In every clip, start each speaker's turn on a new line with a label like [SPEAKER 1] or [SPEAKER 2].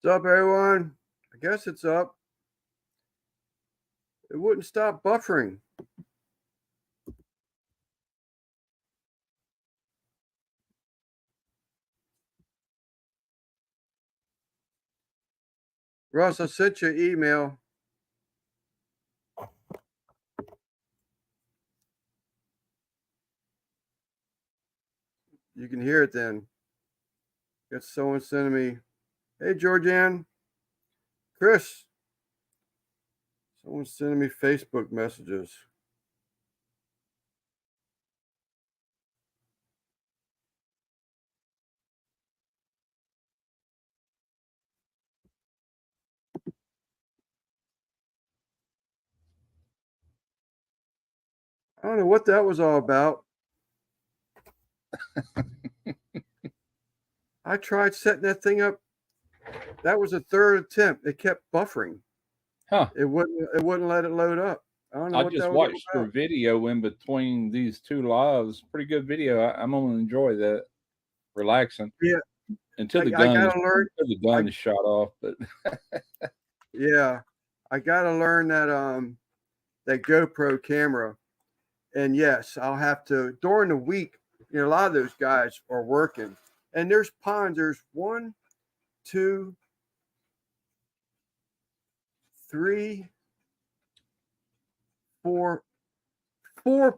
[SPEAKER 1] What's up, everyone? I guess it's up. It wouldn't stop buffering. Russ, I sent you an email. You can hear it then. Got someone sending me, hey, Georgianne, Chris. Someone's sending me Facebook messages. I don't know what that was all about. I tried setting that thing up. That was a third attempt. It kept buffering.
[SPEAKER 2] Huh.
[SPEAKER 1] It wouldn't let it load up. I don't know
[SPEAKER 2] I
[SPEAKER 1] what that
[SPEAKER 2] just
[SPEAKER 1] was all
[SPEAKER 2] watched your
[SPEAKER 1] about.
[SPEAKER 2] video in between these two lives. Pretty good video. I'm gonna enjoy that. Relaxing
[SPEAKER 1] Yeah,
[SPEAKER 2] until the
[SPEAKER 1] I
[SPEAKER 2] gun is
[SPEAKER 1] gotta learn.
[SPEAKER 2] until the
[SPEAKER 1] I
[SPEAKER 2] gun is shot off. But
[SPEAKER 1] yeah, I gotta learn that GoPro camera. And yes, I'll have to during the week. A lot of those guys are working, and there's ponds. There's one, two, three, four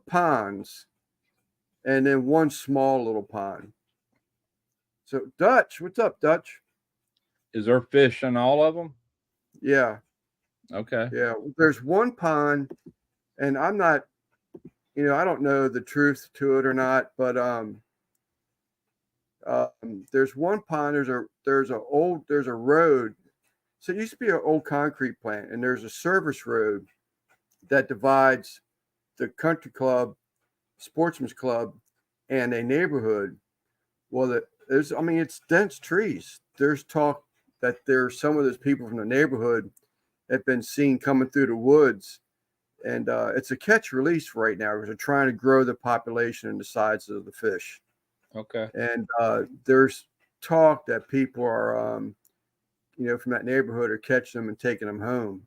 [SPEAKER 1] ponds, and then one small little pond. So Dutch, what's up, Dutch?
[SPEAKER 2] is there fish in all of them?
[SPEAKER 1] Yeah,
[SPEAKER 2] Okay.
[SPEAKER 1] yeah. There's one pond, and I'm not. I don't know the truth to it or not, but there's one pond. There's a road. So it used to be an old concrete plant, and there's a service road that divides the country club, sportsman's club, and a neighborhood. Well, it's dense trees. There's talk that there's some of those people from the neighborhood have been seen coming through the woods, and it's a catch release right now because they're trying to grow the population and the size of the fish.
[SPEAKER 2] Okay.
[SPEAKER 1] And there's talk that people are, from that neighborhood are catching them and taking them home,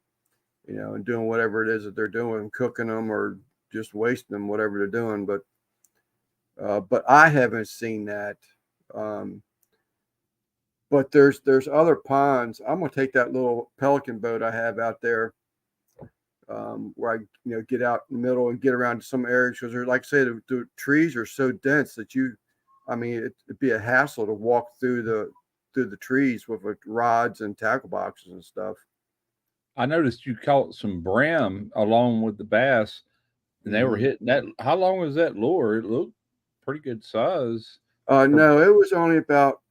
[SPEAKER 1] and doing whatever it is that they're doing, cooking them or just wasting them, whatever they're doing. But I haven't seen that. Um, but there's other ponds. I'm gonna take that little pelican boat I have out there, where I get out in the middle and get around to some areas because they're like I say the trees are so dense that it'd be a hassle to walk through the trees with rods and tackle boxes and stuff.
[SPEAKER 2] I noticed you caught some bram along with the bass, and they were
[SPEAKER 1] Hmm.
[SPEAKER 2] hitting that. How long was that lure? It looked pretty good size. For
[SPEAKER 1] No, it was only about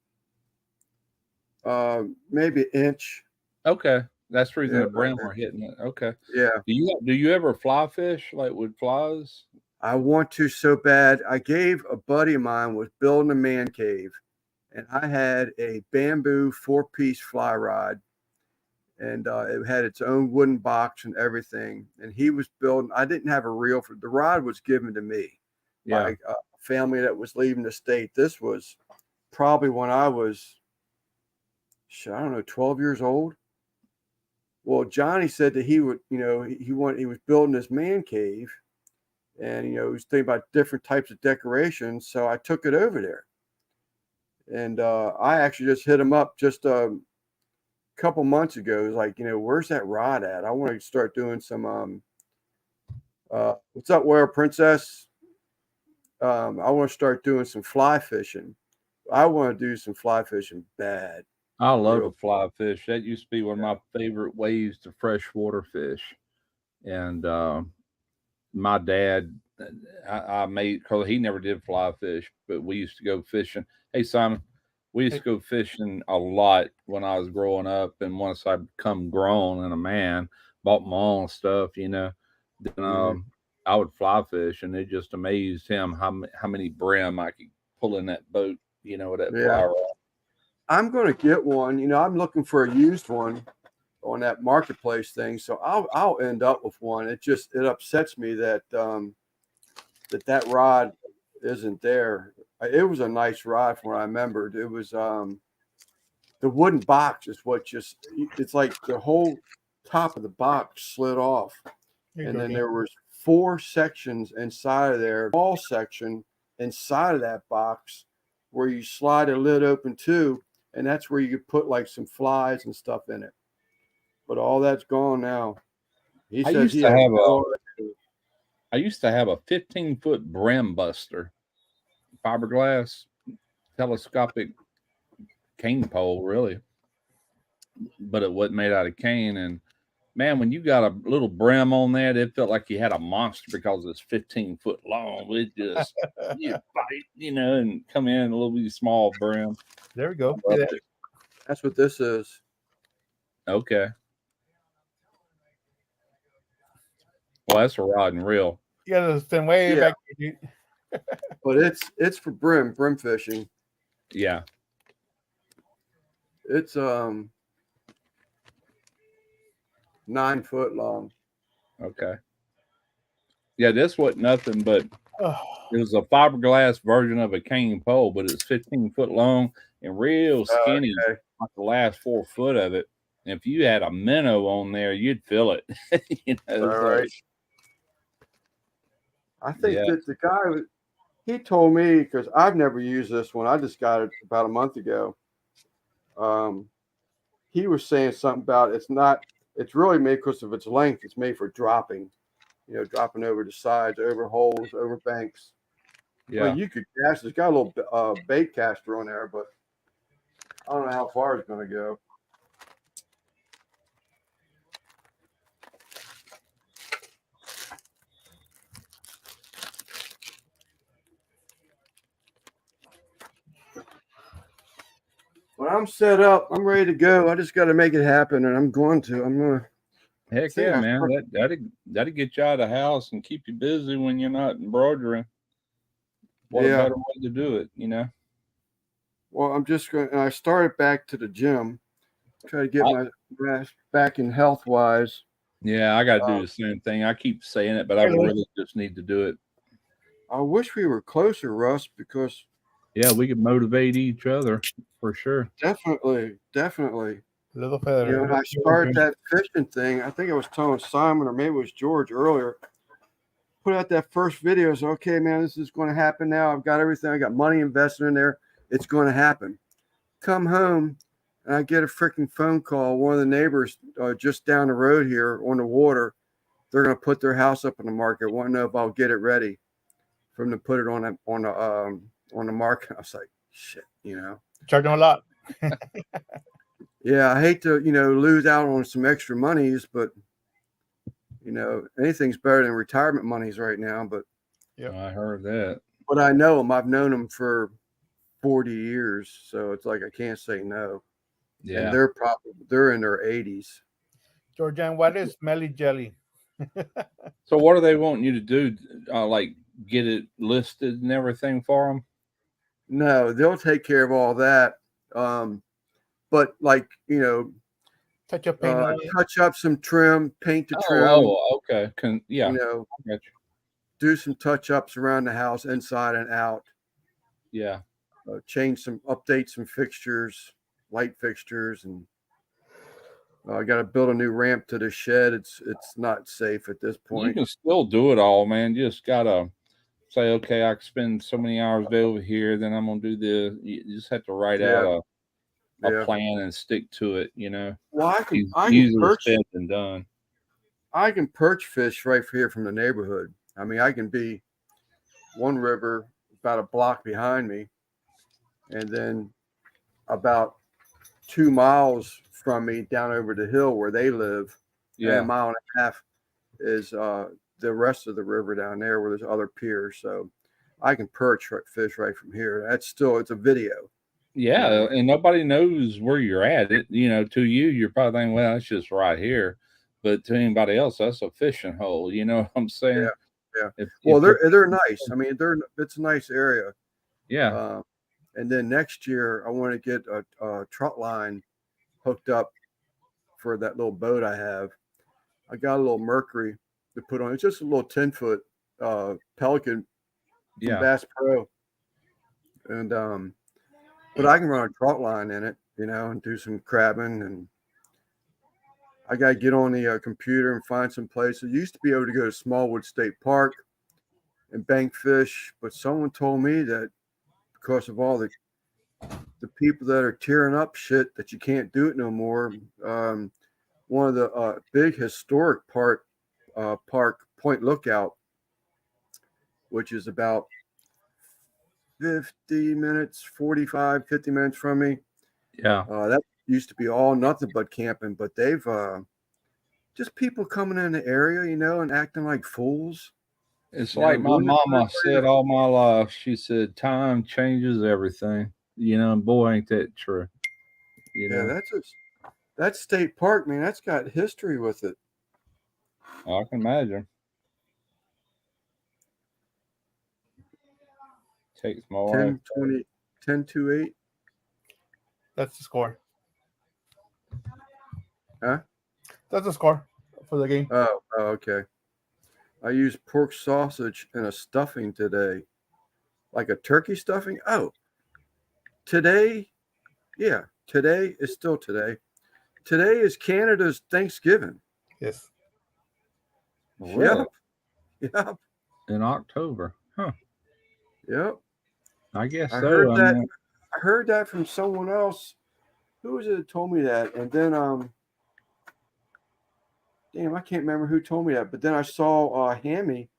[SPEAKER 1] maybe an inch.
[SPEAKER 2] okay, that's the reason
[SPEAKER 1] Yeah,
[SPEAKER 2] the
[SPEAKER 1] about
[SPEAKER 2] bram
[SPEAKER 1] that.
[SPEAKER 2] were hitting it. Okay.
[SPEAKER 1] Yeah.
[SPEAKER 2] Do you ever fly fish like with flies?
[SPEAKER 1] I want to so bad. I gave a buddy of mine was building a man cave, and I had a bamboo four-piece fly rod, and it had its own wooden box and everything. And he was building. I didn't have a reel for the rod was given to me
[SPEAKER 2] Yeah.
[SPEAKER 1] by a family that was leaving the state. This was probably when I was, I don't know, 12 years old. Well, Johnny said that he would, he was building this man cave, and he was thinking about different types of decorations. So I took it over there, and I actually just hit him up just a couple months ago. It was like, where's that rod at? I want to start doing some. What's up, Royal Princess? I want to start doing some fly fishing. I want to do some fly fishing bad,
[SPEAKER 2] I love to
[SPEAKER 1] real.
[SPEAKER 2] fly fish. That used to be one of
[SPEAKER 1] Yeah.
[SPEAKER 2] my favorite ways to freshwater fish. And my dad, I made because he never did fly fish, but we used to go fishing. Hey Simon, we used to go fishing a lot when I was growing up, and once I become grown and a man, bought my own stuff. Then
[SPEAKER 1] Hmm.
[SPEAKER 2] I would fly fish, and it just amazed him how many brim I could pull in that boat. With that
[SPEAKER 1] Yeah.
[SPEAKER 2] fly rod.
[SPEAKER 1] I'm going to get one. I'm looking for a used one on that marketplace thing. So I'll end up with one. It upsets me that rod isn't there. It was a nice rod from what I remembered. It was the wooden box is what it's like the whole top of the box slid off. And then there was 4 sections inside of there, small section inside of that box where you slide a lid open too, and that's where you could put like some flies and stuff in it. But all that's gone now. He
[SPEAKER 2] I
[SPEAKER 1] says
[SPEAKER 2] used to have
[SPEAKER 1] a
[SPEAKER 2] I used to have a 15-foot brim buster, fiberglass, telescopic cane pole, really, but it wasn't made out of cane. And man, when you got a little brim on that, it felt like you had a monster because it's 15 foot long. It just you fight, and come in a little bit small brim.
[SPEAKER 3] There we go.
[SPEAKER 1] That's what this is.
[SPEAKER 2] Okay. Well, that's a rod and reel.
[SPEAKER 3] You gotta stand way back.
[SPEAKER 1] But it's for brim fishing.
[SPEAKER 2] Yeah.
[SPEAKER 1] It's 9 foot long.
[SPEAKER 2] Okay. Yeah, this wasn't nothing but it was a fiberglass version of a cane pole, but it's 15 foot long and real skinny, like the last 4 foot of it. And if you had a minnow on there, you'd feel it.
[SPEAKER 1] All right. I think that the guy, he told me, because I've never used this one. I just got it about a month ago. He was saying something about it's really made because of its length. It's made for dropping, dropping over the sides, over holes, over banks. Yeah. Well, you could cast. It's got a little bait caster on there, but I don't know how far it's going to go. When I'm set up, I'm ready to go. I just got to make it happen, and I'm going to.
[SPEAKER 2] Heck yeah, man. That'll get you out of the house and keep you busy when you're not embroidering. What a better way to do it,
[SPEAKER 1] Well, I'm just going. I started back to the gym, try to get my rest back in health wise.
[SPEAKER 2] Yeah, I got to do the same thing. I keep saying it, but I really just need to do it.
[SPEAKER 1] I wish we were closer, Russ, because
[SPEAKER 2] we could motivate each other for sure.
[SPEAKER 1] Definitely.
[SPEAKER 3] A little further.
[SPEAKER 1] I started that fishing thing. I think I was telling Simon, or maybe it was George earlier. Put out that first video. So, okay, man, this is going to happen now. I've got everything. I got money invested in there. It's going to happen. Come home, and I get a freaking phone call. One of the neighbors just down the road here on the water, they're going to put their house up on the market. Want to know if I'll get it ready for them to put it on the market. I was like, shit,
[SPEAKER 3] Charge them a lot.
[SPEAKER 1] Yeah, I hate to, lose out on some extra monies, but anything's better than retirement monies right now. But
[SPEAKER 2] I heard that.
[SPEAKER 1] But I know them. I've known them for 40 years, so it's like I can't say no. Yeah, and they're in their 80s.
[SPEAKER 3] Georgian, what is Melly Jelly?
[SPEAKER 2] So what are they wanting you to do? Like get it listed and everything for them?
[SPEAKER 1] No, they'll take care of all that. But like,
[SPEAKER 3] touch
[SPEAKER 1] up some trim, paint the trim.
[SPEAKER 2] Oh, okay.
[SPEAKER 1] Do some touch ups around the house, inside and out.
[SPEAKER 2] Yeah.
[SPEAKER 1] Update some fixtures, light fixtures, and I got to build a new ramp to the shed. It's not safe at this point.
[SPEAKER 2] You can still do it all, man. You just gotta say, okay, I can spend so many hours over here, then I'm gonna do this. You just have to write out a plan and stick to it.
[SPEAKER 1] Well, I can perch
[SPEAKER 2] and done.
[SPEAKER 1] I can perch fish right here from the neighborhood. I mean, I can be one river about a block behind me, and then about 2 miles from me down over the hill where they live. Yeah, and a mile and a half is the rest of the river down there where there's other piers. So I can perch fish right from here. It's a video.
[SPEAKER 2] Yeah, and nobody knows where you're at. To you, you're probably thinking, well, it's just right here. But to anybody else, that's a fishing hole. You know what I'm saying?
[SPEAKER 1] Yeah. They're nice. I mean, it's a nice area.
[SPEAKER 2] Yeah.
[SPEAKER 1] And then next year, I want to get a trot line hooked up for that little boat I have. I got a little Mercury to put on. It's just a little 10-foot Pelican Bass Pro. And but I can run a trot line in it, and do some crabbing. And I got to get on the computer and find some places. I used to be able to go to Smallwood State Park and bank fish, but someone told me that because of all the people that are tearing up shit that you can't do it no more. One of the big historic park, Point Lookout, which is about 50 minutes from me.
[SPEAKER 2] Yeah.
[SPEAKER 1] That used to be all nothing but camping, but they've just people coming in the area, and acting like fools.
[SPEAKER 2] It's like my mama said all my life. She said, time changes everything. And boy, ain't that true.
[SPEAKER 1] Yeah, that's state park, man. That's got history with it.
[SPEAKER 2] I can imagine. Takes my wife.
[SPEAKER 1] 10-8.
[SPEAKER 3] That's the score.
[SPEAKER 1] Huh?
[SPEAKER 3] That's the score for the game.
[SPEAKER 1] Oh, okay. I used pork sausage and a stuffing today. Like a turkey stuffing? Oh, today? Yeah, today is still today. Today is Canada's Thanksgiving.
[SPEAKER 3] Yes.
[SPEAKER 2] Really?
[SPEAKER 1] Yep.
[SPEAKER 2] In October. Huh.
[SPEAKER 1] Yep.
[SPEAKER 2] I guess
[SPEAKER 1] I
[SPEAKER 2] so.
[SPEAKER 1] heard that from someone else. Who was it that told me that? And then damn, I can't remember who told me that. But then I saw Hammy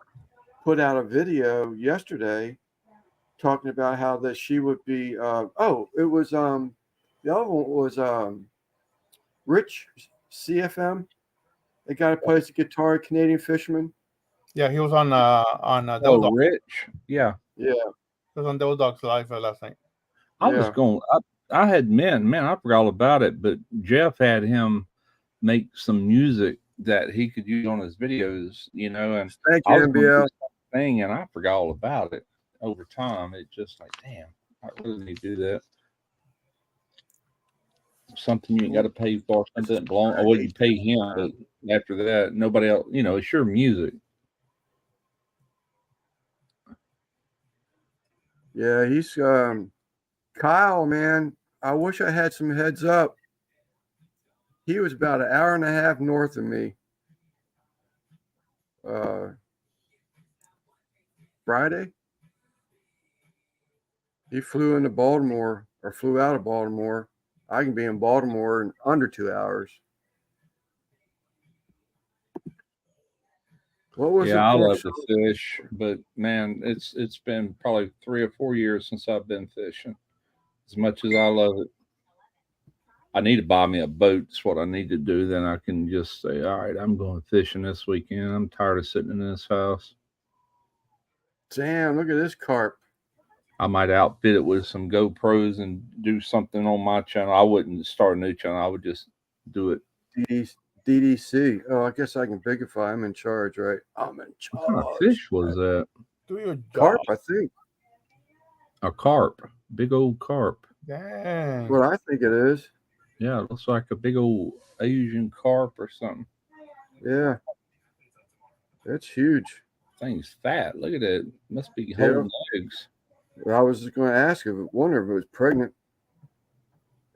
[SPEAKER 1] put out a video yesterday talking about how that she would be. It was the other one was Rich CFM. They got to play the guitar, Canadian Fisherman.
[SPEAKER 3] Yeah, he was on Devil Dogs.
[SPEAKER 2] Rich. Yeah.
[SPEAKER 1] Yeah.
[SPEAKER 3] He was on Devil Dogs Live last night.
[SPEAKER 2] I had man, I forgot all about it, but Jeff had him make some music that he could use on his videos, and
[SPEAKER 1] thank you, NBL.
[SPEAKER 2] Thing, and I forgot all about it over time. It just like, damn, I really need to do that. Something you ain't got to pay for, something that belongs. Well, you pay him, but after that, nobody else. It's your music.
[SPEAKER 1] Yeah, he's Kyle, man. I wish I had some heads up. He was about an hour and a half north of me. Friday. He flew into Baltimore or flew out of Baltimore. I can be in Baltimore in under 2 hours. What was
[SPEAKER 2] I love to fish, but man, it's been probably 3 or 4 years since I've been fishing. As much as I love it, I need to buy me a boat. That's what I need to do. Then I can just say, all right, I'm going fishing this weekend. I'm tired of sitting in this house.
[SPEAKER 1] Damn, look at this carp.
[SPEAKER 2] I might outfit it with some GoPros and do something on my channel. I wouldn't start a new channel. I would just do it.
[SPEAKER 1] DDC. Oh, I guess I can bigify. I'm in charge, right? I'm in charge.
[SPEAKER 2] What kind of fish was that?
[SPEAKER 3] Do your job.
[SPEAKER 1] Carp, I think.
[SPEAKER 2] A carp. Big old carp.
[SPEAKER 3] Dang.
[SPEAKER 1] Well, I think it is.
[SPEAKER 2] Yeah, it looks like a big old Asian carp or something.
[SPEAKER 1] Yeah. That's huge.
[SPEAKER 2] Thing's fat. Look at it. Must be holding eggs.
[SPEAKER 1] I was just going to ask wonder if it was pregnant.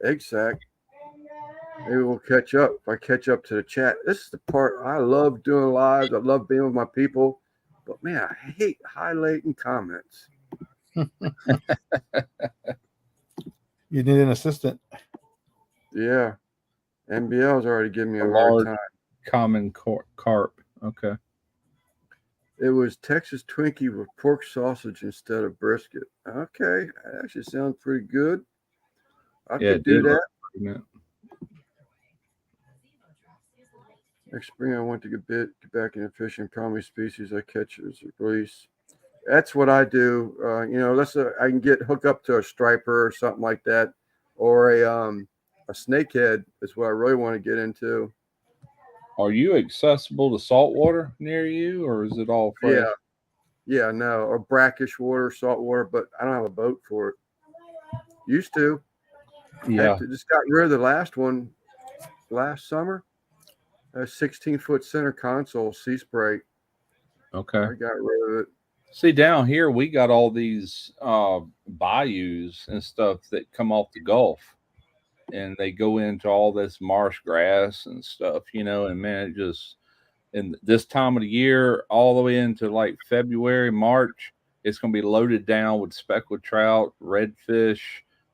[SPEAKER 1] Egg sac. Maybe we'll catch up. If I catch up to the chat. This is the part I love doing lives. I love being with my people. But man, I hate highlighting comments.
[SPEAKER 3] You need an assistant.
[SPEAKER 1] Yeah. NBL's already giving me a
[SPEAKER 2] large
[SPEAKER 1] hard time.
[SPEAKER 2] Common carp. Okay.
[SPEAKER 1] It was Texas Twinkie with pork sausage instead of brisket. Okay. That actually sounds pretty good. I could do that. Next spring, I want to get back into fishing. Primary species I catch is release. That's what I do. I can hook up to a striper or something like that, or a snakehead is what I really want to get into.
[SPEAKER 2] Are you accessible to saltwater near you, or is it all fresh?
[SPEAKER 1] Yeah, no, or brackish water, salt water, but I don't have a boat for it. Used to.
[SPEAKER 2] Yeah.
[SPEAKER 1] Just got rid of the last one last summer. A 16-foot center console sea spray.
[SPEAKER 2] Okay.
[SPEAKER 1] I got rid of it.
[SPEAKER 2] See, down here we got all these bayous and stuff that come off the Gulf, and they go into all this marsh grass and stuff, and man, it just, and this time of the year, all the way into like February, March, it's going to be loaded down with speckled trout, redfish,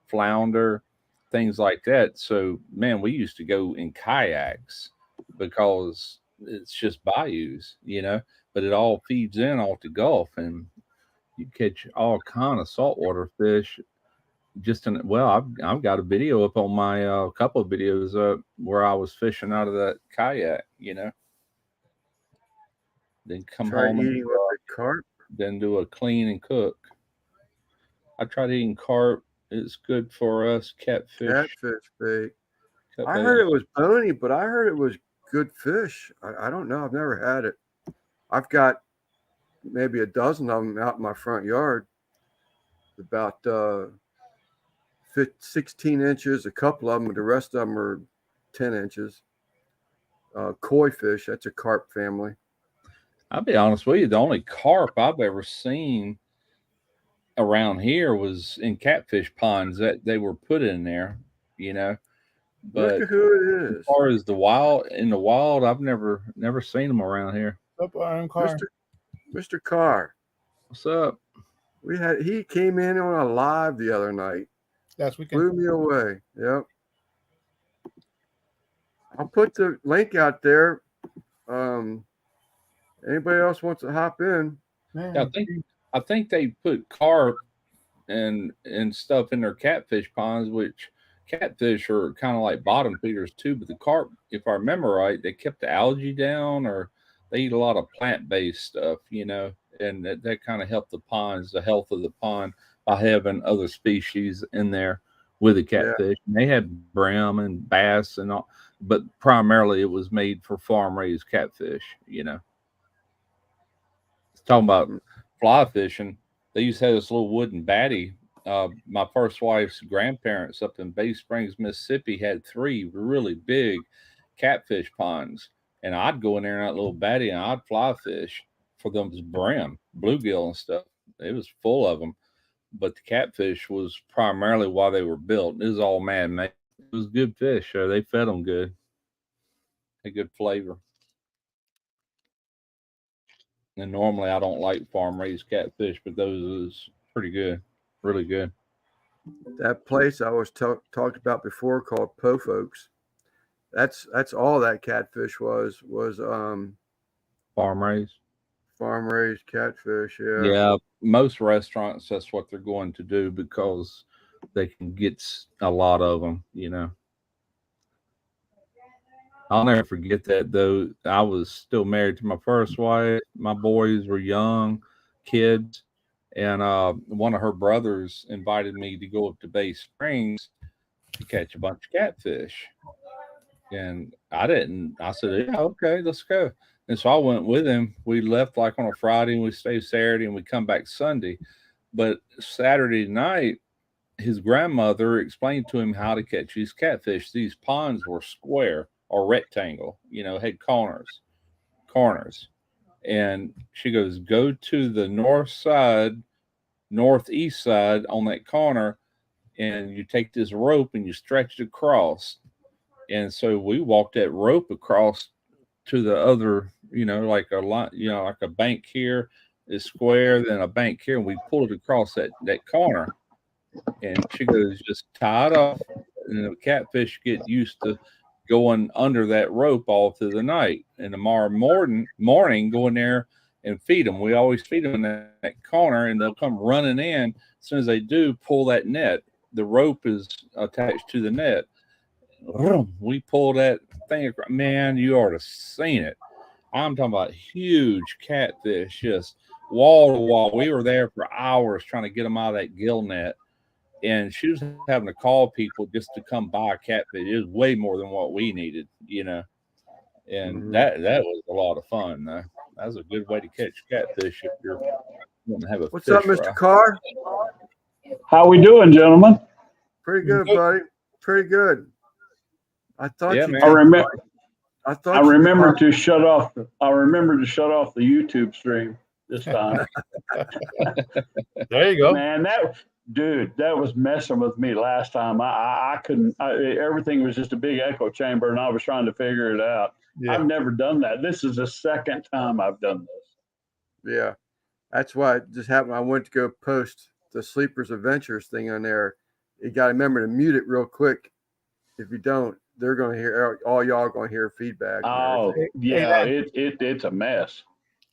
[SPEAKER 2] flounder, things like that. So, man, we used to go in kayaks because it's just bayous, but it all feeds in off the Gulf, and you catch all kind of saltwater fish. I've got a video up on my couple of videos up where I was fishing out of that kayak, then come
[SPEAKER 1] Try
[SPEAKER 2] home
[SPEAKER 1] eating
[SPEAKER 2] and
[SPEAKER 1] with the carp.
[SPEAKER 2] then do a clean and cook. I tried eating carp. It's good for us. Catfish.
[SPEAKER 1] Catfish bait.
[SPEAKER 2] Cut
[SPEAKER 1] I
[SPEAKER 2] bait.
[SPEAKER 1] heard it was bony, but I heard it was good fish. I don't know. I've never had it. I've got maybe a dozen of them out in my front yard. About 16 inches, a couple of them, but the rest of them are 10 inches. Koi fish, that's a carp family.
[SPEAKER 2] I'll be honest with you, the only carp I've ever seen around here was in catfish ponds that they were put in there, But
[SPEAKER 1] Look at who it
[SPEAKER 2] as
[SPEAKER 1] is.
[SPEAKER 2] far as the wild, I've never seen them around here.
[SPEAKER 3] Up on car.
[SPEAKER 1] Mr. Carr.
[SPEAKER 2] What's up?
[SPEAKER 1] He came in on a live the other night.
[SPEAKER 3] Last weekend.
[SPEAKER 1] Blew me away. Yep. I'll put the link out there. Anybody else wants to hop in?
[SPEAKER 3] Man,
[SPEAKER 2] Yeah, I think they put carp and stuff in their catfish ponds, which catfish are kind of like bottom feeders too. But the carp, if I remember right, they kept the algae down, or they eat a lot of plant-based stuff, and that kind of helped the ponds, the health of the pond, by having other species in there with the catfish. And they had brim and bass and all, but primarily it was made for farm-raised catfish, Talking about fly fishing, they used to have this little wooden batty. My first wife's grandparents up in Bay Springs, Mississippi, had 3 really big catfish ponds, and I'd go in there in that little batty and I'd fly fish for them brim, bluegill and stuff. It was full of them, but the catfish was primarily why they were built. It was all man-made. It was good fish, so they fed them good. A good flavor. And normally I don't like farm-raised catfish, but those is pretty good, really good.
[SPEAKER 1] That place I was talked about before called Po Folks. That's all that catfish was
[SPEAKER 2] Farm-raised.
[SPEAKER 1] Farm-raised catfish. Yeah.
[SPEAKER 2] Yeah, most restaurants, that's what they're going to do because they can get a lot of them, I'll never forget that, though. I was still married to my first wife. My boys were young kids, and one of her brothers invited me to go up to Bay Springs to catch a bunch of catfish. And I didn't. I said, yeah, okay, let's go. And so I went with him. We left like on a Friday, and we stayed Saturday, and we come back Sunday. But Saturday night, his grandmother explained to him how to catch these catfish. These ponds were square or rectangle, had corners. And she goes, go to the northeast side on that corner, and you take this rope and you stretch it across. And so we walked that rope across to the other, like a line, like a bank here is square, then a bank here, and we pulled it across that corner. And she goes, just tie it off, and the catfish get used to going under that rope all through the night. And tomorrow morning, go in there and feed them. We always feed them in that corner, and they'll come running in. As soon as they do, pull that net. The rope is attached to the net. We pull that thing across. Man, you ought to seen it. I'm talking about huge catfish, just wall to wall. We were there for hours trying to get them out of that gill net. And she was having to call people just to come buy a catfish. It was way more than what we needed, And that was a lot of fun. That was a good way to catch catfish if you're going to have a
[SPEAKER 1] What's
[SPEAKER 2] fish
[SPEAKER 1] up, Mr.
[SPEAKER 2] fry.
[SPEAKER 1] Carr?
[SPEAKER 4] How we doing, gentlemen?
[SPEAKER 1] Pretty good, buddy. Pretty good. I thought
[SPEAKER 2] Yeah,
[SPEAKER 1] you.
[SPEAKER 2] man.
[SPEAKER 4] I remember to shut off. I remember to shut off the YouTube stream this time.
[SPEAKER 3] There you go.
[SPEAKER 4] Man, Dude, that was messing with me last time. I couldn't. Everything was just a big echo chamber, and I was trying to figure it out.
[SPEAKER 3] Yeah.
[SPEAKER 4] I've never done that. This is the second time I've done this.
[SPEAKER 1] Yeah. That's why it just happened. I went to go post the Sleepers Adventures thing on there. You got to remember to mute it real quick. If you don't, they're going to hear, all y'all going to hear feedback. and
[SPEAKER 4] Oh,
[SPEAKER 1] everything.
[SPEAKER 4] yeah,
[SPEAKER 3] Lance.
[SPEAKER 4] it's a mess.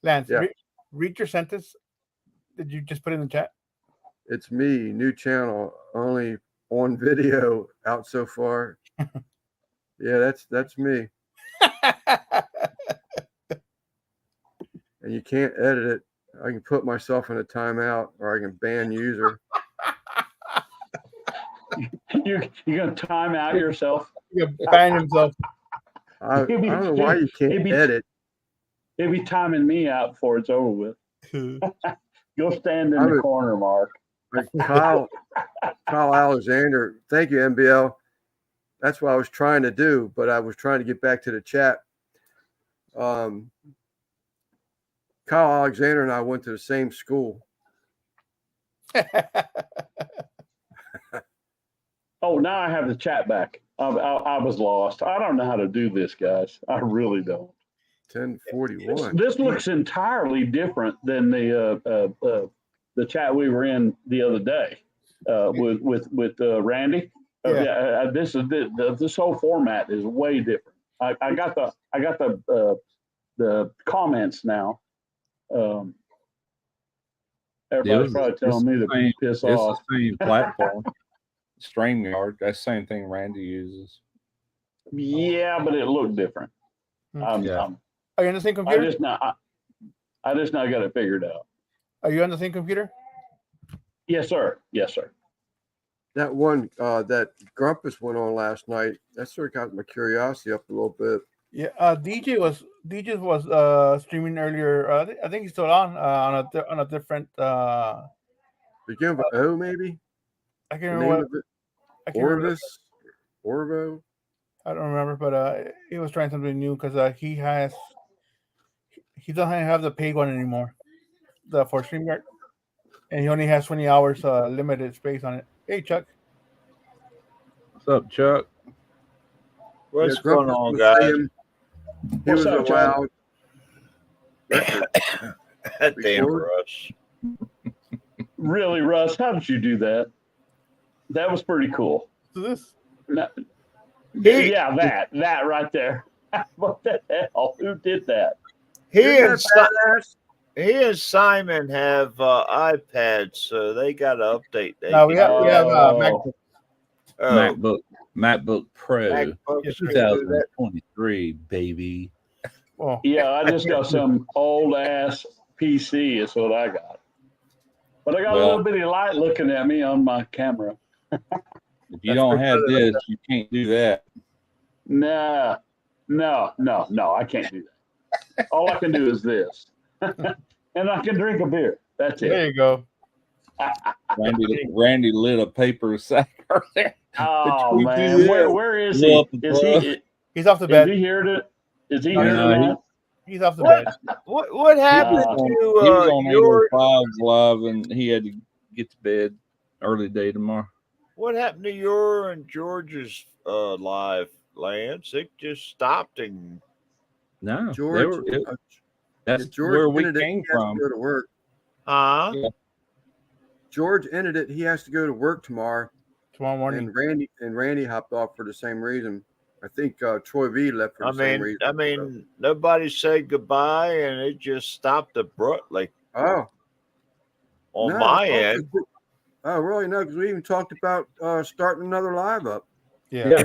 [SPEAKER 3] Lance,
[SPEAKER 1] Yeah.
[SPEAKER 3] read your sentence. Did you just put it in the chat?
[SPEAKER 1] It's me, new channel, only on video out so far. Yeah, that's me. And you can't edit it. I can put myself in a timeout, or I can ban user.
[SPEAKER 4] You're going to time out yourself.
[SPEAKER 3] You ban himself.
[SPEAKER 1] I don't know why you can't
[SPEAKER 4] Maybe-
[SPEAKER 1] edit.
[SPEAKER 4] He'll be timing me out before it's over with. You'll stand in
[SPEAKER 1] I
[SPEAKER 4] the
[SPEAKER 1] would-
[SPEAKER 4] corner, Mark.
[SPEAKER 1] Like Kyle Alexander, thank you, MBL. That's what I was trying to do, but I was trying to get back to the chat. Kyle Alexander and I went to the same school.
[SPEAKER 4] Oh, now I have the chat back. I was lost. I don't know how to do this, guys. I really don't.
[SPEAKER 1] 1041.
[SPEAKER 4] This looks entirely different than the chat we were in the other day with Randy.
[SPEAKER 3] Yeah.
[SPEAKER 4] This whole format is way different. I got the comments now. Everybody's probably telling me to piss
[SPEAKER 2] It's
[SPEAKER 4] off.
[SPEAKER 2] the same platform. StreamYard. That's the same thing Randy uses.
[SPEAKER 4] Yeah, but it looked different.
[SPEAKER 3] Hmm.
[SPEAKER 4] I'm-
[SPEAKER 2] Yeah.
[SPEAKER 4] I'm-
[SPEAKER 3] Are you on the same
[SPEAKER 4] I
[SPEAKER 3] computer?
[SPEAKER 4] just now got it figured out.
[SPEAKER 3] Are you on the same computer?
[SPEAKER 4] Yes, sir. Yes, sir.
[SPEAKER 1] That one that Grumpus went on last night, that sort of got my curiosity up a little bit.
[SPEAKER 3] Yeah. DJ was streaming earlier. I think he's still on a different.
[SPEAKER 1] Begin with O, maybe?
[SPEAKER 3] I can't
[SPEAKER 1] The
[SPEAKER 3] remember
[SPEAKER 1] name
[SPEAKER 3] what.
[SPEAKER 1] of it?
[SPEAKER 3] I can't remember.
[SPEAKER 1] Orvis? Orvo?
[SPEAKER 3] I don't remember, but he was trying something new because he doesn't have the paid one anymore, for StreamYard, and he only has 20 hours limited space on it. Hey, Chuck.
[SPEAKER 2] What's up, Chuck?
[SPEAKER 5] What's
[SPEAKER 1] Yeah,
[SPEAKER 5] going
[SPEAKER 1] Grumpus
[SPEAKER 5] on,
[SPEAKER 1] was
[SPEAKER 5] guys?
[SPEAKER 1] saying He
[SPEAKER 4] What's
[SPEAKER 1] was
[SPEAKER 4] up, Chuck?
[SPEAKER 1] allowed. Record.
[SPEAKER 5] Damn,
[SPEAKER 1] Record.
[SPEAKER 5] Russ.
[SPEAKER 4] Really, Russ? How did you do that? That was pretty cool.
[SPEAKER 3] So this.
[SPEAKER 4] No-
[SPEAKER 5] He-
[SPEAKER 4] yeah, that right there. What the hell? Who did that?
[SPEAKER 5] He
[SPEAKER 1] Isn't
[SPEAKER 5] and,
[SPEAKER 1] that badass?
[SPEAKER 5] he and Simon have iPads, so they got to update.
[SPEAKER 3] No, we have
[SPEAKER 4] Oh.
[SPEAKER 3] MacBook.
[SPEAKER 2] MacBook Pro
[SPEAKER 5] MacBooks
[SPEAKER 3] Yes,
[SPEAKER 5] can do that.
[SPEAKER 2] 2023, baby.
[SPEAKER 3] Oh,
[SPEAKER 4] Yeah, I just got some old ass PC. Is what I got. But I got a
[SPEAKER 2] Well-
[SPEAKER 4] little bitty light looking at me on my camera.
[SPEAKER 2] If you
[SPEAKER 3] That's
[SPEAKER 2] don't
[SPEAKER 3] for
[SPEAKER 2] have
[SPEAKER 3] sure.
[SPEAKER 2] this, you can't do that.
[SPEAKER 4] No, I can't do that. All I can do is this. And I can drink a beer. That's
[SPEAKER 3] there
[SPEAKER 4] it.
[SPEAKER 3] you go.
[SPEAKER 2] Randy lit a paper sack earlier.
[SPEAKER 4] Oh
[SPEAKER 2] Between
[SPEAKER 4] man,
[SPEAKER 2] two
[SPEAKER 4] where is
[SPEAKER 2] Go
[SPEAKER 4] he?
[SPEAKER 2] up
[SPEAKER 4] Is
[SPEAKER 2] above.
[SPEAKER 4] he
[SPEAKER 3] He's off the
[SPEAKER 4] is
[SPEAKER 3] bed.
[SPEAKER 4] he here to is he
[SPEAKER 3] No,
[SPEAKER 4] here
[SPEAKER 2] no,
[SPEAKER 4] tonight?
[SPEAKER 3] He's off the
[SPEAKER 5] What?
[SPEAKER 3] bed.
[SPEAKER 5] What happened
[SPEAKER 2] He
[SPEAKER 5] to
[SPEAKER 2] was on
[SPEAKER 5] your?
[SPEAKER 2] 805 live, and he had to get to bed early day tomorrow.
[SPEAKER 5] What happened to your and George's live, Lance? It just stopped and
[SPEAKER 2] No, they
[SPEAKER 1] George,
[SPEAKER 2] were, that's
[SPEAKER 1] George
[SPEAKER 2] where we
[SPEAKER 1] ended it,
[SPEAKER 2] came
[SPEAKER 1] he has to
[SPEAKER 2] from.
[SPEAKER 1] go to work.
[SPEAKER 5] huh?
[SPEAKER 1] George ended it. He has to go to work tomorrow.
[SPEAKER 3] Tomorrow morning.
[SPEAKER 1] And Randy hopped off for the same reason. I think Troy V left for the same reason.
[SPEAKER 5] I mean, nobody said goodbye, and it just stopped abruptly
[SPEAKER 1] Oh,
[SPEAKER 5] on
[SPEAKER 1] no,
[SPEAKER 5] my
[SPEAKER 1] oh,
[SPEAKER 5] end.
[SPEAKER 1] 'cause oh, really? No, because we even talked about starting another live up.
[SPEAKER 3] Yeah.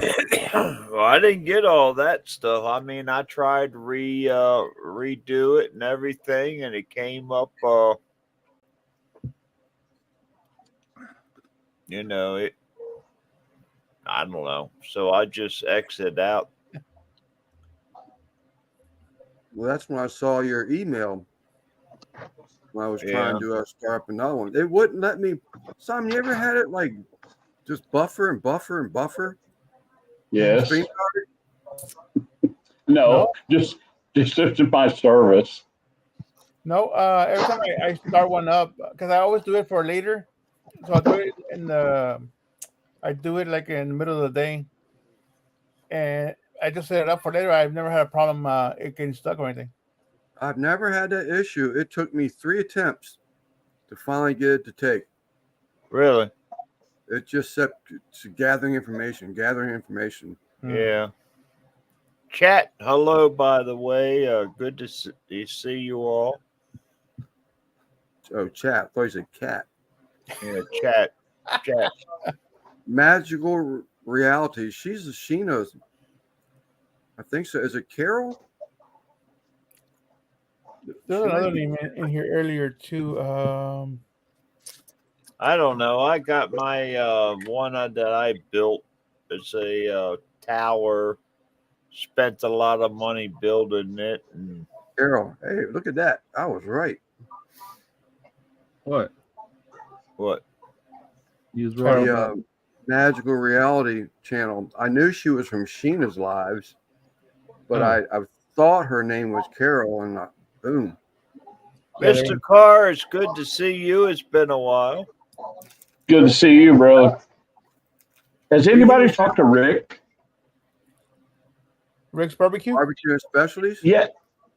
[SPEAKER 5] Well, I didn't get all that stuff. I mean, I tried to redo it and everything, and it came up. It. I don't know. So I just exited out.
[SPEAKER 1] Well, that's when I saw your email when I was trying to start up another one. It wouldn't let me. Simon, you ever had it like just buffer and buffer and buffer?
[SPEAKER 4] Yes.
[SPEAKER 1] Stream-
[SPEAKER 4] No, just my service.
[SPEAKER 3] No, every time I start one up, because I always do it for later, So I do it like in the middle of the day, and I just set it up for later. I've never had a problem it getting stuck or anything.
[SPEAKER 1] I've never had that issue. It took me 3 attempts to finally get it to take.
[SPEAKER 5] Really?
[SPEAKER 1] It just set to gathering information.
[SPEAKER 5] Yeah. Chat, hello, by the way. Good to see you all.
[SPEAKER 1] Oh, chat. I thought you said cat.
[SPEAKER 5] Yeah, chat.
[SPEAKER 1] Magical Reality. She knows. I think so. Is it Carol?
[SPEAKER 3] There's
[SPEAKER 1] She
[SPEAKER 3] another
[SPEAKER 1] might be-
[SPEAKER 3] name in here earlier too.
[SPEAKER 5] I don't know. I got my one that I built. It's a tower. Spent a lot of money building it, and
[SPEAKER 1] Carol. Hey, look at that. I was right.
[SPEAKER 2] What?
[SPEAKER 5] what?
[SPEAKER 2] You was right.
[SPEAKER 1] The Magical Reality channel. I knew she was from Sheena's Lives, but I thought her name was Carol, and boom.
[SPEAKER 3] Yeah,
[SPEAKER 5] Mr. Carr, it's good to see you. It's been a while.
[SPEAKER 4] Good to see you, brother. Has anybody talked to Rick?
[SPEAKER 3] Rick's Barbecue.
[SPEAKER 1] Barbecue and Specialties?
[SPEAKER 4] Yeah.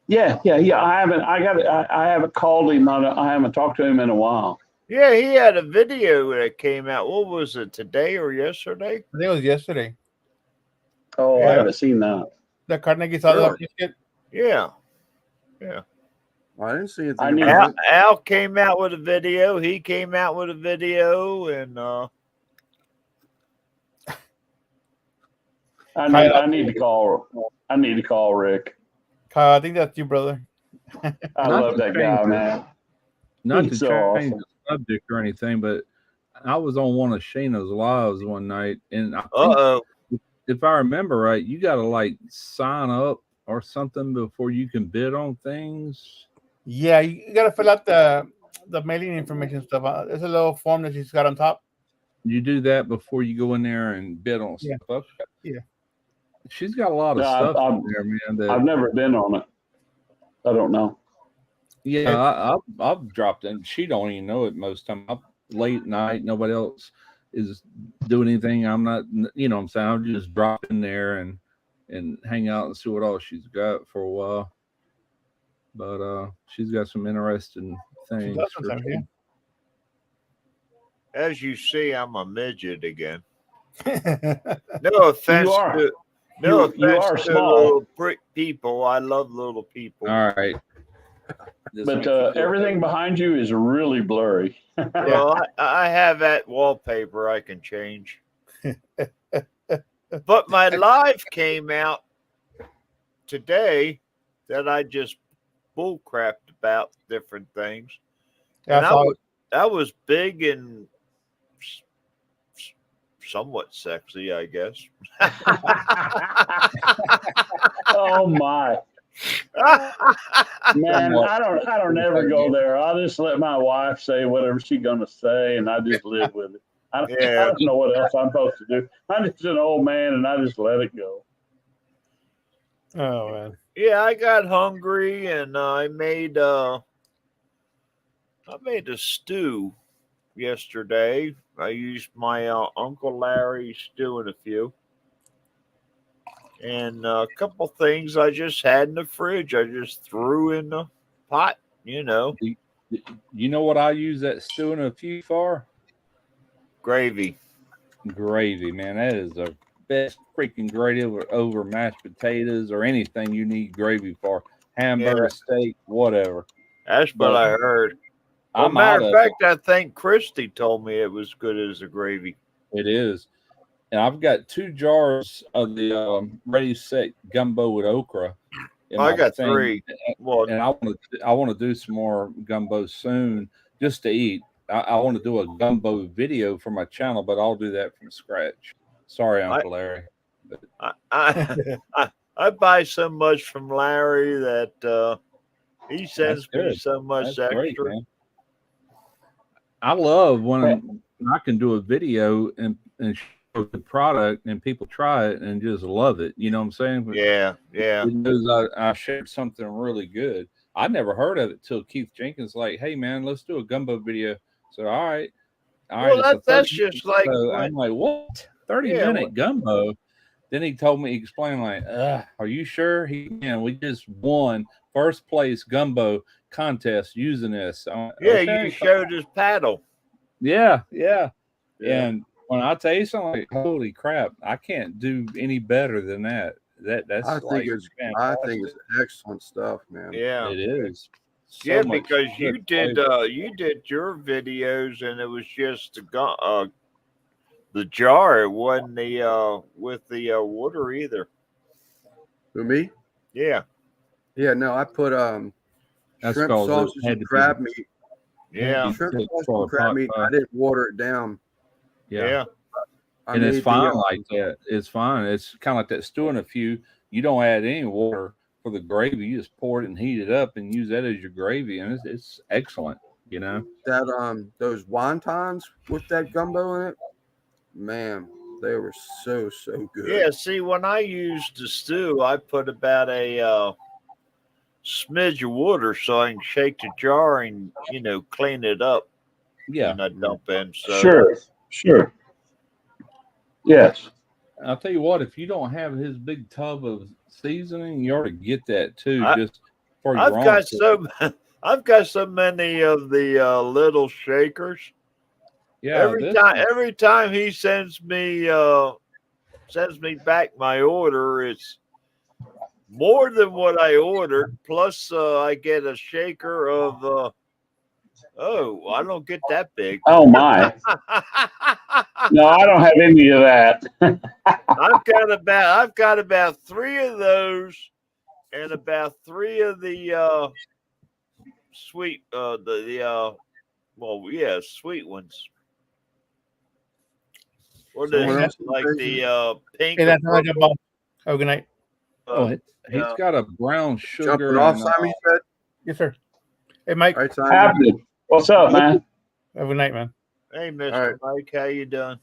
[SPEAKER 4] I haven't called him. I haven't talked to him in a while.
[SPEAKER 5] Yeah, he had a video that came out. What was it, today or yesterday?
[SPEAKER 3] I think it was yesterday.
[SPEAKER 4] Oh,
[SPEAKER 5] Yeah.
[SPEAKER 4] I haven't seen that.
[SPEAKER 3] The Carnegie Salad
[SPEAKER 1] Really?
[SPEAKER 3] biscuit.
[SPEAKER 5] Yeah.
[SPEAKER 1] I didn't see anything
[SPEAKER 4] I need-
[SPEAKER 1] about it.
[SPEAKER 5] Al came out with a video. He came out with a video, and
[SPEAKER 4] I need to call Rick.
[SPEAKER 3] Kyle, I think that's you, brother.
[SPEAKER 4] I
[SPEAKER 2] Not
[SPEAKER 4] love
[SPEAKER 2] to
[SPEAKER 4] that guy,
[SPEAKER 2] change it.
[SPEAKER 4] man.
[SPEAKER 2] Not
[SPEAKER 4] He's
[SPEAKER 2] to
[SPEAKER 4] so
[SPEAKER 2] change
[SPEAKER 4] awesome.
[SPEAKER 2] the subject or anything, but I was on one of Shayna's lives one night, and I think,
[SPEAKER 5] uh-oh.
[SPEAKER 2] if I remember right, you got to like sign up or something before you can bid on things.
[SPEAKER 3] Yeah, you gotta fill out the mailing information stuff. There's a little form that she's got on top.
[SPEAKER 2] You do that before you go in there and bid on
[SPEAKER 3] Yeah.
[SPEAKER 2] stuff.
[SPEAKER 3] Yeah.
[SPEAKER 2] She's got a lot of
[SPEAKER 4] Yeah,
[SPEAKER 2] stuff
[SPEAKER 4] I've-
[SPEAKER 2] in there, man. That,
[SPEAKER 4] I've never been on it. I don't know.
[SPEAKER 2] yeah, I've dropped in. She don't even know it most time. I'm late night, nobody else is doing anything. I'm not, you know what I'm saying? I'll just drop in there and hang out and see what all she's got for a while. But she's got some interesting
[SPEAKER 3] She
[SPEAKER 2] things.
[SPEAKER 3] does
[SPEAKER 2] for
[SPEAKER 3] sometimes,
[SPEAKER 2] sure.
[SPEAKER 3] yeah.
[SPEAKER 5] As you see, I'm a midget again.
[SPEAKER 3] Yeah.
[SPEAKER 5] No offense
[SPEAKER 4] are.
[SPEAKER 5] to
[SPEAKER 4] You are small.
[SPEAKER 5] little people. I love little people.
[SPEAKER 2] All right. This
[SPEAKER 4] But
[SPEAKER 2] makes it
[SPEAKER 4] everything behind you is really blurry.
[SPEAKER 5] Well, I have that wallpaper I can change. But my live came out today that I just bullcrapped about different things. And I was big and somewhat sexy, I guess.
[SPEAKER 4] Oh my man, I don't ever go there. I'll just let my wife say whatever she's gonna say, and I just live with it. I don't know what else I'm supposed to do. I'm just an old man, and I just let it go.
[SPEAKER 3] Oh man.
[SPEAKER 5] Yeah, I got hungry and I made a stew yesterday. I used my Uncle Larry stew and a few. And a couple things I just had in the fridge. I just threw in the pot, you know.
[SPEAKER 2] You know what I use that stew in a few for?
[SPEAKER 5] Gravy.
[SPEAKER 2] Gravy, man. That is the best freaking gravy over mashed potatoes or anything you need gravy for. Hamburger, steak, whatever.
[SPEAKER 5] That's what I heard. Well,
[SPEAKER 2] I'm
[SPEAKER 5] matter
[SPEAKER 2] out
[SPEAKER 5] of fact, I think Christy told me it was good as a gravy.
[SPEAKER 2] It is. And I've got 2 jars of the ready set gumbo with okra. in
[SPEAKER 5] I
[SPEAKER 2] my
[SPEAKER 5] got
[SPEAKER 2] thing.
[SPEAKER 5] 3. Well,
[SPEAKER 2] And I want to do some more gumbo soon just to eat. I want to do a gumbo video for my channel, but I'll do that from scratch. Sorry, Uncle Larry.
[SPEAKER 5] I buy so much from Larry that he sends
[SPEAKER 2] That's
[SPEAKER 5] me
[SPEAKER 2] good.
[SPEAKER 5] so much
[SPEAKER 2] That's great,
[SPEAKER 5] extra.
[SPEAKER 2] man. I love when I can do a video and show the product and people try it and just love it. You know what I'm saying?
[SPEAKER 5] Yeah.
[SPEAKER 2] It knows I shared something really good. I never heard of it till Keith Jenkins like, hey man, let's do a gumbo video. So all right. All right,
[SPEAKER 5] Well,
[SPEAKER 2] it's a
[SPEAKER 5] that's
[SPEAKER 2] 30
[SPEAKER 5] just like
[SPEAKER 2] so
[SPEAKER 5] when,
[SPEAKER 2] I'm like, what? 30
[SPEAKER 5] Yeah,
[SPEAKER 2] minute gumbo. Then he told me, he explained, like, are you sure? We just won first place gumbo contest using this. I went,
[SPEAKER 5] yeah,
[SPEAKER 2] okay.
[SPEAKER 5] you showed his paddle.
[SPEAKER 2] Yeah.
[SPEAKER 1] Yeah.
[SPEAKER 2] And when I tell you something, like, holy crap, I can't do any better than that. That's
[SPEAKER 1] I think
[SPEAKER 2] like
[SPEAKER 1] it's
[SPEAKER 2] fantastic.
[SPEAKER 1] excellent stuff, man.
[SPEAKER 5] Yeah.
[SPEAKER 2] It is. So
[SPEAKER 5] Yeah,
[SPEAKER 2] much
[SPEAKER 5] because
[SPEAKER 2] good flavor.
[SPEAKER 5] you did your videos and it was just the jar. It wasn't the with the water either.
[SPEAKER 1] For me?
[SPEAKER 5] Yeah,
[SPEAKER 1] Yeah, no, I put
[SPEAKER 2] That's
[SPEAKER 1] shrimp
[SPEAKER 2] because
[SPEAKER 1] sausage
[SPEAKER 2] it had
[SPEAKER 1] and
[SPEAKER 2] to
[SPEAKER 1] crab
[SPEAKER 2] be,
[SPEAKER 1] meat.
[SPEAKER 5] yeah,
[SPEAKER 1] Shrimp
[SPEAKER 2] cooked
[SPEAKER 1] sausage
[SPEAKER 2] for
[SPEAKER 1] and
[SPEAKER 2] a
[SPEAKER 1] crab
[SPEAKER 2] pot
[SPEAKER 1] meat.
[SPEAKER 2] pie.
[SPEAKER 1] I didn't water it down.
[SPEAKER 2] Yeah.
[SPEAKER 5] yeah.
[SPEAKER 1] I
[SPEAKER 2] And it's
[SPEAKER 1] made
[SPEAKER 2] fine
[SPEAKER 1] the
[SPEAKER 2] like that. It's fine. It's kind of like that stew in a few. You don't add any water for the gravy. You just pour it and heat it up and use that as your gravy, and it's excellent. You know.
[SPEAKER 1] that those wontons with that gumbo in it. Man, they were so good.
[SPEAKER 5] Yeah, see, when I used the stew, I put about a smidge of water so I can shake the jar and clean it up
[SPEAKER 2] Yeah.
[SPEAKER 5] when I dump in. So
[SPEAKER 4] Sure. Yes.
[SPEAKER 2] I'll tell you what. If you don't have his big tub of seasoning, you ought to get that too,
[SPEAKER 5] I-
[SPEAKER 2] just for your
[SPEAKER 5] I've
[SPEAKER 2] own.
[SPEAKER 5] got I've got so many of the little shakers.
[SPEAKER 2] Yeah.
[SPEAKER 5] Every time he sends me back my order, it's more than what I ordered. Plus, I get a shaker of. Oh, I don't get that big.
[SPEAKER 4] Oh my. No, I don't have any of that.
[SPEAKER 5] I've got about 3 of those, and about 3 of the sweet sweet ones. What
[SPEAKER 1] Someone
[SPEAKER 5] is
[SPEAKER 1] else
[SPEAKER 5] like the pink?
[SPEAKER 3] Hey, that's
[SPEAKER 5] or
[SPEAKER 3] all I got,
[SPEAKER 5] purple,
[SPEAKER 3] Bob. Have a good night.
[SPEAKER 2] He's got a brown sugar.
[SPEAKER 1] Jumping off,
[SPEAKER 2] and,
[SPEAKER 1] Simon, you said?
[SPEAKER 3] Yes, sir. Hey, Mike.
[SPEAKER 1] All right, Simon.
[SPEAKER 4] Happening. What's up, man?
[SPEAKER 3] Have a good night, man.
[SPEAKER 5] Hey,
[SPEAKER 1] All
[SPEAKER 5] Mr.
[SPEAKER 1] right.
[SPEAKER 5] Mike, how you doing?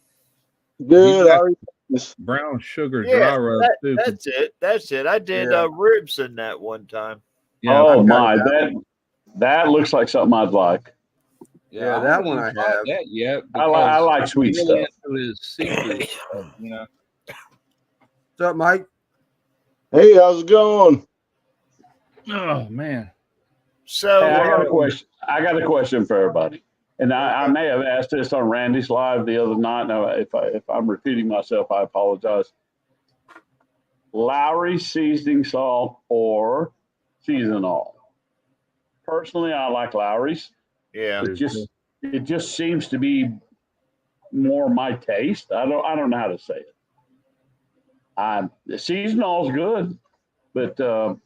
[SPEAKER 6] Good. How are you?
[SPEAKER 2] brown sugar
[SPEAKER 5] Yeah,
[SPEAKER 2] dry rub too.
[SPEAKER 5] that's it. That's it. I did
[SPEAKER 1] Yeah.
[SPEAKER 5] ribs in that one time.
[SPEAKER 2] Yeah.
[SPEAKER 4] Oh
[SPEAKER 1] I've got
[SPEAKER 4] my,
[SPEAKER 1] that
[SPEAKER 4] that looks like something I'd like.
[SPEAKER 1] Yeah,
[SPEAKER 2] I
[SPEAKER 1] that
[SPEAKER 2] haven't
[SPEAKER 1] one I
[SPEAKER 2] even tried
[SPEAKER 1] have.
[SPEAKER 2] that yet.
[SPEAKER 4] I like
[SPEAKER 2] because
[SPEAKER 4] sweet
[SPEAKER 2] I'm really
[SPEAKER 4] stuff.
[SPEAKER 2] into his seafood stuff, you know.
[SPEAKER 1] What's up, Mike?
[SPEAKER 6] Hey, how's it going?
[SPEAKER 2] Oh man.
[SPEAKER 5] So
[SPEAKER 4] Hey, I got a question. I got a question for everybody, and I
[SPEAKER 1] Okay.
[SPEAKER 4] may have asked this on Randy's live the other night. Now, if I'm repeating myself, I apologize. Lowry seasoning salt or seasonal? Personally, I like Lowry's.
[SPEAKER 5] yeah,
[SPEAKER 4] It just seems to be more my taste. I don't know how to say it. The seasonal is good, but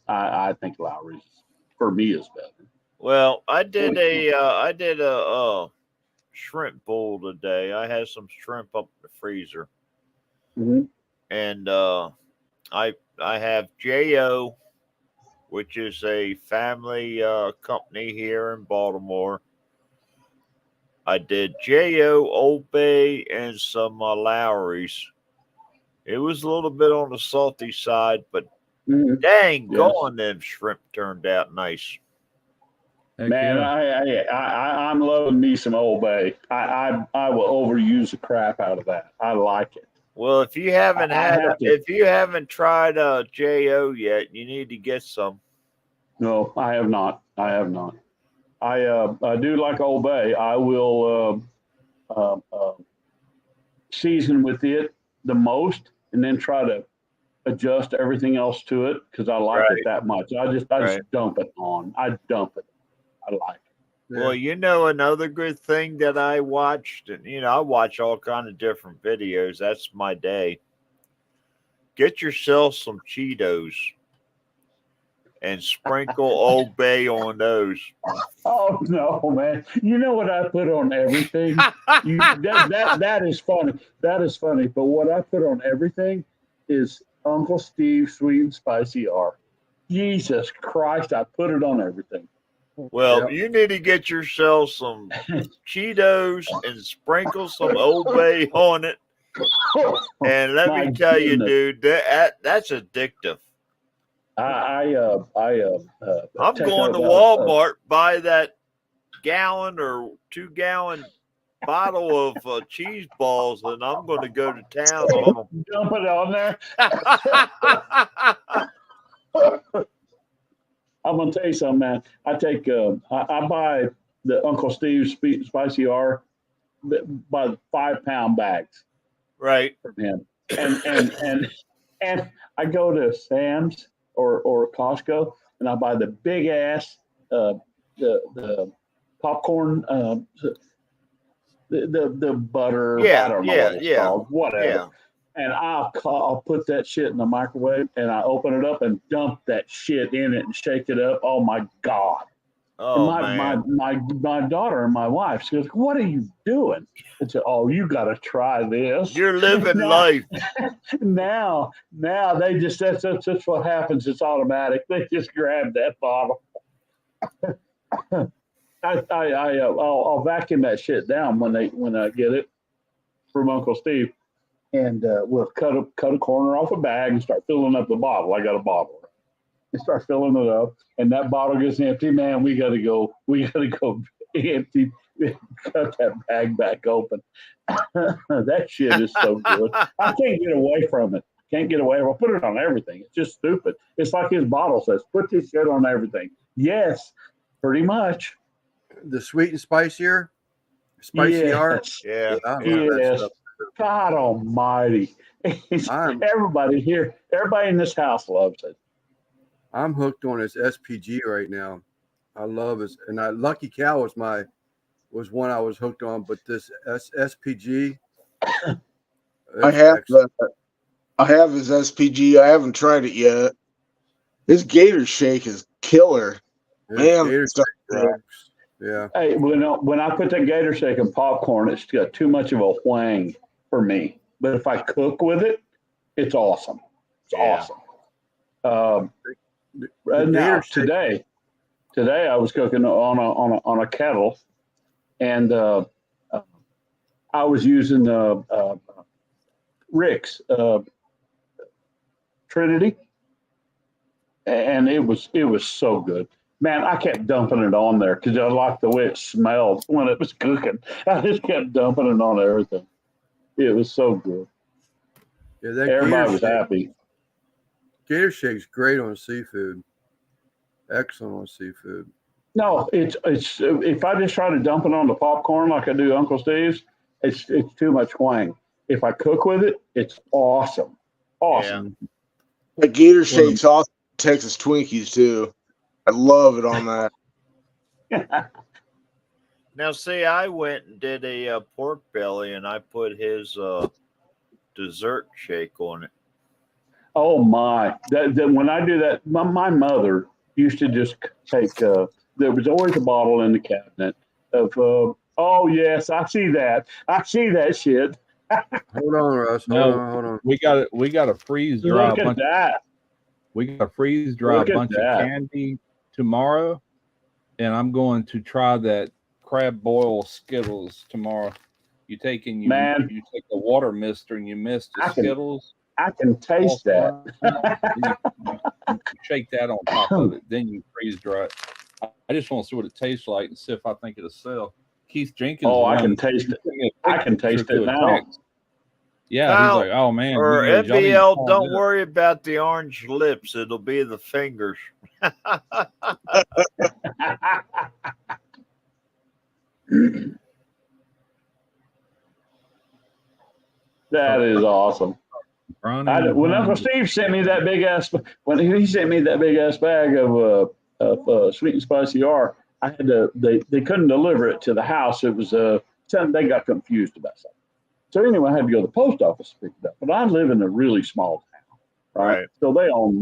[SPEAKER 4] I think Lowry's for me is better.
[SPEAKER 5] well, I did a shrimp bowl today. I had some shrimp up in the freezer,
[SPEAKER 4] Mhm.
[SPEAKER 5] and I have Jo, which is a family company here in Baltimore. I did Jo, Old Bay, and some Lowry's. It was a little bit on the salty side, but
[SPEAKER 4] Mhm.
[SPEAKER 5] dang,
[SPEAKER 4] Yes.
[SPEAKER 5] gone them shrimp turned out nice.
[SPEAKER 2] Heck
[SPEAKER 4] Man,
[SPEAKER 2] yeah.
[SPEAKER 4] I'm loving me some Old Bay. I will overuse the crap out of that. I like it.
[SPEAKER 5] Well, if you haven't
[SPEAKER 4] have to.
[SPEAKER 5] if you haven't tried Jo yet, you need to get some.
[SPEAKER 4] No, I have not. I do like Old Bay. I will season with it the most, and then try to adjust everything else to it because I like
[SPEAKER 5] Right.
[SPEAKER 4] it that much. I just
[SPEAKER 5] Right.
[SPEAKER 4] dump it on. I dump it. I like it.
[SPEAKER 5] Well, another good thing that I watched, and I watch all kind of different videos. That's my day. Get yourself some Cheetos and sprinkle Old Bay on those.
[SPEAKER 4] Oh no, man! You know what I put on everything? That is funny. That is funny. But what I put on everything is Uncle Steve's sweet and spicy R. Jesus Christ! I put it on everything.
[SPEAKER 5] Well,
[SPEAKER 1] Yep.
[SPEAKER 5] you need to get yourself some Cheetos and sprinkle some Old Bay on it. And let
[SPEAKER 4] My
[SPEAKER 5] me tell you,
[SPEAKER 4] goodness.
[SPEAKER 5] dude, that's addictive.
[SPEAKER 4] I'm
[SPEAKER 5] I'm going to Walmart, buy that gallon or 2 gallon bottle of cheese balls, and I'm going to go to town on
[SPEAKER 4] Dump it on there.
[SPEAKER 5] them.
[SPEAKER 4] I'm gonna tell you something, man. I take I buy the Uncle Steve's Spicy R by 5-pound bags
[SPEAKER 5] Right.
[SPEAKER 4] from him, and I go to Sam's or Costco and I buy the big ass the popcorn the butter.
[SPEAKER 5] Yeah,
[SPEAKER 4] I don't know
[SPEAKER 5] yeah,
[SPEAKER 4] what it's
[SPEAKER 5] yeah,
[SPEAKER 4] called, whatever.
[SPEAKER 5] Yeah.
[SPEAKER 4] And I'll put that shit in the microwave and I open it up and dump that shit in it and shake it up. Oh my God.
[SPEAKER 5] Oh,
[SPEAKER 4] And
[SPEAKER 5] man.
[SPEAKER 4] my daughter and my wife, she goes, "What are you doing?" I said, "Oh, you got to try this."
[SPEAKER 5] You're living
[SPEAKER 4] Now-
[SPEAKER 5] life.
[SPEAKER 4] Now they just that's what happens. It's automatic. They just grab that bottle. I'll vacuum that shit down when I get it from Uncle Steve, and we'll cut a corner off a bag and start filling up the bottle. I got a bottle. And start filling it up, and that bottle gets empty. Man, we gotta go empty. Cut that bag back open. That shit is so good. I can't get away from it. Can't get away. I'll put it on everything. It's just stupid. It's like his bottle says, "Put this shit on everything." Yes, pretty much.
[SPEAKER 1] The sweet and spicier, spicy R.
[SPEAKER 4] Yes.
[SPEAKER 5] Yeah.
[SPEAKER 1] I love
[SPEAKER 5] yeah.
[SPEAKER 1] that
[SPEAKER 4] Yes.
[SPEAKER 1] stuff.
[SPEAKER 4] God Almighty. Everybody in this house loves it.
[SPEAKER 1] I'm hooked on his SPG right now. I love his, and Lucky Cow was one I was hooked on, but this SPG.
[SPEAKER 6] I have his SPG. I haven't tried it yet. His Gator Shake is killer. Man, stuff
[SPEAKER 1] rocks. Yeah.
[SPEAKER 4] Hey, when I put that Gator Shake in popcorn, it's got too much of a whang for me. But if I cook with it, it's awesome. It's
[SPEAKER 5] Yeah.
[SPEAKER 4] awesome. Right now, today I was cooking on a kettle, and I was using Rick's Trinity, and it was so good. Man, I kept dumping it on there because I liked the way it smelled when it was cooking. I just kept dumping it on everything. It was so good.
[SPEAKER 1] Yeah, that
[SPEAKER 4] Everybody was happy.
[SPEAKER 1] Gator Shake's great on seafood. Excellent on seafood.
[SPEAKER 4] No, it's if I just try to dump it on the popcorn like I do Uncle Steve's, it's too much whang. If I cook with it, it's awesome. Awesome.
[SPEAKER 6] That Gator Shake's awesome. Texas Twinkies too. I love it on that.
[SPEAKER 5] Now, see, I went and did a pork belly, and I put his dessert shake on it.
[SPEAKER 4] Oh my! That when I do that, my mother used to just take. There was always a bottle in the cabinet of. Oh yes, I see that. I see that shit.
[SPEAKER 1] Hold on, Russ. Hold on.
[SPEAKER 2] We got a freeze dry.
[SPEAKER 4] Look at that.
[SPEAKER 2] We got a freeze dry
[SPEAKER 4] Look at
[SPEAKER 2] bunch
[SPEAKER 4] that.
[SPEAKER 2] of candy tomorrow, and I'm going to try that crab boil Skittles tomorrow. You take the water mister and you mist the Skittles.
[SPEAKER 4] I can taste that.
[SPEAKER 2] You shake that on top of it, then you freeze dry it. I just want to see what it tastes like and see if I think it'll sell. Keith Jenkins.
[SPEAKER 4] Oh, I can taste it. I can taste it now.
[SPEAKER 2] Yeah,
[SPEAKER 5] Kyle,
[SPEAKER 2] he's like, oh man.
[SPEAKER 5] Or
[SPEAKER 2] y'all need to
[SPEAKER 5] NBL,
[SPEAKER 2] calm
[SPEAKER 5] don't
[SPEAKER 2] down.
[SPEAKER 5] worry about the orange lips. It'll be the fingers.
[SPEAKER 4] That is awesome. When Uncle Steve sent me that big ass, when he sent me that big ass bag of sweet and spicy R, I had to. They couldn't deliver it to the house. It was something they got confused about something. So anyway, I had to go to the post office to pick it up. But I live in a really small town, right? So they all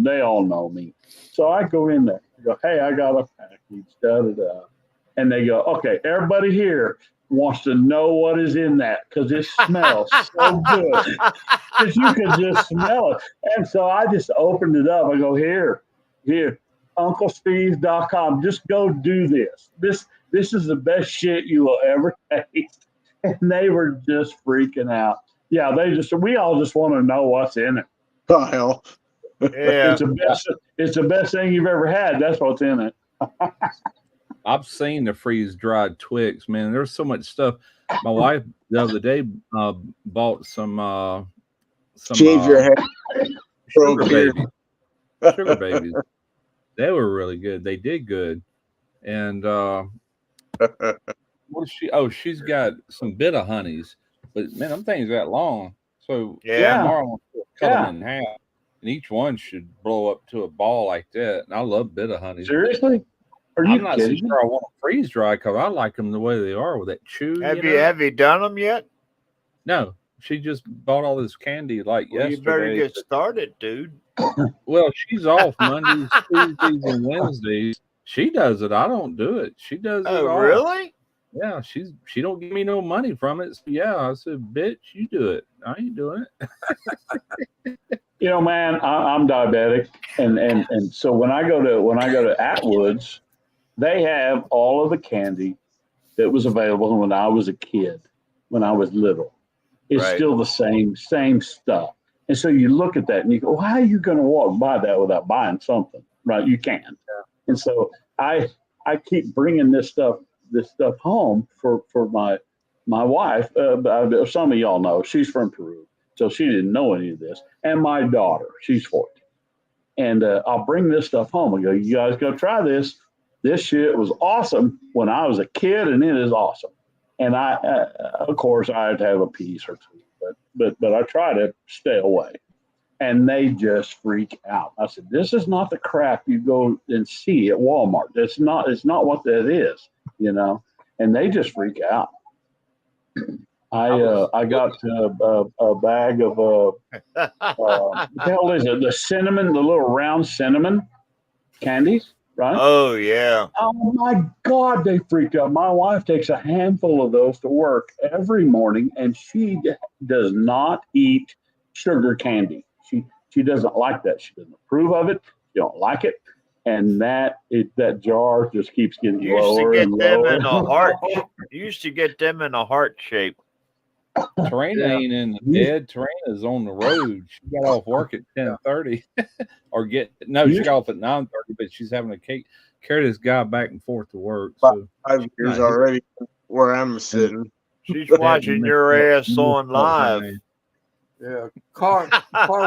[SPEAKER 4] know me. So I go in there. I go, hey, I got a package, da da da, and they go, okay, everybody here wants to know what is in that because it smells so good. Because you can just smell it. And so I just opened it up. I go, here, UncleSteve.com. Just go do this. This is the best shit you will ever taste. And they were just freaking out. Yeah, we all just want to know what's in it.
[SPEAKER 6] Oh hell.
[SPEAKER 5] Yeah.
[SPEAKER 4] It's the best thing you've ever had. That's what's in it.
[SPEAKER 2] I've seen the freeze dried Twix, man. There's so much stuff. My wife the other day bought some
[SPEAKER 6] Shave your head.
[SPEAKER 2] sugar
[SPEAKER 6] Beard.
[SPEAKER 2] babies. Sugar babies. They were really good. They did good. And what is she? Oh, she's got some bitter honeys, but man, them things that long. So
[SPEAKER 5] Yeah.
[SPEAKER 2] tomorrow I'm gonna cut
[SPEAKER 4] Yeah.
[SPEAKER 2] them in half, and each one should blow up to a ball like that. And I love bitter honeys.
[SPEAKER 4] Seriously? Are you
[SPEAKER 2] I'm not so
[SPEAKER 4] kidding me?
[SPEAKER 2] sure I want to freeze dry because I like them the way they are with that chew.
[SPEAKER 5] Have
[SPEAKER 2] you
[SPEAKER 5] you
[SPEAKER 2] know?
[SPEAKER 5] have you done them yet?
[SPEAKER 2] No, she just bought all this candy like
[SPEAKER 5] Well, you better
[SPEAKER 2] yesterday.
[SPEAKER 5] get started, dude.
[SPEAKER 2] Well, she's off Mondays, Tuesdays, and Wednesdays. She does it. I don't do it. She does it
[SPEAKER 5] Oh,
[SPEAKER 2] all.
[SPEAKER 5] really?
[SPEAKER 2] Yeah, she don't give me no money from it. So yeah, I said, bitch, you do it. I ain't doing it.
[SPEAKER 4] You know, man, I'm diabetic, and so when I go to Atwood's, they have all of the candy that was available when I was a kid, when I was little. It's
[SPEAKER 5] Right.
[SPEAKER 4] still the same stuff. And so you look at that and you go, well, how are you going to walk by that without buying something? Right? You can't. And so I keep bringing this stuff home for my wife. Some of y'all know she's from Peru, so she didn't know any of this. And my daughter, she's 14. And I'll bring this stuff home and go, you guys go try this. This shit was awesome when I was a kid, and it is awesome. And I, of course, I'd have a piece or two, but I try to stay away. And they just freak out. I said, "This is not the crap you go and see at Walmart. It's not what that is, you know." And they just freak out. I got a bag of what the hell is it? The cinnamon, the little round cinnamon candies, right?
[SPEAKER 5] Oh, yeah.
[SPEAKER 4] Oh my God, they freaked out. My wife takes a handful of those to work every morning, and she does not eat sugar candy. She doesn't like that. She doesn't approve of it. She don't like it, and that jar just keeps getting
[SPEAKER 5] You used to
[SPEAKER 4] lower
[SPEAKER 5] get
[SPEAKER 4] and
[SPEAKER 5] them
[SPEAKER 4] lower.
[SPEAKER 5] in a heart. You used to get them in a heart shape.
[SPEAKER 2] Terrain ain't in the bed. Terrain is on the road. She got off work at 10:30, or she got off at 9:30, but she's having to carry this guy back and forth to work. So
[SPEAKER 6] 5 years already where I'm sitting.
[SPEAKER 5] She's watching your ass on live.
[SPEAKER 1] Yeah. Car,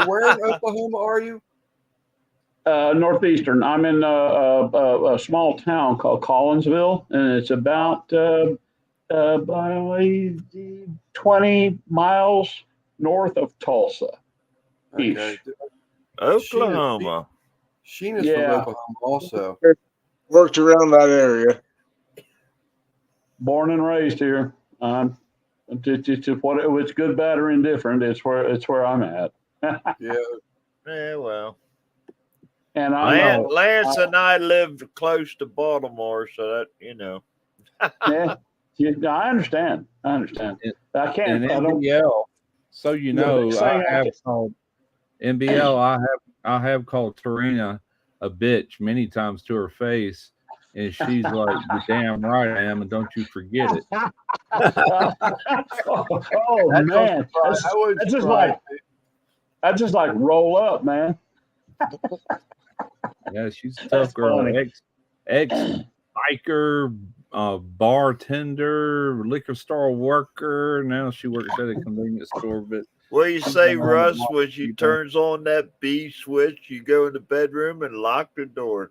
[SPEAKER 1] where in Oklahoma are you?
[SPEAKER 4] Northeastern. I'm in a small town called Collinsville, and it's about 20 miles north of Tulsa.
[SPEAKER 1] Okay.
[SPEAKER 5] Oklahoma.
[SPEAKER 1] Sheena's
[SPEAKER 4] Yeah.
[SPEAKER 1] from Oklahoma also.
[SPEAKER 6] Worked around that area.
[SPEAKER 4] Born and raised here. It's good, bad, or indifferent. It's where I'm at.
[SPEAKER 1] Yeah.
[SPEAKER 5] Yeah, well.
[SPEAKER 4] And I know.
[SPEAKER 5] Lance and I lived close to Baltimore, so that, you know.
[SPEAKER 4] Yeah, I understand. I can't.
[SPEAKER 2] And
[SPEAKER 4] I don't.
[SPEAKER 2] NBL, so you know,
[SPEAKER 4] Say
[SPEAKER 2] I
[SPEAKER 4] I
[SPEAKER 2] have
[SPEAKER 4] can-
[SPEAKER 2] called NBL. I have called Tarina a bitch many times to her face, and she's like, "You're damn right I am, and don't you forget it."
[SPEAKER 4] Oh man, that's just like roll up, man.
[SPEAKER 2] Yeah, she's a
[SPEAKER 4] That's
[SPEAKER 2] tough girl.
[SPEAKER 4] funny.
[SPEAKER 2] Ex biker, bartender, liquor store worker. Now she works at a convenience store. But
[SPEAKER 5] What do you say,
[SPEAKER 2] Come on,
[SPEAKER 5] Russ,
[SPEAKER 2] Mark,
[SPEAKER 5] when she
[SPEAKER 2] you
[SPEAKER 5] turns on that B switch, you go in the bedroom and lock the door?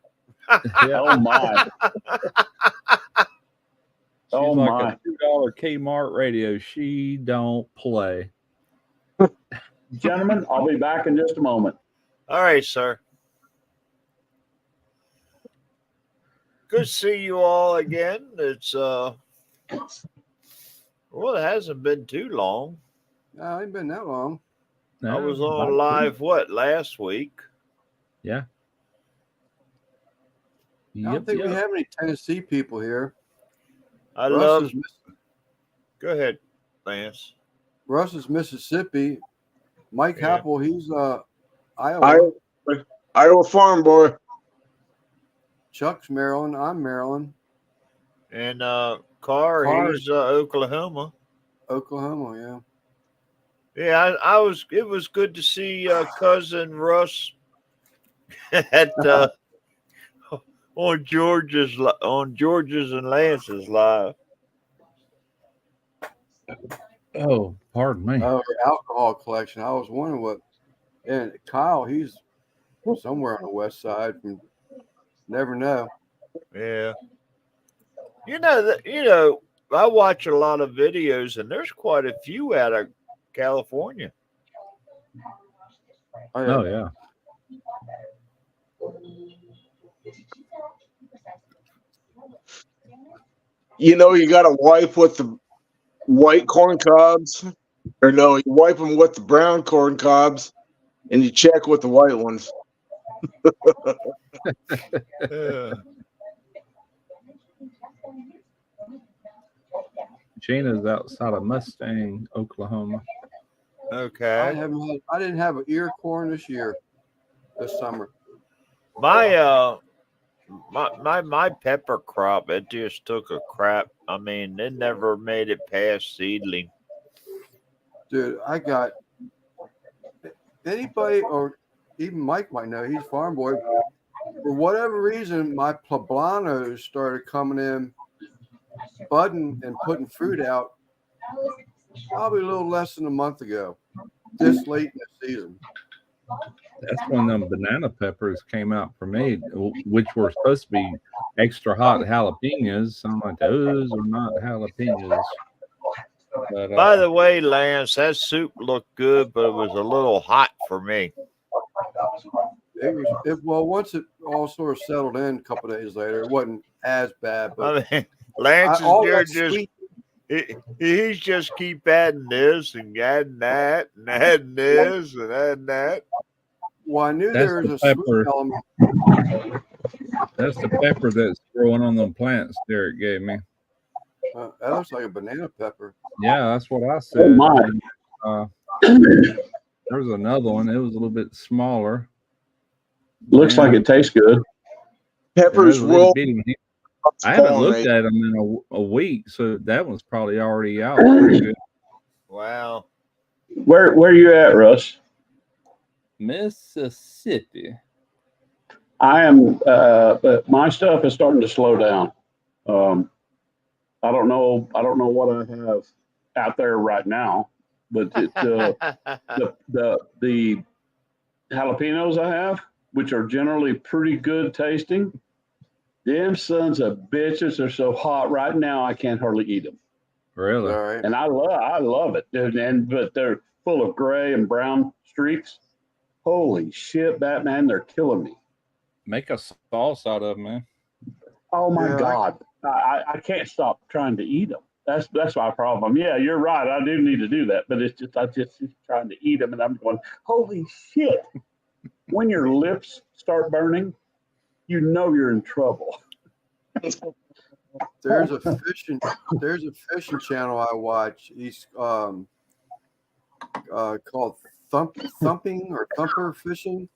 [SPEAKER 2] yeah,
[SPEAKER 4] Oh my.
[SPEAKER 2] she's
[SPEAKER 4] Oh
[SPEAKER 2] like
[SPEAKER 4] my.
[SPEAKER 2] a $2 Kmart radio. She don't play.
[SPEAKER 4] Gentlemen, I'll be back in just a moment.
[SPEAKER 5] All right, sir. Good to see you all again. It's well, it hasn't been too long.
[SPEAKER 1] No, it ain't been that long.
[SPEAKER 5] I
[SPEAKER 2] No,
[SPEAKER 5] was
[SPEAKER 2] about
[SPEAKER 5] on live last week.
[SPEAKER 2] Yeah.
[SPEAKER 1] I don't think we have any Tennessee people here.
[SPEAKER 5] I
[SPEAKER 1] Russ
[SPEAKER 5] love.
[SPEAKER 1] is
[SPEAKER 5] Go ahead, Lance.
[SPEAKER 1] Russ is Mississippi. Mike
[SPEAKER 5] Yeah.
[SPEAKER 1] Happel, he's Iowa.
[SPEAKER 6] Iowa farm boy.
[SPEAKER 1] Chuck's Maryland. I'm Maryland.
[SPEAKER 5] And Carr, he's Oklahoma.
[SPEAKER 1] Oklahoma, yeah.
[SPEAKER 5] Yeah, it was good to see cousin Russ at on George's and Lance's live.
[SPEAKER 2] Oh, pardon me.
[SPEAKER 1] Oh, alcohol collection. I was wondering what. And Kyle, he's somewhere on the west side. Never know.
[SPEAKER 5] Yeah. I watch a lot of videos, and there's quite a few out of California.
[SPEAKER 1] Oh, yeah.
[SPEAKER 2] Oh yeah.
[SPEAKER 6] You know, you got to wipe with the white corn cobs, or no, you wipe them with the brown corn cobs, and you check with the white ones.
[SPEAKER 2] Gina's outside of Mustang, Oklahoma.
[SPEAKER 5] Okay.
[SPEAKER 1] I didn't have an ear corn this summer.
[SPEAKER 5] My pepper crop, it just took a crap. I mean, it never made it past seedling.
[SPEAKER 1] Dude, I got anybody, or even Mike might know, he's a farm boy. For whatever reason, my poblanos started coming in, budding and putting fruit out probably a little less than a month ago, this late in the season.
[SPEAKER 2] That's when them banana peppers came out for me, which were supposed to be extra hot jalapenos. I'm like, those are not jalapenos. But,
[SPEAKER 5] By the way, Lance, that soup looked good, but it was a little hot for me.
[SPEAKER 1] Well, once it all sort of settled in a couple of days later, it wasn't as bad. But
[SPEAKER 5] I mean, Lance
[SPEAKER 1] all
[SPEAKER 5] is there
[SPEAKER 1] that
[SPEAKER 5] just
[SPEAKER 1] sweet-
[SPEAKER 5] he's just keep adding this and adding that and adding this and adding that.
[SPEAKER 1] Well, I knew
[SPEAKER 2] That's
[SPEAKER 1] there was
[SPEAKER 2] the
[SPEAKER 1] a sweet
[SPEAKER 2] pepper.
[SPEAKER 1] element.
[SPEAKER 2] that's the pepper that's growing on them plants Derek gave me.
[SPEAKER 1] That looks like a banana pepper.
[SPEAKER 2] Yeah, that's what I said.
[SPEAKER 4] Oh my!
[SPEAKER 2] There was another one. It was a little bit smaller.
[SPEAKER 4] Looks like it tastes good.
[SPEAKER 6] Peppers
[SPEAKER 2] Yeah, it was a
[SPEAKER 6] will.
[SPEAKER 2] bitty one. I haven't looked at them in a week, so that one's probably already out. Pretty good.
[SPEAKER 5] Wow.
[SPEAKER 4] Where you at, Russ?
[SPEAKER 2] Mississippi.
[SPEAKER 4] I am, but my stuff is starting to slow down. I don't know what I have out there right now, but the jalapenos I have, which are generally pretty good tasting, them sons of bitches are so hot right now I can't hardly eat them.
[SPEAKER 2] Really?
[SPEAKER 1] All right.
[SPEAKER 4] And I love it, but they're full of gray and brown streaks. Holy shit, Batman, they're killing me.
[SPEAKER 2] Make a sauce out of them, man.
[SPEAKER 4] Oh my
[SPEAKER 1] Yeah,
[SPEAKER 4] God. I can't stop trying to eat them. That's my problem. Yeah, you're right. I do need to do that, but it's just I'm just trying to eat them, and I'm going, holy shit! When your lips start burning, you know you're in trouble.
[SPEAKER 1] There's a fishing channel I watch. He's called Thumping or Thumper Fishing.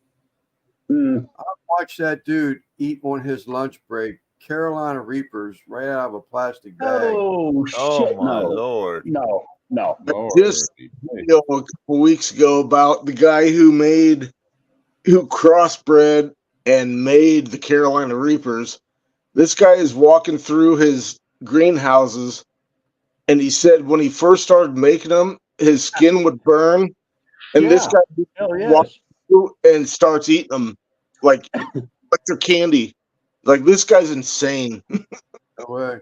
[SPEAKER 4] Mm.
[SPEAKER 1] I watched that dude eat on his lunch break Carolina Reapers right out of a plastic bag.
[SPEAKER 4] Oh
[SPEAKER 5] Oh
[SPEAKER 4] shit!
[SPEAKER 5] my
[SPEAKER 4] No,
[SPEAKER 5] Lord.
[SPEAKER 4] no.
[SPEAKER 2] Lord,
[SPEAKER 6] Just-
[SPEAKER 2] hey.
[SPEAKER 6] You know, a couple weeks ago about the guy who crossbred and made the Carolina Reapers. This guy is walking through his greenhouses, and he said when he first started making them, his skin would burn, and this
[SPEAKER 4] Yeah.
[SPEAKER 6] guy
[SPEAKER 4] Hell
[SPEAKER 6] walks
[SPEAKER 4] yes.
[SPEAKER 6] through and starts eating them like they're candy. Like, this guy's insane.
[SPEAKER 1] No way.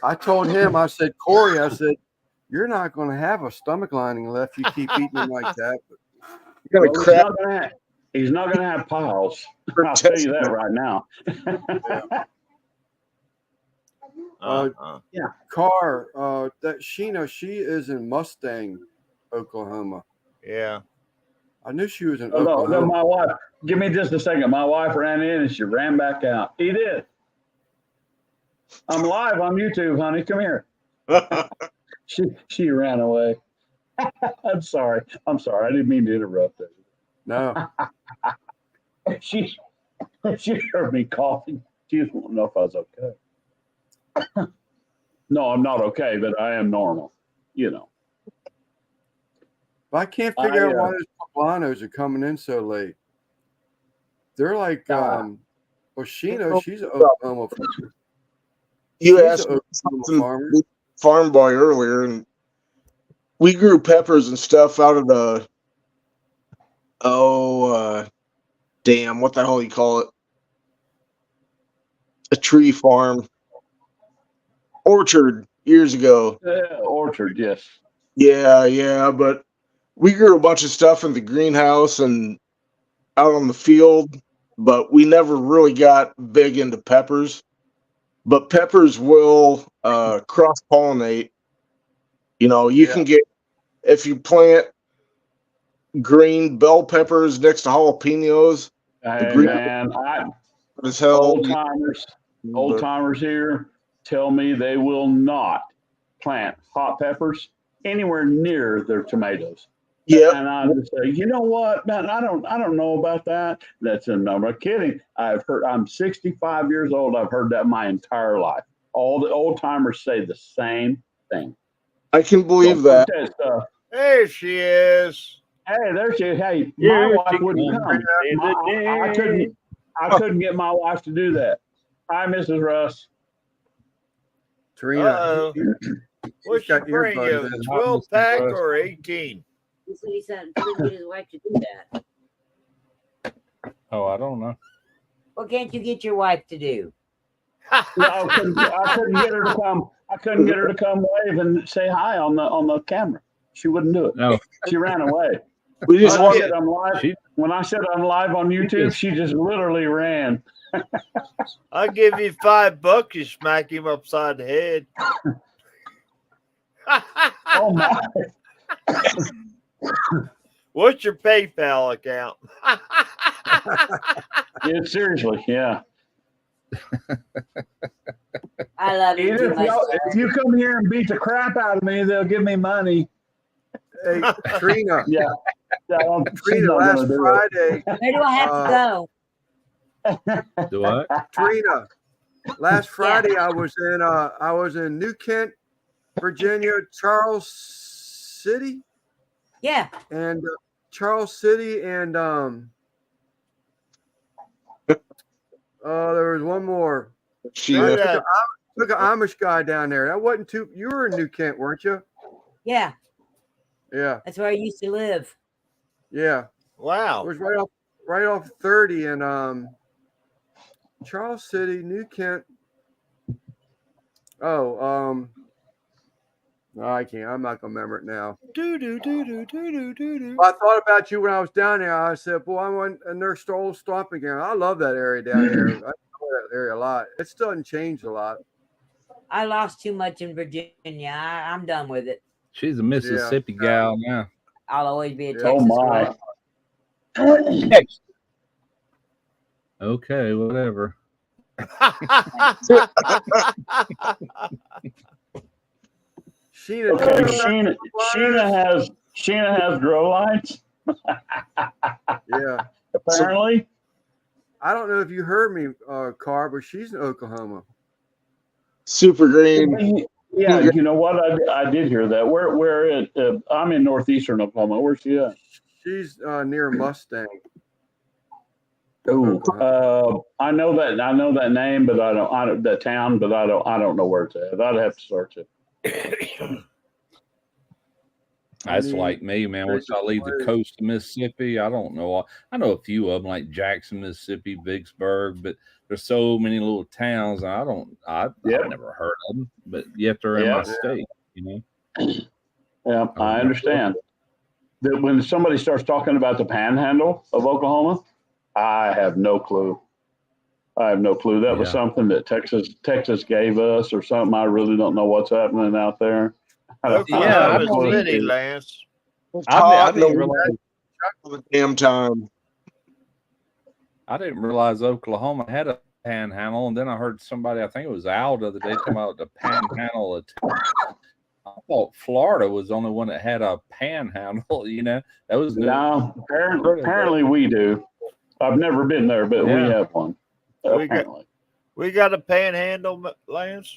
[SPEAKER 1] I told him, I said, Corey, I said, you're not going to have a stomach lining left. You keep eating them like that.
[SPEAKER 6] You're
[SPEAKER 4] Well,
[SPEAKER 6] gonna crap.
[SPEAKER 4] he's not gonna have piles. I'll tell you that right now.
[SPEAKER 1] Car, that Sheena, she is in Mustang, Oklahoma.
[SPEAKER 5] Yeah.
[SPEAKER 1] I knew she was in
[SPEAKER 4] Oh, no,
[SPEAKER 1] Oklahoma.
[SPEAKER 4] my wife. Give me just a second. My wife ran in and she ran back out. He did. I'm live on YouTube, honey. Come here. She ran away. I'm sorry. I didn't mean to interrupt her.
[SPEAKER 1] No.
[SPEAKER 4] She heard me coughing. She just wanted to know if I was okay. No, I'm not okay, but I am normal. You know.
[SPEAKER 1] But I can't figure out why those poblanos are coming in so late. They're like, well, Sheena, she's an Oklahoma farmer.
[SPEAKER 6] You
[SPEAKER 1] She's
[SPEAKER 6] asked
[SPEAKER 1] an
[SPEAKER 6] me
[SPEAKER 1] Oklahoma
[SPEAKER 6] something
[SPEAKER 1] farmer.
[SPEAKER 6] farm boy earlier, and we grew peppers and stuff out of the damn, what the hell you call it? A tree farm. Orchard years ago.
[SPEAKER 4] Orchard, yes.
[SPEAKER 6] Yeah, but we grew a bunch of stuff in the greenhouse and out on the field, but we never really got big into peppers. But peppers will cross-pollinate. You know, you can get, if you plant green bell peppers next to jalapenos,
[SPEAKER 4] Hey,
[SPEAKER 6] green-
[SPEAKER 4] man,
[SPEAKER 6] as hell.
[SPEAKER 4] old timers here tell me they will not plant hot peppers anywhere near their tomatoes.
[SPEAKER 6] Yeah,
[SPEAKER 4] And I just say, you know what, man, I don't know about that. I'm not kidding. I'm 65 years old. I've heard that my entire life. All the old timers say the same thing.
[SPEAKER 6] I can believe
[SPEAKER 4] Don't
[SPEAKER 6] that.
[SPEAKER 4] put that stuff.
[SPEAKER 5] There she is.
[SPEAKER 4] Hey, there she is. Hey, my
[SPEAKER 5] Here
[SPEAKER 4] wife
[SPEAKER 5] she
[SPEAKER 4] wouldn't
[SPEAKER 5] comes.
[SPEAKER 4] come. I couldn't get my wife to do that. Hi, Mrs. Russ.
[SPEAKER 1] Tarina,
[SPEAKER 5] Uh-oh. What's
[SPEAKER 1] She's
[SPEAKER 5] she
[SPEAKER 1] got
[SPEAKER 5] bring
[SPEAKER 1] earbuds
[SPEAKER 5] you?
[SPEAKER 1] in.
[SPEAKER 5] 12 pack or 18?
[SPEAKER 7] He said he said couldn't get his wife to do that.
[SPEAKER 2] Oh, I don't know.
[SPEAKER 7] What can't you get your wife to do?
[SPEAKER 4] I couldn't get her to come. I couldn't get her to come wave and say hi on the camera. She wouldn't do it.
[SPEAKER 2] No,
[SPEAKER 4] She ran away.
[SPEAKER 6] We just
[SPEAKER 4] When I
[SPEAKER 6] want
[SPEAKER 4] said I'm live,
[SPEAKER 2] She-
[SPEAKER 4] when I said I'm live on YouTube, she just literally ran.
[SPEAKER 5] I'll give you $5. You smack him upside the head.
[SPEAKER 4] Oh my!
[SPEAKER 5] What's your PayPal account?
[SPEAKER 4] Yeah, seriously, yeah.
[SPEAKER 7] I love you
[SPEAKER 4] Either
[SPEAKER 7] too much.
[SPEAKER 4] if you come here and beat the crap out of me, they'll give me money.
[SPEAKER 1] hey, Trina,
[SPEAKER 4] Yeah.
[SPEAKER 1] Trina, last Friday,
[SPEAKER 7] Where do I have to go?
[SPEAKER 2] do I?
[SPEAKER 1] Trina, last Friday I was in New Kent, Virginia, Charles City,
[SPEAKER 7] Yeah.
[SPEAKER 1] and there was one more.
[SPEAKER 6] she.
[SPEAKER 1] I
[SPEAKER 5] Yeah.
[SPEAKER 1] took an Amish guy down there. That wasn't too. You were in New Kent, weren't you?
[SPEAKER 7] Yeah.
[SPEAKER 1] Yeah,
[SPEAKER 7] That's where I used to live.
[SPEAKER 1] yeah. It
[SPEAKER 5] Wow.
[SPEAKER 1] was right off 30 and Charles City, New Kent. Oh, no, I can't. I'm not gonna remember it now. I thought about you when I was down there. I said, "Boy, I went and their old stomping ground. I love that area down there. I know that area a lot. It still hasn't changed a lot."
[SPEAKER 7] I lost too much in Virginia. I'm done with it.
[SPEAKER 2] She's a Mississippi gal now.
[SPEAKER 7] I'll always be a
[SPEAKER 1] Yeah.
[SPEAKER 7] Texas
[SPEAKER 4] Oh my!
[SPEAKER 7] girl.
[SPEAKER 2] Okay, whatever.
[SPEAKER 1] Sheena,
[SPEAKER 4] Okay, Sheena has grow lights.
[SPEAKER 1] yeah.
[SPEAKER 4] Apparently,
[SPEAKER 1] I don't know if you heard me, Carr, but she's in Oklahoma.
[SPEAKER 6] Super green.
[SPEAKER 4] yeah. You know what? I did hear that. Where at? I'm in northeastern Oklahoma. Where's she at?
[SPEAKER 1] She's near Mustang.
[SPEAKER 4] Oh, I know that name, but I don't that town, but I don't know where it's at. I'd have to search it.
[SPEAKER 2] That's
[SPEAKER 1] mean,
[SPEAKER 2] like me, man. Once I leave the
[SPEAKER 1] places.
[SPEAKER 2] coast of Mississippi, I don't know. I know a few of them, like Jackson, Mississippi, Vicksburg, but there's so many little towns. I've
[SPEAKER 4] Yep.
[SPEAKER 2] never heard of them, but yet they're in my
[SPEAKER 4] Yeah.
[SPEAKER 2] state. You know.
[SPEAKER 4] Yeah, I understand. That when somebody starts talking about the panhandle of Oklahoma, I have no clue. That was
[SPEAKER 2] Yeah.
[SPEAKER 4] something that Texas gave us or something. I really don't know what's happening out there.
[SPEAKER 5] Oklahoma
[SPEAKER 2] don't
[SPEAKER 5] City,
[SPEAKER 2] either.
[SPEAKER 5] Lance.
[SPEAKER 2] I
[SPEAKER 6] Todd,
[SPEAKER 2] didn't
[SPEAKER 6] no
[SPEAKER 2] realize.
[SPEAKER 6] all the damn time.
[SPEAKER 2] I didn't realize Oklahoma had a panhandle, and then I heard somebody, I think it was Al the other day, talking about the panhandle of I thought Florida was the only one that had a panhandle. You know, that was new.
[SPEAKER 4] No, apparently we do. I've never been there, but we
[SPEAKER 2] Yeah.
[SPEAKER 4] have one.
[SPEAKER 5] We got-
[SPEAKER 4] Apparently.
[SPEAKER 5] We got a panhandle, Lance.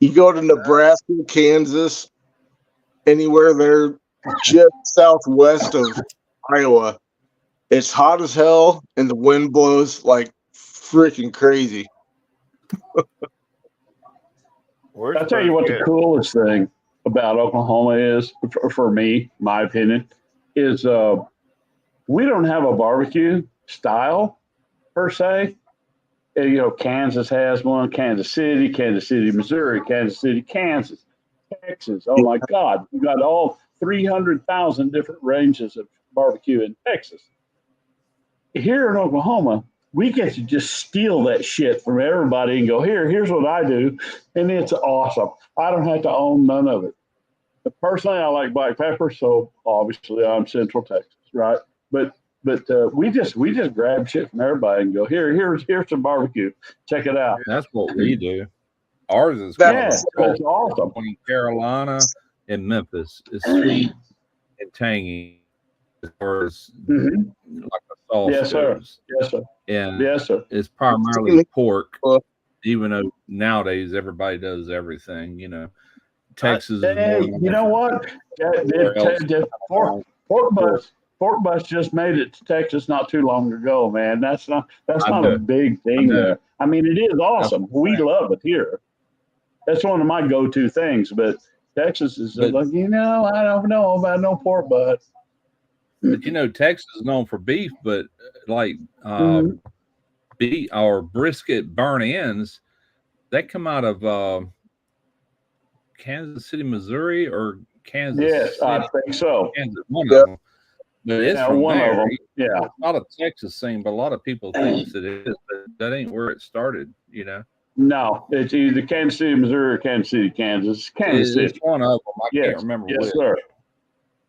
[SPEAKER 6] You go to Nebraska, Kansas, anywhere there, just southwest of Iowa. It's hot as hell, and the wind blows like freaking crazy.
[SPEAKER 5] Where's
[SPEAKER 4] I'll tell you what the
[SPEAKER 5] Bermuda?
[SPEAKER 4] coolest thing. about Oklahoma is, for me, my opinion, is we don't have a barbecue style per se. You know, Kansas has one, Kansas City, Missouri, Kansas City, Kansas, Texas. Oh my God, you got all 300,000 different ranges of barbecue in Texas. Here in Oklahoma, we get to just steal that shit from everybody and go, here's what I do. And it's awesome. I don't have to own none of it. But personally, I like black pepper, so obviously I'm Central Texas, right? But we just grab shit from everybody and go, here's some barbecue. Check it out.
[SPEAKER 2] That's what we do. Ours is
[SPEAKER 6] Yeah,
[SPEAKER 4] that's awesome.
[SPEAKER 2] between Carolina and Memphis. It's sweet and tangy as far as
[SPEAKER 4] Mhm.
[SPEAKER 2] like a sauce
[SPEAKER 4] Yes, sir.
[SPEAKER 2] goes.
[SPEAKER 4] Yes, sir.
[SPEAKER 2] And
[SPEAKER 4] Yes, sir.
[SPEAKER 2] it's primarily pork, even though nowadays everybody does everything, you know. Texas is
[SPEAKER 4] Hey,
[SPEAKER 2] more
[SPEAKER 4] you know what? Pork Bus just made it to Texas not too long ago, man. That's not a big thing there. I mean, it is awesome. We love it here. That's one of my go-to things. But Texas is like, I don't know about no pork butt.
[SPEAKER 2] But you know, Texas is known for beef, but like beef or brisket burn ends, they come out of Kansas City, Missouri, or Kansas
[SPEAKER 4] Yes,
[SPEAKER 2] City,
[SPEAKER 4] I think so.
[SPEAKER 2] Kansas, one
[SPEAKER 6] Yep.
[SPEAKER 2] of them. But it's from
[SPEAKER 4] one
[SPEAKER 2] there.
[SPEAKER 4] of them. Yeah.
[SPEAKER 2] It's not a Texas thing, but a lot of people think that it is. But that ain't where it started, you know.
[SPEAKER 4] No, it's either Kansas City, Missouri, or Kansas City, Kansas. Kansas
[SPEAKER 2] It's
[SPEAKER 4] City.
[SPEAKER 2] one of them. I
[SPEAKER 4] Yes.
[SPEAKER 2] can't remember
[SPEAKER 4] Yes,
[SPEAKER 2] which.
[SPEAKER 4] sir.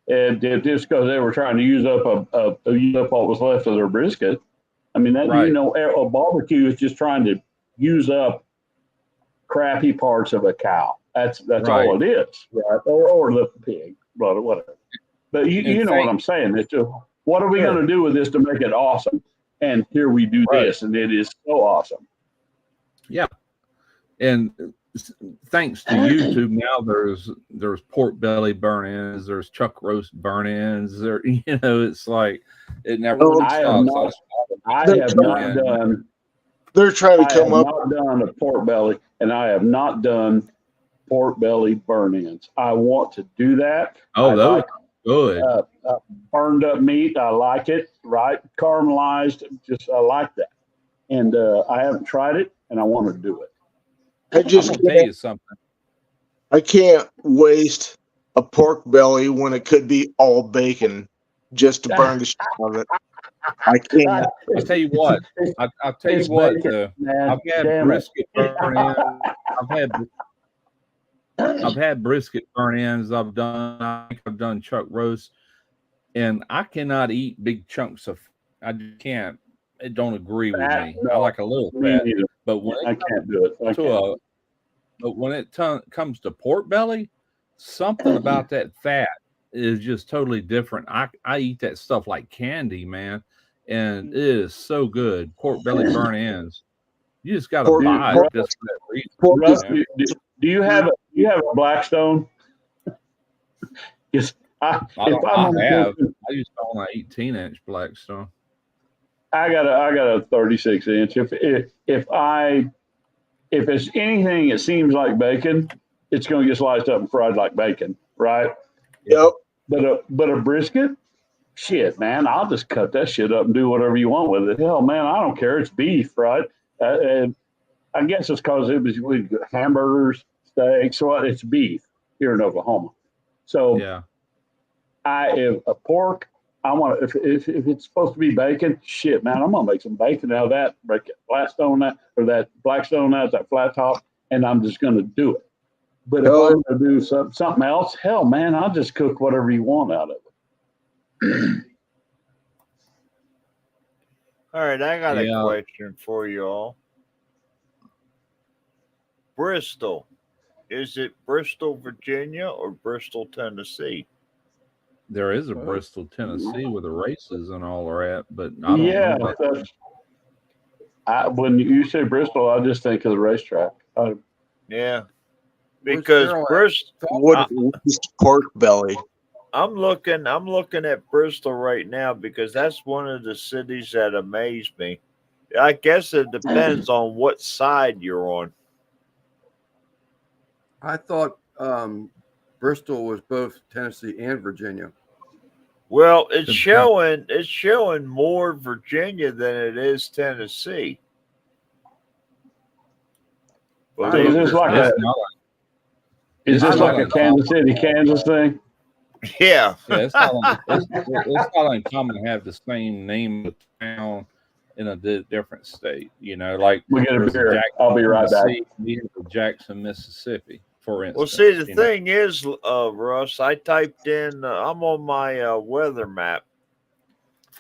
[SPEAKER 4] And just because they were trying to use up what was left of their brisket. I mean, that
[SPEAKER 2] Right.
[SPEAKER 4] you know, a barbecue is just trying to use up crappy parts of a cow. That's
[SPEAKER 2] Right.
[SPEAKER 4] all it is, right? Or the pig, but whatever. But you know what I'm saying? It's just, what are we going to do with this to make it awesome? And here we do this, and it is so awesome.
[SPEAKER 2] Yeah, and thanks to YouTube now, there's pork belly burn-ins, there's chuck roast burn-ins. There, you know, it's like it never really
[SPEAKER 4] I have
[SPEAKER 2] stops.
[SPEAKER 4] not done.
[SPEAKER 6] They're trying to
[SPEAKER 4] I
[SPEAKER 6] come
[SPEAKER 4] have
[SPEAKER 6] up.
[SPEAKER 4] not done a pork belly, and I have not done pork belly burn-ins. I want to do that.
[SPEAKER 2] Oh,
[SPEAKER 4] I
[SPEAKER 2] those
[SPEAKER 4] like,
[SPEAKER 2] good.
[SPEAKER 4] burned up meat. I like it, right? Caramelized. I like that. And I haven't tried it, and I want to do it.
[SPEAKER 6] I
[SPEAKER 2] I'm
[SPEAKER 6] just
[SPEAKER 2] gonna tell you something.
[SPEAKER 6] I can't waste a pork belly when it could be all bacon just to burn the shit out of it. I can't.
[SPEAKER 2] I'll tell you what. I'll tell you
[SPEAKER 4] It's
[SPEAKER 2] what.
[SPEAKER 4] bacon, man.
[SPEAKER 2] I've had
[SPEAKER 4] Damn it.
[SPEAKER 2] brisket burn-ins. I've had brisket burn-ins. I've done chuck roast, and I cannot eat big chunks of. I just can't. It don't agree with me. I like a little
[SPEAKER 4] Me
[SPEAKER 2] fat,
[SPEAKER 4] neither.
[SPEAKER 2] but when
[SPEAKER 4] I
[SPEAKER 2] it
[SPEAKER 4] can't do it.
[SPEAKER 2] but when it comes to pork belly, something about that fat is just totally different. I eat that stuff like candy, man, and it is so good. Pork belly burn ends. You just got to buy it just for that reason.
[SPEAKER 4] Russ,
[SPEAKER 2] you know?
[SPEAKER 4] do you have a Blackstone? Yes,
[SPEAKER 2] I used to own an 18-inch Blackstone.
[SPEAKER 4] I got a 36-inch. If it's anything that seems like bacon, it's going to get sliced up and fried like bacon, right?
[SPEAKER 6] Yep.
[SPEAKER 4] But a brisket, shit, man, I'll just cut that shit up and do whatever you want with it. Hell, man, I don't care. It's beef, right? And I guess it's because it was with hamburgers, steaks, so it's beef here in Oklahoma. So
[SPEAKER 2] Yeah.
[SPEAKER 4] if a pork, I want if it's supposed to be bacon, shit, man, I'm gonna make some bacon out of that, break that Blackstone out or that Blackstone out, that flat top, and I'm just gonna do it. But if I'm gonna do something else, hell, man, I'll just cook whatever you want out of it.
[SPEAKER 5] All right, I got
[SPEAKER 2] Yeah.
[SPEAKER 5] a question for you all. Bristol. Is it Bristol, Virginia or Bristol, Tennessee?
[SPEAKER 2] There is a Bristol, Tennessee, where the races and all are at, but I don't
[SPEAKER 4] Yeah,
[SPEAKER 2] know.
[SPEAKER 4] when you say Bristol, I just think of the racetrack.
[SPEAKER 5] Yeah.
[SPEAKER 1] Where's
[SPEAKER 5] Because
[SPEAKER 1] Carol at?
[SPEAKER 5] Bristol,
[SPEAKER 6] What is pork belly?
[SPEAKER 5] I'm looking at Bristol right now because that's one of the cities that amaze me. I guess it depends on what side you're on.
[SPEAKER 1] I thought Bristol was both Tennessee and Virginia.
[SPEAKER 5] Well, it's
[SPEAKER 2] Good
[SPEAKER 5] showing more Virginia than it is Tennessee.
[SPEAKER 1] I
[SPEAKER 4] So is
[SPEAKER 1] looked
[SPEAKER 4] this
[SPEAKER 1] this
[SPEAKER 4] like
[SPEAKER 1] up.
[SPEAKER 4] is this
[SPEAKER 2] it's
[SPEAKER 4] like
[SPEAKER 2] not
[SPEAKER 4] a Kansas City, Kansas thing?
[SPEAKER 5] Yeah.
[SPEAKER 2] Yeah, it's not uncommon to have the same name of town in a different state. You know, like
[SPEAKER 4] We get a
[SPEAKER 2] there's
[SPEAKER 4] beer.
[SPEAKER 2] Jackson,
[SPEAKER 4] I'll be right back.
[SPEAKER 2] Tennessee, and Jackson, Mississippi, for instance.
[SPEAKER 5] Well, see, the
[SPEAKER 2] you know.
[SPEAKER 5] thing is, Russ, I typed in, I'm on my weather map,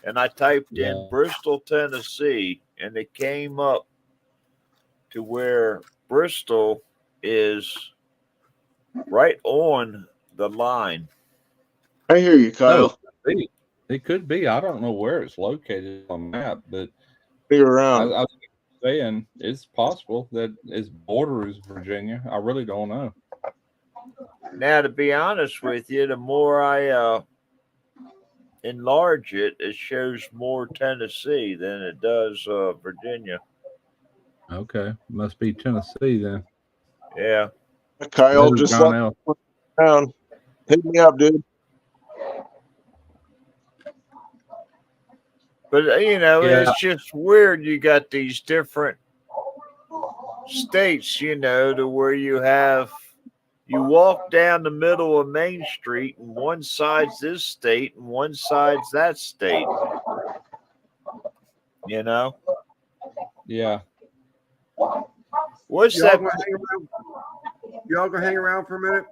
[SPEAKER 5] and I typed in
[SPEAKER 2] Yeah.
[SPEAKER 5] Bristol, Tennessee, and it came up to where Bristol is right on the line.
[SPEAKER 6] I hear you, Kyle.
[SPEAKER 2] It could be. I don't know where it's located on the map, but
[SPEAKER 6] You're
[SPEAKER 2] I
[SPEAKER 6] around.
[SPEAKER 2] was saying it's possible that its borders Virginia. I really don't know.
[SPEAKER 5] Now, to be honest with you, the more I enlarge it, it shows more Tennessee than it does Virginia.
[SPEAKER 2] Okay, must be Tennessee then.
[SPEAKER 5] Yeah.
[SPEAKER 6] Kyle,
[SPEAKER 2] Maybe
[SPEAKER 6] just
[SPEAKER 2] John
[SPEAKER 6] let
[SPEAKER 2] L.
[SPEAKER 6] me down. Hit me up, dude.
[SPEAKER 5] But,
[SPEAKER 2] Yeah.
[SPEAKER 5] it's just weird. You got these different states, to where you walk down the middle of Main Street and one side's this state and one side's that state.
[SPEAKER 2] Yeah.
[SPEAKER 5] What's
[SPEAKER 1] Y'all
[SPEAKER 5] that?
[SPEAKER 1] gonna hang around? Y'all gonna hang around for a minute?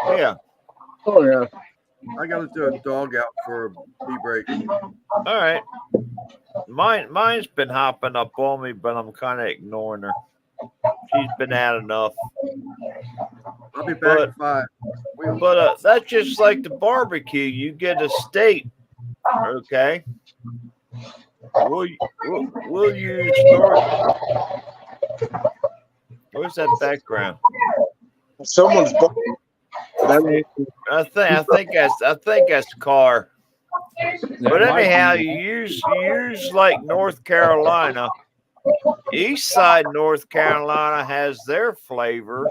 [SPEAKER 5] Yeah.
[SPEAKER 6] Oh yeah.
[SPEAKER 1] I gotta do a dog out for a pee break.
[SPEAKER 5] All right. Mine's been hopping up on me, but I'm kind of ignoring her. She's been had enough.
[SPEAKER 1] I'll be back at 5.
[SPEAKER 5] But that's just like the barbecue. You get a steak, okay? We'll use North. Where's that background?
[SPEAKER 6] Someone's. That ain't-
[SPEAKER 5] I think that's the car. But anyhow, you use like North Carolina. East side North Carolina has their flavor.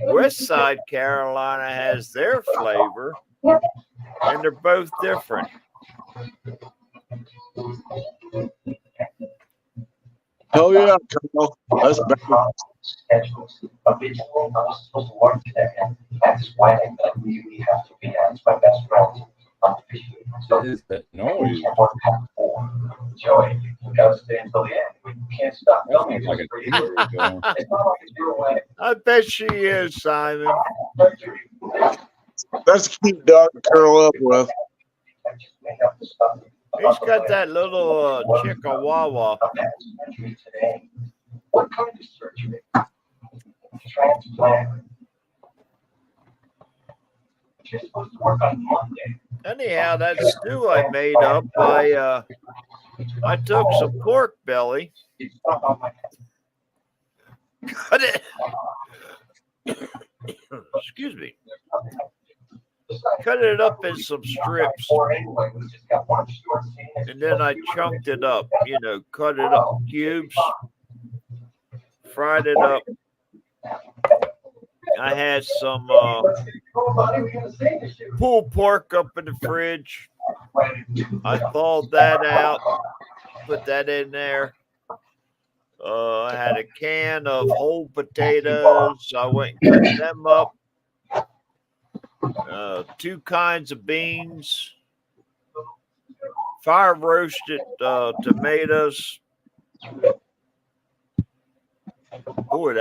[SPEAKER 5] West side Carolina has their flavor, and they're both different.
[SPEAKER 6] Hell yeah, Kyle. That's better.
[SPEAKER 8] Schedules originally I was supposed to work today, and that's why I thought we have to be as my best friend unofficially. So
[SPEAKER 2] What is that noise?
[SPEAKER 8] we can't work past 4. Joey, we gotta stay until the end. We can't stop
[SPEAKER 2] That
[SPEAKER 8] filming.
[SPEAKER 2] sounds like a teacher going.
[SPEAKER 8] It's not like it's your way.
[SPEAKER 5] I bet she is, Simon.
[SPEAKER 6] That's a cute dog to curl up with.
[SPEAKER 8] I just may have to stop.
[SPEAKER 5] He's got that little Chihuahua.
[SPEAKER 8] Today. What kind of surgery? Transplant. You're supposed to work on Monday.
[SPEAKER 5] Anyhow, that stew I made up, I took some pork belly,
[SPEAKER 8] It's not on my
[SPEAKER 5] cut it. Excuse me. Cut it up in some strips, and then I chunked it up. Cut it up cubes, fried it up. I had some pulled pork up in the fridge. I thawed that out, put that in there. I had a can of whole potatoes. I went and cut them up. 2 kinds of beans, fire roasted tomatoes. Boy,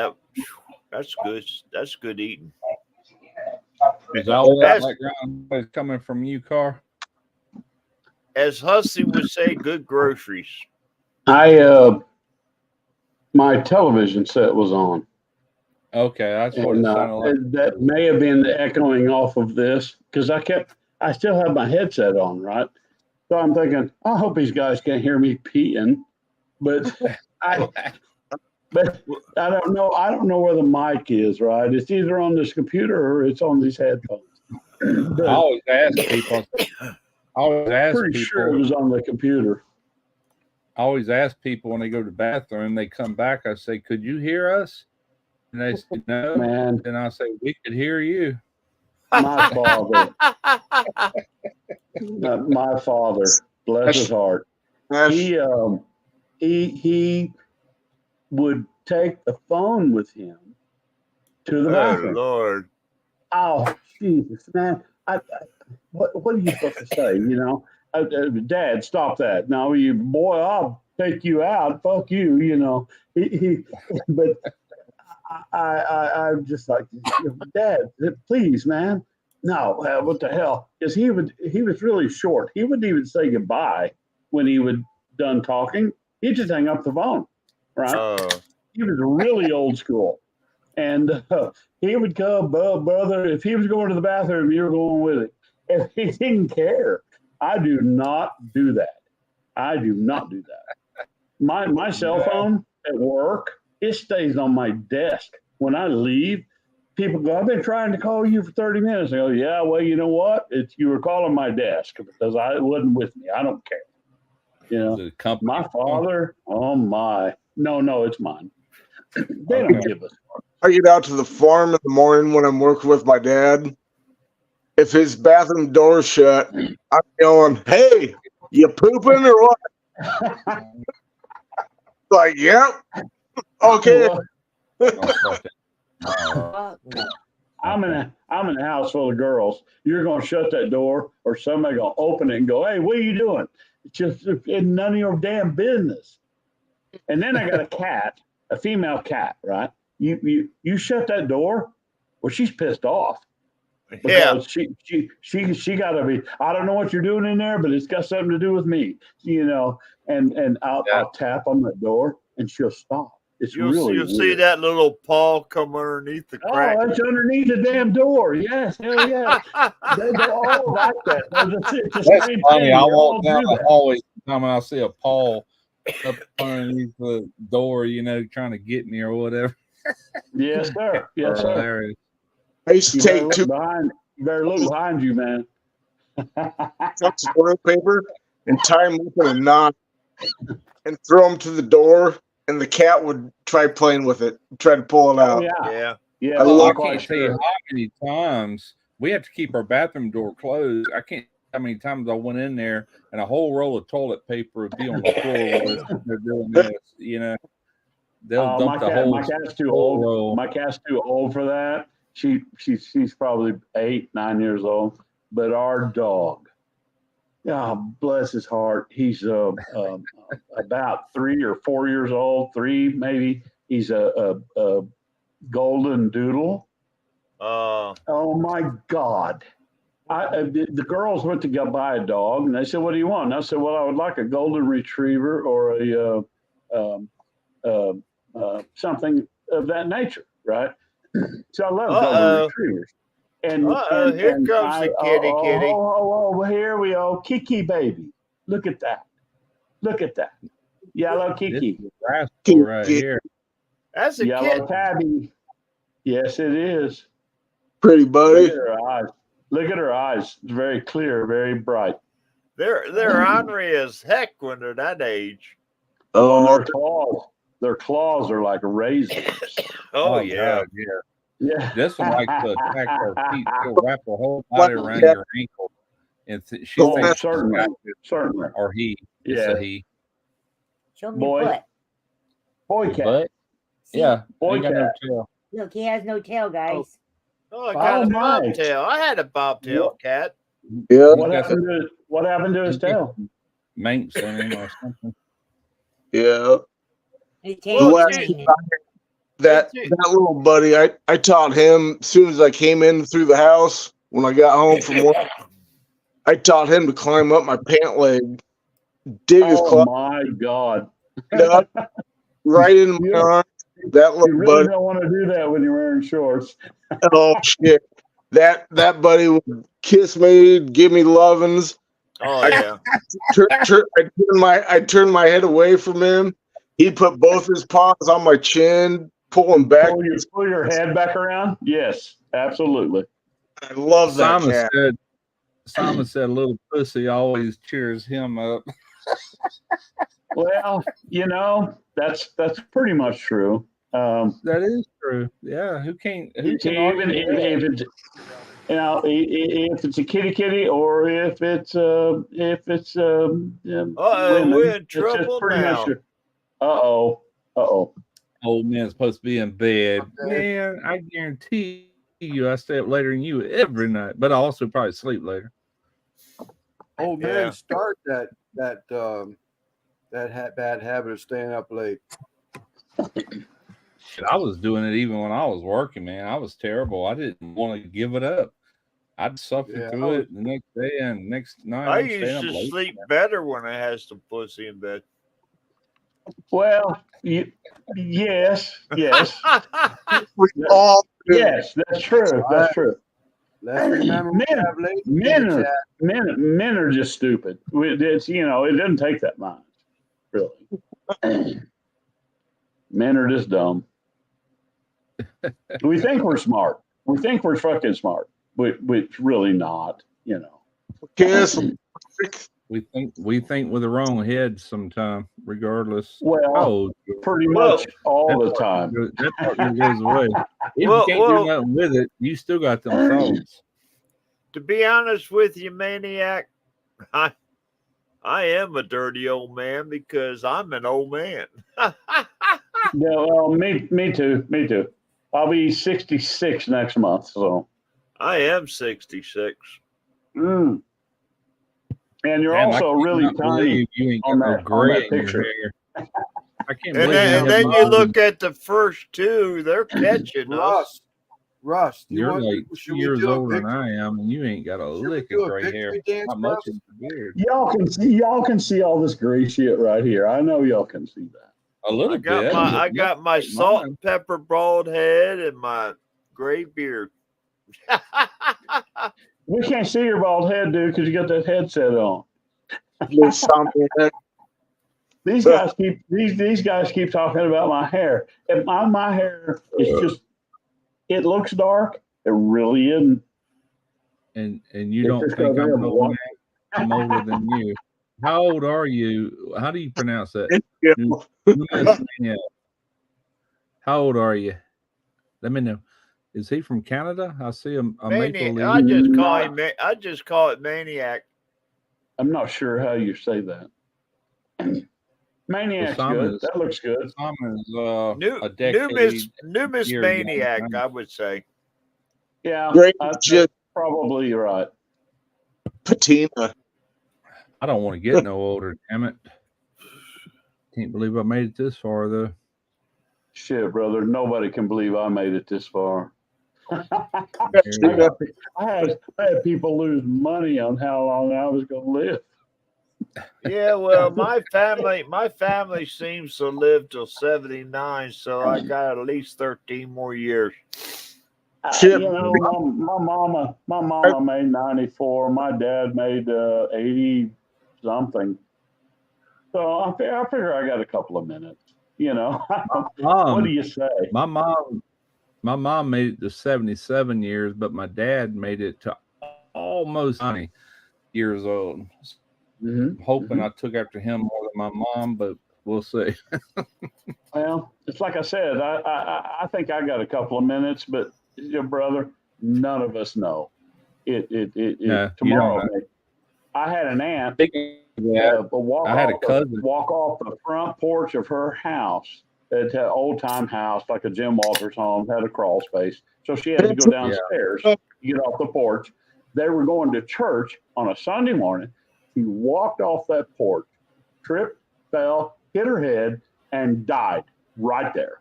[SPEAKER 5] that's good. That's good eating.
[SPEAKER 2] Is all that background noise coming from you, Car?
[SPEAKER 5] As Hussey would say, good groceries.
[SPEAKER 4] My television set was on.
[SPEAKER 2] Okay, that's what it
[SPEAKER 4] And
[SPEAKER 2] sounded like.
[SPEAKER 4] that may have been echoing off of this because I still have my headset on, right? So I'm thinking, I hope these guys can't hear me peeing, but I don't know. I don't know where the mic is, right? It's either on this computer or it's on these headphones.
[SPEAKER 2] I always ask people.
[SPEAKER 4] Pretty sure it was on the computer.
[SPEAKER 2] I always ask people when they go to the bathroom, they come back. I say, "Could you hear us?" And they say, "No."
[SPEAKER 4] Man,
[SPEAKER 2] And I say, "We could hear you."
[SPEAKER 4] My father, my father, bless his heart.
[SPEAKER 6] Ash,
[SPEAKER 4] He would take the phone with him to the
[SPEAKER 5] Oh
[SPEAKER 4] bathroom.
[SPEAKER 5] Lord.
[SPEAKER 4] Oh, Jesus, man! What are you supposed to say? You know, Dad, stop that! Now, you boy, I'll take you out. Fuck you. You know, but I'm just like, Dad, please, man. No, what the hell? Because he was really short. He wouldn't even say goodbye when he was done talking. He'd just hang up the phone, right?
[SPEAKER 5] Oh.
[SPEAKER 4] He was really old school. And he would come, brother, if he was going to the bathroom, you were going with him. And he didn't care. I do not do that. I do not do that. My cell phone at work, it stays on my desk. When I leave, people go, I've been trying to call you for 30 minutes. I go, yeah, well, you know what? You were calling my desk because it wasn't with me. I don't care. You know,
[SPEAKER 2] The company.
[SPEAKER 4] my father, oh my. No, it's mine. They don't give us.
[SPEAKER 6] I get out to the farm in the morning when I'm working with my dad. If his bathroom door's shut, I'm yelling, "Hey, you pooping or what?" Like, yep. Okay.
[SPEAKER 7] Fuck no.
[SPEAKER 4] I'm in a house full of girls. You're gonna shut that door, or somebody gonna open it and go, "Hey, what are you doing?" It's just it's none of your damn business. And then I got a cat, a female cat, right? You shut that door, well, she's pissed off
[SPEAKER 5] Yeah.
[SPEAKER 4] because she gotta be. I don't know what you're doing in there, but it's got something to do with me, you know. And I'll tap on that door and she'll stop. It's really
[SPEAKER 5] You'll see
[SPEAKER 4] weird.
[SPEAKER 5] that little paw come underneath the crack.
[SPEAKER 4] Oh, it's underneath the damn door. Yes, hell yeah. They're all like that. It's the
[SPEAKER 2] That's
[SPEAKER 4] same
[SPEAKER 2] funny.
[SPEAKER 4] thing.
[SPEAKER 2] I
[SPEAKER 4] They all
[SPEAKER 2] walk
[SPEAKER 4] do
[SPEAKER 2] down the
[SPEAKER 4] that.
[SPEAKER 2] hallway sometime and I see a paw up underneath the door, you know, trying to get me or whatever.
[SPEAKER 4] Yes, sir. Yes, sir.
[SPEAKER 2] Hilarious.
[SPEAKER 6] I used to
[SPEAKER 4] You better
[SPEAKER 6] take
[SPEAKER 4] look
[SPEAKER 6] two
[SPEAKER 4] behind. You better look behind you, man.
[SPEAKER 6] chunks of toilet paper and tie them up in a knot and throw them to the door, and the cat would try playing with it, try to pull it
[SPEAKER 4] Oh
[SPEAKER 6] out.
[SPEAKER 4] yeah,
[SPEAKER 5] Yeah.
[SPEAKER 4] yeah.
[SPEAKER 6] I
[SPEAKER 2] Well,
[SPEAKER 6] love
[SPEAKER 2] I
[SPEAKER 4] I'm quite
[SPEAKER 2] can't tell you
[SPEAKER 4] sure.
[SPEAKER 2] how many times we have to keep our bathroom door closed. I can't how many times I went in there and a whole roll of toilet paper would be on the floor while they're doing this. You know, they'll dump the whole
[SPEAKER 4] My cat's too
[SPEAKER 2] whole
[SPEAKER 4] old.
[SPEAKER 2] roll.
[SPEAKER 4] My cat's too old for that. She's probably 8, 9 years old. But our dog, bless his heart, he's about 3 or 4 years old. 3 maybe. He's a golden doodle. Oh my God. The girls went to go buy a dog, and they said, "What do you want?" And I said, "Well, I would like a golden retriever or a something of that nature, right?" So I love golden retrievers. And
[SPEAKER 5] Here comes the kitty.
[SPEAKER 4] Oh, here we go, Kiki baby. Look at that. Look at that. Yellow
[SPEAKER 2] This
[SPEAKER 4] Kiki.
[SPEAKER 2] is a rascal right here.
[SPEAKER 5] That's a
[SPEAKER 4] Yellow
[SPEAKER 5] kitten.
[SPEAKER 4] tabby. Yes, it is.
[SPEAKER 6] Pretty
[SPEAKER 4] Look
[SPEAKER 6] buddy.
[SPEAKER 4] at her eyes. Look at her eyes. It's very clear, very bright.
[SPEAKER 5] They're ornery as heck when they're that age.
[SPEAKER 6] Oh,
[SPEAKER 4] Their claws are like razors.
[SPEAKER 5] Oh yeah.
[SPEAKER 2] God, yeah.
[SPEAKER 4] Yeah.
[SPEAKER 2] This one likes to attack her feet. She'll wrap her whole body around
[SPEAKER 6] Yeah.
[SPEAKER 2] your ankle, and she
[SPEAKER 6] Oh,
[SPEAKER 2] thinks she's
[SPEAKER 4] certainly.
[SPEAKER 2] got you,
[SPEAKER 4] Certainly.
[SPEAKER 2] or he. It's
[SPEAKER 4] Yeah.
[SPEAKER 2] a he.
[SPEAKER 7] Show me
[SPEAKER 4] Boy.
[SPEAKER 7] your butt.
[SPEAKER 4] Boy cat.
[SPEAKER 2] But
[SPEAKER 7] See,
[SPEAKER 2] yeah,
[SPEAKER 4] Boy
[SPEAKER 2] ain't got no
[SPEAKER 4] cat.
[SPEAKER 2] tail.
[SPEAKER 7] Look, he has no tail, guys.
[SPEAKER 5] Oh, I got
[SPEAKER 4] Oh,
[SPEAKER 5] a
[SPEAKER 4] my.
[SPEAKER 5] bobtail. I had a bobtail cat.
[SPEAKER 6] yeah,
[SPEAKER 4] What
[SPEAKER 2] got
[SPEAKER 4] happened to his tail?
[SPEAKER 2] Manx on him or something.
[SPEAKER 6] yeah.
[SPEAKER 7] His
[SPEAKER 5] Well,
[SPEAKER 7] tail
[SPEAKER 6] last
[SPEAKER 7] is green.
[SPEAKER 6] That little buddy, I taught him as soon as I came in through the house when I got home from work. I taught him to climb up my pant leg, dig his
[SPEAKER 4] Oh
[SPEAKER 6] claw
[SPEAKER 4] my God.
[SPEAKER 6] up right in my arm. That
[SPEAKER 4] You
[SPEAKER 6] little
[SPEAKER 4] really
[SPEAKER 6] buddy.
[SPEAKER 4] don't want to do that when you're wearing shorts.
[SPEAKER 6] Oh shit! That buddy would kiss me, give me lovins.
[SPEAKER 5] Oh yeah.
[SPEAKER 6] I turned my head away from him. He'd put both his paws on my chin, pull him back.
[SPEAKER 4] Pull your head back around? Yes, absolutely.
[SPEAKER 6] I love that
[SPEAKER 2] Simon
[SPEAKER 6] cat.
[SPEAKER 2] said, "Little pussy always cheers him up."
[SPEAKER 4] Well, that's pretty much true.
[SPEAKER 2] That is true. Yeah, who can
[SPEAKER 4] Even
[SPEAKER 2] argue that?
[SPEAKER 4] You know, if it's a kitty or if it's
[SPEAKER 5] Uh-oh,
[SPEAKER 4] women,
[SPEAKER 5] we're in
[SPEAKER 4] it's just
[SPEAKER 5] trouble
[SPEAKER 4] pretty
[SPEAKER 5] now.
[SPEAKER 4] much. Uh-oh.
[SPEAKER 2] Old man's supposed to be in bed. Man, I guarantee you I stay up later than you every night, but I also probably sleep later.
[SPEAKER 1] Old
[SPEAKER 5] Yeah.
[SPEAKER 1] men start that bad habit of staying up late.
[SPEAKER 2] I was doing it even when I was working, man. I was terrible. I didn't want to give it up. I'd suffer
[SPEAKER 1] Yeah,
[SPEAKER 2] through it the next day and next night.
[SPEAKER 5] I
[SPEAKER 2] I'm staying
[SPEAKER 5] used
[SPEAKER 2] up
[SPEAKER 5] to
[SPEAKER 2] late.
[SPEAKER 5] sleep better when I had some pussy in bed.
[SPEAKER 4] Well, yes.
[SPEAKER 6] We all do.
[SPEAKER 4] Yes, that's true. That's true.
[SPEAKER 1] Let's remember we
[SPEAKER 4] Men-
[SPEAKER 1] have ladies in the
[SPEAKER 4] Men,
[SPEAKER 1] chat.
[SPEAKER 4] men are just stupid. It's, you know, it doesn't take that much, really. Men are just dumb. We think we're smart. We think we're fucking smart, but it's really not. You know.
[SPEAKER 6] Kiss.
[SPEAKER 2] We think with the wrong head sometimes, regardless.
[SPEAKER 4] Well,
[SPEAKER 2] how old you are.
[SPEAKER 4] pretty much all the time.
[SPEAKER 2] That part goes away. If
[SPEAKER 5] Well-
[SPEAKER 2] you can't do nothing with it, you still got them thoughts.
[SPEAKER 5] To be honest with you, Maniac, I am a dirty old man because I'm an old man.
[SPEAKER 4] Yeah, well, me too. Me too. I'll be 66 next month. So.
[SPEAKER 5] I am 66.
[SPEAKER 4] Mm. And you're
[SPEAKER 2] Man, I
[SPEAKER 4] also really
[SPEAKER 2] cannot
[SPEAKER 4] tiny.
[SPEAKER 2] believe you ain't got
[SPEAKER 4] on
[SPEAKER 2] no
[SPEAKER 4] that
[SPEAKER 2] gray in your
[SPEAKER 4] picture.
[SPEAKER 2] hair. I can't
[SPEAKER 5] And
[SPEAKER 2] believe
[SPEAKER 5] then
[SPEAKER 2] have
[SPEAKER 5] you
[SPEAKER 2] mine.
[SPEAKER 5] look at the first two, they're catching us.
[SPEAKER 1] Russ,
[SPEAKER 2] You're like 2
[SPEAKER 1] should we
[SPEAKER 2] years
[SPEAKER 1] do a
[SPEAKER 2] older than
[SPEAKER 1] victory-
[SPEAKER 2] I am, and you ain't got a
[SPEAKER 1] should we
[SPEAKER 2] lick
[SPEAKER 1] do
[SPEAKER 2] of
[SPEAKER 1] a
[SPEAKER 2] gray hair.
[SPEAKER 1] victory dance,
[SPEAKER 2] Not much
[SPEAKER 1] Russ?
[SPEAKER 2] in the beard.
[SPEAKER 4] Y'all can see all this gray shit right here. I know y'all can see that.
[SPEAKER 2] A little
[SPEAKER 5] I got
[SPEAKER 2] bit.
[SPEAKER 5] my
[SPEAKER 2] but
[SPEAKER 5] I got
[SPEAKER 2] nothing
[SPEAKER 5] my
[SPEAKER 2] like
[SPEAKER 5] salt
[SPEAKER 2] mine.
[SPEAKER 5] and pepper bald head and my gray beard.
[SPEAKER 4] We can't see your bald head, dude, because you got that headset on.
[SPEAKER 6] There's something that-
[SPEAKER 4] These guys keep talking about my hair. And my hair is just, it looks dark. It really isn't.
[SPEAKER 2] And you
[SPEAKER 4] It's
[SPEAKER 2] don't
[SPEAKER 4] just
[SPEAKER 2] think
[SPEAKER 4] got
[SPEAKER 2] I'm
[SPEAKER 4] there,
[SPEAKER 2] an
[SPEAKER 4] but
[SPEAKER 2] old
[SPEAKER 4] what-
[SPEAKER 2] man? I'm older than you. How old are you? How do you pronounce that?
[SPEAKER 6] Yeah.
[SPEAKER 2] Yeah. How old are you? Let me know. Is he from Canada? I see a maple
[SPEAKER 5] Maniac.
[SPEAKER 2] leaf.
[SPEAKER 5] I just call it Maniac.
[SPEAKER 4] I'm not sure how you say that. Maniac's
[SPEAKER 2] Simon
[SPEAKER 4] good.
[SPEAKER 2] is-
[SPEAKER 4] That looks good.
[SPEAKER 2] Simon's
[SPEAKER 5] New
[SPEAKER 2] a decade.
[SPEAKER 5] Numis
[SPEAKER 2] year
[SPEAKER 5] Maniac,
[SPEAKER 2] younger.
[SPEAKER 5] I would say.
[SPEAKER 4] Yeah,
[SPEAKER 6] Great
[SPEAKER 4] that's
[SPEAKER 6] just
[SPEAKER 4] probably right.
[SPEAKER 6] patina.
[SPEAKER 2] I don't want to get no older, damn it. Can't believe I made it this far though.
[SPEAKER 4] Shit, brother. Nobody can believe I made it this far. I had people lose money on how long I was going to live.
[SPEAKER 5] Yeah, well, my family seems to live till 79, so I got at least 13 more years.
[SPEAKER 6] Shit.
[SPEAKER 4] You know, my mama made 94. My dad made 80 something. So I figure I got a couple of minutes. You know, what do you say?
[SPEAKER 2] My mom made it to 77 years, but my dad made it to almost 90 years old. I'm hoping I took after him more than my mom, but we'll see.
[SPEAKER 4] Well, it's like I said. I think I got a couple of minutes, but your brother, none of us know.
[SPEAKER 2] No, you
[SPEAKER 4] Tomorrow.
[SPEAKER 2] don't know.
[SPEAKER 4] I had an aunt.
[SPEAKER 2] Yeah, I had a cousin.
[SPEAKER 4] Walk off the front porch of her house. It's an old time house, like a Jim Walters home, had a crawl space. So she had to go downstairs, get off the porch. They were going to church on a Sunday morning. She walked off that porch, tripped, fell, hit her head, and died right there.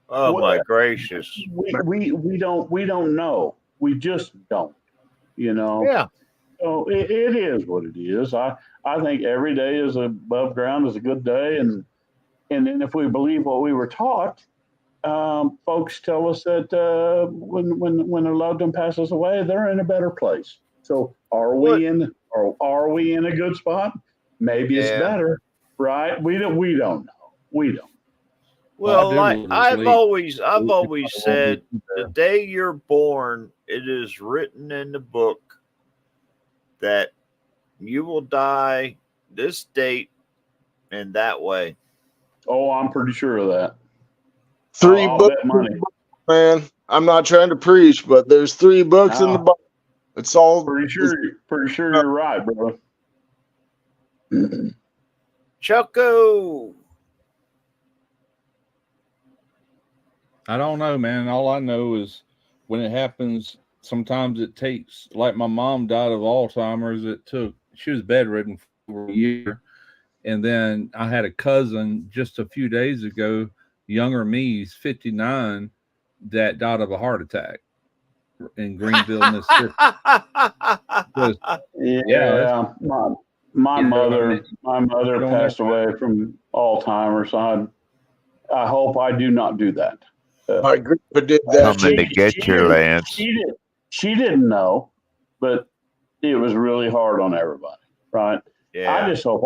[SPEAKER 5] Oh
[SPEAKER 4] What-
[SPEAKER 5] my gracious!
[SPEAKER 4] We don't know. We just don't. You know.
[SPEAKER 5] Yeah,
[SPEAKER 4] So it is what it is. I think every day is above ground is a good day, and then if we believe what we were taught, folks tell us that when a loved one passes away, they're in a better place. So are we in a good spot? Maybe it's
[SPEAKER 5] Yeah.
[SPEAKER 4] better, right? We don't know. We don't.
[SPEAKER 5] well,
[SPEAKER 2] I do
[SPEAKER 5] like
[SPEAKER 2] believe
[SPEAKER 5] I've
[SPEAKER 2] sleep.
[SPEAKER 5] always said, the day you're born, it is written in the book that you will die this date and that way.
[SPEAKER 4] Oh, I'm pretty sure of that.
[SPEAKER 6] 3
[SPEAKER 4] I'll
[SPEAKER 6] books,
[SPEAKER 4] bet money.
[SPEAKER 6] man. I'm not trying to preach, but there's 3 books in the Bible It's all
[SPEAKER 4] Pretty sure you're right, brother.
[SPEAKER 5] Choco.
[SPEAKER 2] I don't know, man. All I know is when it happens, sometimes it takes, like my mom died of Alzheimer's. She was bedridden for a year. And then I had a cousin just a few days ago, younger than me, he's 59, that died of a heart attack in Greenville, Mississippi.
[SPEAKER 4] Yeah, my mother
[SPEAKER 2] don't
[SPEAKER 4] passed
[SPEAKER 2] ever-
[SPEAKER 4] away from Alzheimer's. I hope I do not do that.
[SPEAKER 6] my grandpa did that.
[SPEAKER 5] Coming to get your Lance.
[SPEAKER 4] She didn't know, but it was really hard on everybody, right?
[SPEAKER 5] Yeah.
[SPEAKER 4] I just hope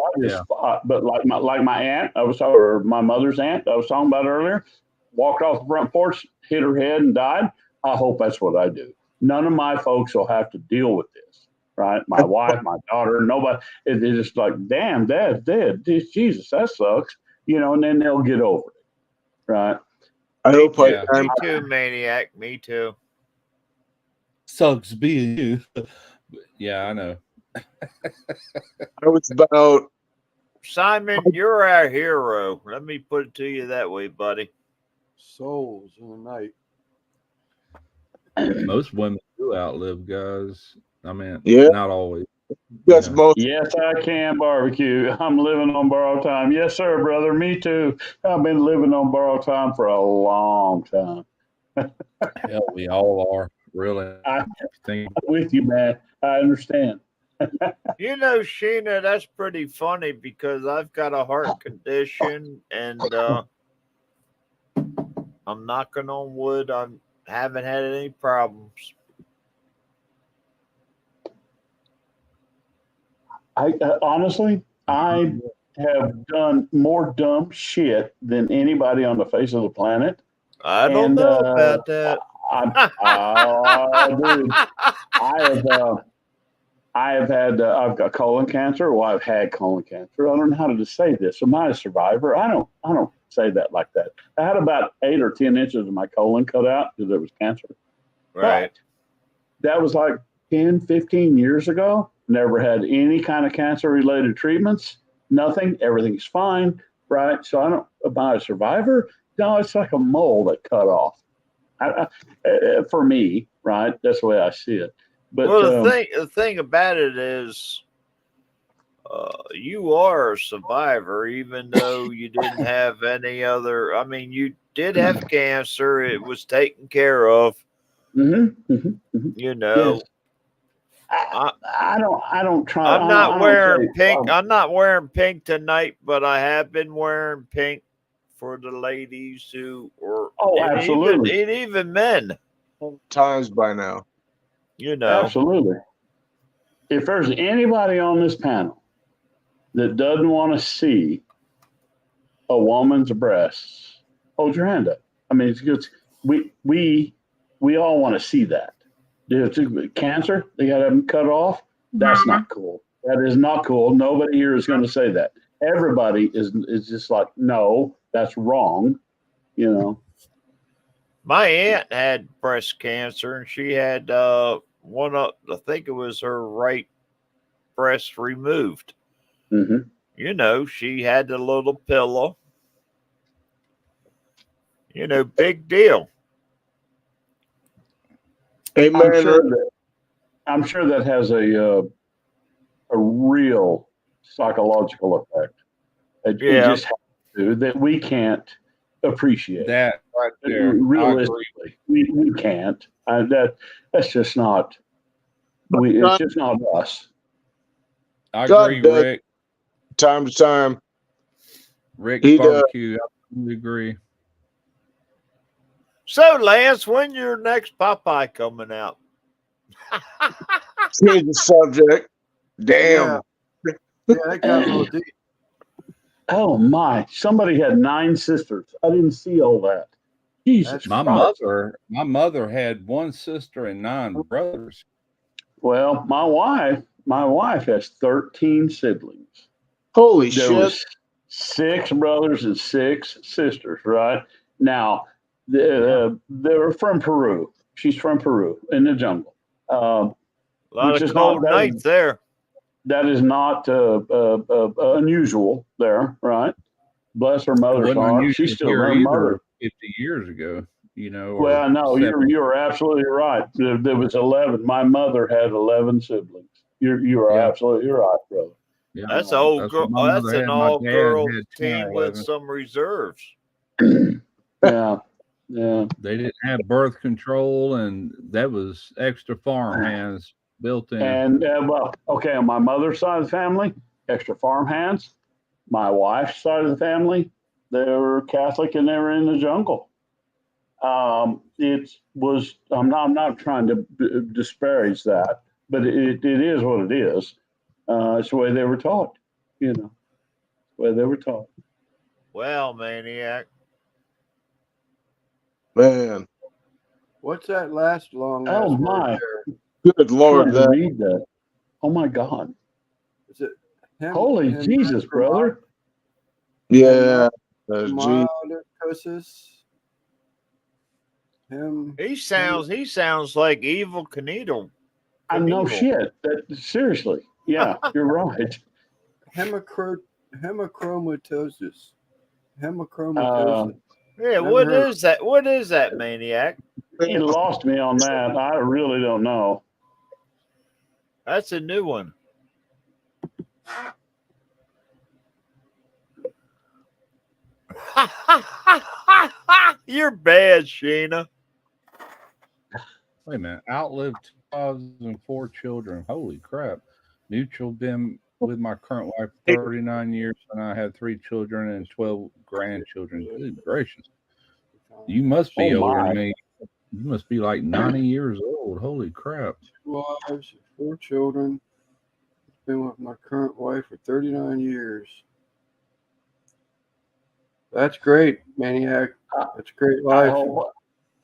[SPEAKER 4] but like my aunt, or my mother's aunt I was talking about earlier, walked off the front porch, hit her head and died. I hope that's what I do. None of my folks will have to deal with this, right? My wife, my daughter, nobody. It's just like, damn, Dad's dead. Jesus, that sucks, and then they'll get over it, right?
[SPEAKER 6] I hope
[SPEAKER 2] Yeah.
[SPEAKER 6] I
[SPEAKER 5] Me too, Maniac. Me too.
[SPEAKER 2] Sucks being you. Yeah, I know.
[SPEAKER 6] I was about
[SPEAKER 5] Simon, you're our hero. Let me put it to you that way, buddy.
[SPEAKER 1] Souls in the night.
[SPEAKER 2] Most women do outlive guys. I mean,
[SPEAKER 6] Yeah.
[SPEAKER 2] not always.
[SPEAKER 6] that's
[SPEAKER 2] Yeah.
[SPEAKER 6] most
[SPEAKER 4] Yes, I can barbecue. I'm living on borrowed time. Yes, sir, brother. Me too. I've been living on borrowed time for a long time.
[SPEAKER 2] Hell, we all are, really.
[SPEAKER 4] I'm
[SPEAKER 2] Think-
[SPEAKER 4] with you, man. I understand.
[SPEAKER 5] You know, Sheena, that's pretty funny because I've got a heart condition and I'm knocking on wood. I haven't had any problems.
[SPEAKER 4] Honestly, I have done more dumb shit than anybody on the face of the planet.
[SPEAKER 5] I don't
[SPEAKER 4] And,
[SPEAKER 5] know about that.
[SPEAKER 4] Dude, I've got colon cancer. Well, I've had colon cancer. I don't know how to say this. Am I a survivor? I don't say that like that. I had about 8 or 10 inches of my colon cut out because there was cancer.
[SPEAKER 5] Right.
[SPEAKER 4] But that was like 10, 15 years ago. Never had any kind of cancer related treatments. Nothing. Everything's fine. Right. So am I a survivor? No, it's like a mole that cut off. For me, right? That's the way I see it. But
[SPEAKER 5] Well, the thing about it is, you are a survivor, even though you didn't have any other. I mean, you did have cancer; it was taken care of. You know,
[SPEAKER 4] yes. I don't try.
[SPEAKER 5] I'm
[SPEAKER 4] I
[SPEAKER 5] not
[SPEAKER 4] don't
[SPEAKER 5] wearing
[SPEAKER 4] say-
[SPEAKER 5] pink. I'm not wearing pink tonight, but I have been wearing pink for the ladies who were.
[SPEAKER 4] Oh,
[SPEAKER 5] and
[SPEAKER 4] absolutely.
[SPEAKER 5] even men.
[SPEAKER 6] times by now.
[SPEAKER 5] You know.
[SPEAKER 4] Absolutely. If there's anybody on this panel that doesn't want to see a woman's breasts, hold your hand up. I mean, it's we all want to see that. Cancer, they got to have them cut off. That's not cool. That is not cool. Nobody here is going to say that. Everybody is just like, no, that's wrong.
[SPEAKER 5] My aunt had breast cancer, and she had one of, I think it was her right breast removed.
[SPEAKER 4] Mm-hmm.
[SPEAKER 5] You know, she had the little pillow. You know, big deal.
[SPEAKER 6] Hey, man,
[SPEAKER 4] I'm sure that has a real psychological effect. It just has to, that we can't appreciate.
[SPEAKER 2] That right there.
[SPEAKER 4] Realistically, we can't. That's just not. It's just not us.
[SPEAKER 2] I
[SPEAKER 6] God
[SPEAKER 2] agree,
[SPEAKER 6] does.
[SPEAKER 2] Rick.
[SPEAKER 6] time to time.
[SPEAKER 2] Rick
[SPEAKER 6] He
[SPEAKER 2] barbecue. I totally agree.
[SPEAKER 5] So, Lance, when your next Popeye coming out?
[SPEAKER 6] Change the subject. Damn.
[SPEAKER 1] Yeah, that got a little deep.
[SPEAKER 4] Oh my! Somebody had 9 sisters. I didn't see all that. Jesus
[SPEAKER 2] My
[SPEAKER 4] Christ.
[SPEAKER 2] mother had 1 sister and 9 brothers.
[SPEAKER 4] Well, my wife has 13 siblings.
[SPEAKER 6] Holy
[SPEAKER 4] There
[SPEAKER 6] shit.
[SPEAKER 4] was 6 brothers and 6 sisters. Right now, they're from Peru. She's from Peru in the jungle.
[SPEAKER 5] A lot
[SPEAKER 4] Which
[SPEAKER 5] of
[SPEAKER 4] is not
[SPEAKER 5] cold
[SPEAKER 4] that-
[SPEAKER 5] nights there.
[SPEAKER 4] That is not unusual there, right? Bless her
[SPEAKER 2] It
[SPEAKER 4] mother's
[SPEAKER 2] wasn't
[SPEAKER 4] heart.
[SPEAKER 2] unusual
[SPEAKER 4] She's still
[SPEAKER 2] here
[SPEAKER 4] her
[SPEAKER 2] either
[SPEAKER 4] mother.
[SPEAKER 2] 50 years ago, you know. or
[SPEAKER 4] Well, no,
[SPEAKER 2] 70.
[SPEAKER 4] you're absolutely right. There was 11. My mother had 11 siblings. You are
[SPEAKER 2] Yeah.
[SPEAKER 4] absolutely right, brother.
[SPEAKER 2] Yeah,
[SPEAKER 5] That's an old
[SPEAKER 2] that's
[SPEAKER 5] girl.
[SPEAKER 2] what my
[SPEAKER 5] That's
[SPEAKER 2] mother
[SPEAKER 5] an
[SPEAKER 2] had. My
[SPEAKER 5] all
[SPEAKER 2] dad
[SPEAKER 5] girl
[SPEAKER 2] had 10 or
[SPEAKER 5] team with
[SPEAKER 2] 11.
[SPEAKER 5] some reserves.
[SPEAKER 4] Yeah, yeah.
[SPEAKER 2] They didn't have birth control, and that was extra farm hands built in.
[SPEAKER 4] And well, okay, on my mother's side of the family, extra farm hands. My wife's side of the family, they were Catholic and they were in the jungle. It was. I'm not trying to disparage that, but it is what it is. It's the way they were taught. You know, the way they were taught.
[SPEAKER 5] Well, Maniac.
[SPEAKER 6] Man,
[SPEAKER 1] What's that last long
[SPEAKER 4] Oh,
[SPEAKER 1] ass word
[SPEAKER 4] my.
[SPEAKER 1] there?
[SPEAKER 6] good Lord,
[SPEAKER 4] Trying to
[SPEAKER 6] that
[SPEAKER 4] read that. Oh my God!
[SPEAKER 1] Is it
[SPEAKER 4] Holy Jesus, brother!
[SPEAKER 6] yeah, gee,
[SPEAKER 1] Hemochromatosis?
[SPEAKER 5] He sounds like Evil Knievel.
[SPEAKER 4] I know
[SPEAKER 5] Knievel.
[SPEAKER 4] shit. Seriously, yeah, you're right.
[SPEAKER 1] Hemochromatosis.
[SPEAKER 4] Uh,
[SPEAKER 1] Hemochromatosis.
[SPEAKER 5] Yeah,
[SPEAKER 1] Never
[SPEAKER 5] what
[SPEAKER 1] heard.
[SPEAKER 5] is that? What is that, Maniac?
[SPEAKER 4] You lost me on that. I really don't know.
[SPEAKER 5] That's a new one. You're bad, Sheena.
[SPEAKER 2] Wait a minute. Outlived 2004 children. Holy crap. Mutual been with my current wife 39 years, and I had 3 children and 12 grandchildren. Good gracious. You must be
[SPEAKER 4] Oh,
[SPEAKER 2] older
[SPEAKER 4] my.
[SPEAKER 2] than me. You must be like 90 years old. Holy crap.
[SPEAKER 1] 2 wives, 4 children. Been with my current wife for 39 years. That's great, Maniac. That's a great life.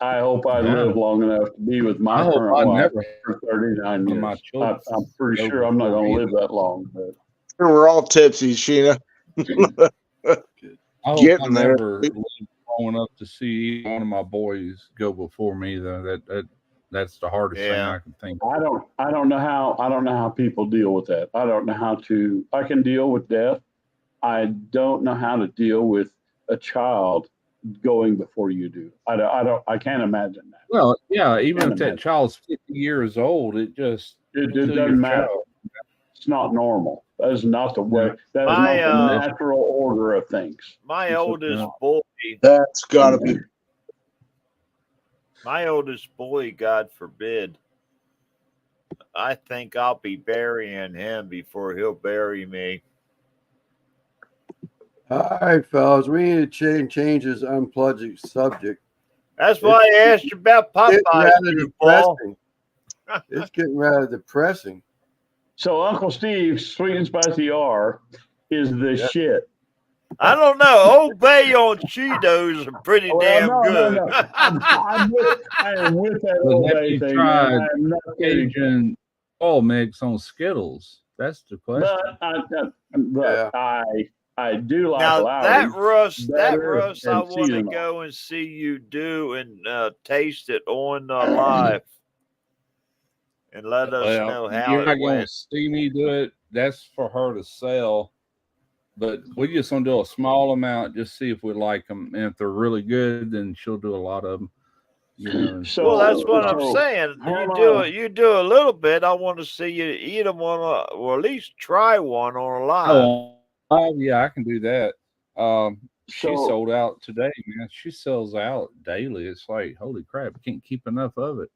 [SPEAKER 4] I hope I
[SPEAKER 2] Yeah.
[SPEAKER 4] live long enough to be with
[SPEAKER 2] I
[SPEAKER 4] my
[SPEAKER 2] hope
[SPEAKER 4] current
[SPEAKER 2] I
[SPEAKER 4] wife
[SPEAKER 2] never
[SPEAKER 4] for 39
[SPEAKER 2] for
[SPEAKER 4] years.
[SPEAKER 2] my children.
[SPEAKER 4] I'm pretty sure I'm not going to live that long. But
[SPEAKER 6] we're all tipsy, Sheena.
[SPEAKER 2] I hope
[SPEAKER 6] Getting
[SPEAKER 2] I
[SPEAKER 6] there.
[SPEAKER 2] never live long enough to see one of my boys go before me, though. That's the hardest thing
[SPEAKER 5] Yeah.
[SPEAKER 2] I can think.
[SPEAKER 4] I don't know how people deal with that. I don't know how to. I can deal with death. I don't know how to deal with a child going before you do. I can't imagine that.
[SPEAKER 2] Well, yeah, even
[SPEAKER 4] Can't
[SPEAKER 2] if that
[SPEAKER 4] imagine.
[SPEAKER 2] child's 50 years old, it just
[SPEAKER 4] It
[SPEAKER 2] still your
[SPEAKER 4] doesn't matter.
[SPEAKER 2] child.
[SPEAKER 4] It's not normal. That is not the way. That is
[SPEAKER 5] My,
[SPEAKER 4] not the natural order of things.
[SPEAKER 5] My
[SPEAKER 4] It's
[SPEAKER 5] oldest
[SPEAKER 4] not.
[SPEAKER 5] boy,
[SPEAKER 6] That's got to be.
[SPEAKER 5] God forbid, I think I'll be burying him before he'll bury me.
[SPEAKER 1] All right, fellas. We need to change this unplugging subject.
[SPEAKER 5] That's why I asked you about
[SPEAKER 1] It's
[SPEAKER 5] Popeyes,
[SPEAKER 1] rather
[SPEAKER 5] too, Paul.
[SPEAKER 1] depressing. It's getting rather depressing.
[SPEAKER 4] So Uncle Steve, Sweet and Spicy R, is the
[SPEAKER 1] Yep.
[SPEAKER 4] shit.
[SPEAKER 5] I don't know. Old Bay on Cheetos are pretty
[SPEAKER 4] Well,
[SPEAKER 5] damn
[SPEAKER 4] no,
[SPEAKER 5] good.
[SPEAKER 4] no. I am with that
[SPEAKER 2] But
[SPEAKER 4] Old
[SPEAKER 2] have
[SPEAKER 4] Bay
[SPEAKER 2] you
[SPEAKER 4] thing.
[SPEAKER 2] tried
[SPEAKER 4] Man. I am not kidding.
[SPEAKER 2] Cajun oil mix on Skittles? That's the question.
[SPEAKER 4] But I do like
[SPEAKER 5] Now that
[SPEAKER 4] Lowry's better
[SPEAKER 5] Russ, I
[SPEAKER 4] than
[SPEAKER 5] want to
[SPEAKER 4] seasonal.
[SPEAKER 5] go and see you do and taste it on live, and let us know how
[SPEAKER 2] you're not
[SPEAKER 5] it
[SPEAKER 2] going to
[SPEAKER 5] went.
[SPEAKER 2] see me do it. That's for her to sell. But we're just going to do a small amount, just see if we like them. And if they're really good, then she'll do a lot of them. You know.
[SPEAKER 4] So,
[SPEAKER 5] Well, that's what I'm
[SPEAKER 4] so
[SPEAKER 5] saying.
[SPEAKER 4] Herman-
[SPEAKER 5] You do a little bit. I want to see you eat them or at least try one on a live.
[SPEAKER 2] Yeah, I can do that. She
[SPEAKER 4] So-
[SPEAKER 2] sold out today, man. She sells out daily. It's like, holy crap, I can't keep enough of it.